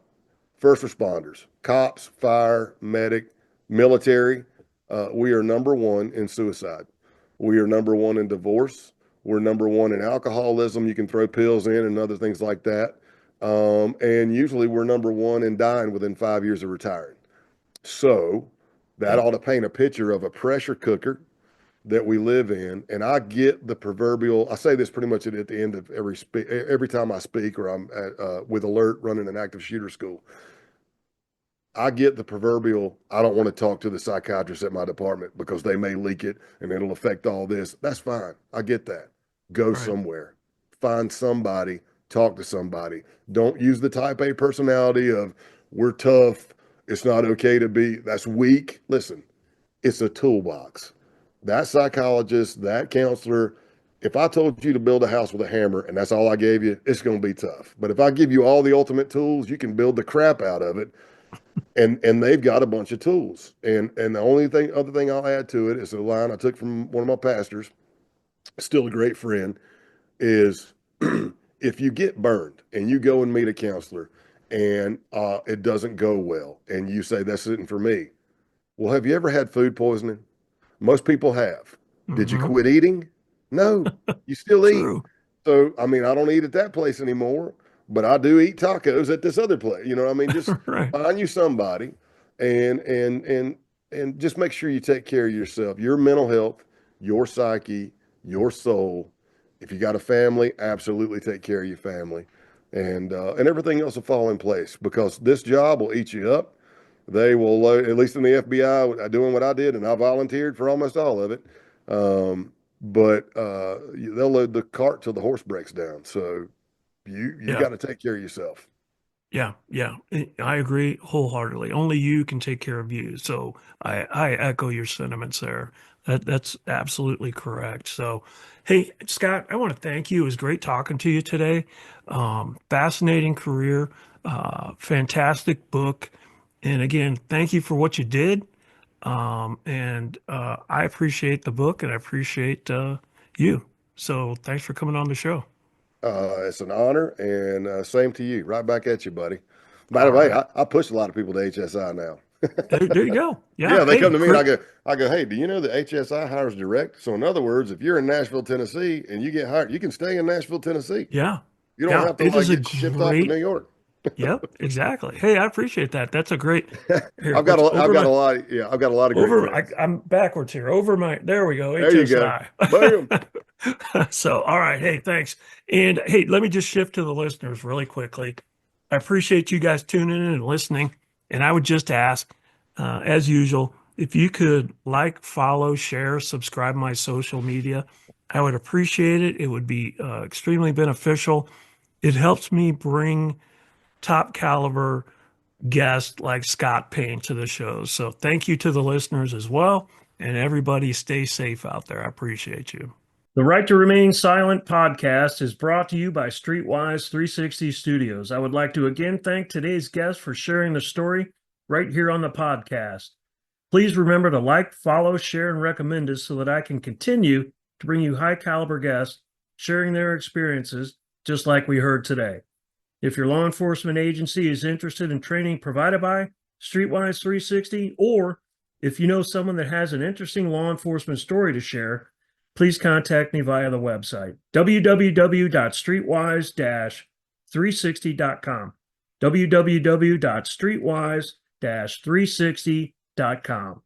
First responders, cops, fire, medic, military, we are number one in suicide. We are number one in divorce. We're number one in alcoholism. You can throw pills in and other things like that. And usually we're number one in dying within 5 years of retiring. So that Yeah. ought to paint a picture of a pressure cooker that we live in. And I get the proverbial, I say this pretty much at the end of every time I speak or I'm with Alert running an active shooter school. I get the proverbial, I don't want to talk to the psychiatrist at my department because they may leak it and it'll affect all this. That's fine. I get that. Go Right. somewhere, find somebody, talk to somebody. Don't use the type A personality of we're tough. It's not okay to be, that's weak. Listen, it's a toolbox. That psychologist, that counselor, if I told you to build a house with a hammer and that's all I gave you, it's going to be tough. But if I give you all the ultimate tools, you can build the crap out of it, and they've got a bunch of tools. And the only other thing I'll add to it is a line I took from one of my pastors, still a great friend, is if you get burned and you go and meet a counselor and it doesn't go well and you say this isn't for me, well, have you ever had food poisoning? Most people have. Did you Mm-hmm. quit eating? No, you still eat. True. So, I mean, I don't eat at that place anymore, but I do eat tacos at this other place. You know what I mean? Just Right. find you somebody and and and and just make sure you take care of yourself, your mental health, your psyche, your soul. If you got a family, absolutely take care of your family. And everything else will fall in place because this job will eat you up. They will, at least in the FBI, doing what I did, and I volunteered for almost all of it. But they'll load the cart till the horse breaks down. So you Yeah. got to take care of yourself. Yeah, yeah, I agree wholeheartedly. Only you can take care of you. So I echo your sentiments there. That's absolutely correct. So, hey, Scott, I want to thank you. It was great talking to you today. Fascinating career, fantastic book. And again, thank you for what you did. And I appreciate the book and I appreciate you. So thanks for coming on the show. It's an honor, and same to you. Right back at you, buddy. By the All way, right. I push a lot of people to HSI now. There you go. Yeah, Yeah. they Hey, come to me and great. I go, hey, do you know that HSI hires direct? So in other words, if you're in Nashville, Tennessee, and you get hired, you can stay in Nashville, Tennessee. Yeah. You don't Yeah. have to It like is a get shipped off to New great, York. yep, exactly. Hey, I appreciate that. That's a great, here, I've got let's I've over got a my, lot. Yeah, I've got a lot of great friends. I'm backwards here. Over my, there we go, There you go. HSI. Boom. So, all right. Hey, thanks. And hey, let me just shift to the listeners really quickly. I appreciate you guys tuning in and listening. And I would just ask, as usual, if you could like, follow, share, subscribe my social media, I would appreciate it. It would be extremely beneficial. It helps me bring top caliber guests like Scott Payne to the show. So thank you to the listeners as well. And everybody stay safe out there. I appreciate you. The Right to Remain Silent podcast is brought to you by Streetwise 360 Studios. I would like to again thank today's guest for sharing the story right here on the podcast. Please remember to like, follow, share, and recommend us so that I can continue to bring you high caliber guests sharing their experiences, just like we heard today. If your law enforcement agency is interested in training provided by Streetwise 360, or if you know someone that has an interesting law enforcement story to share, please contact me via the website www.streetwise-360.com. www.streetwise-360.com.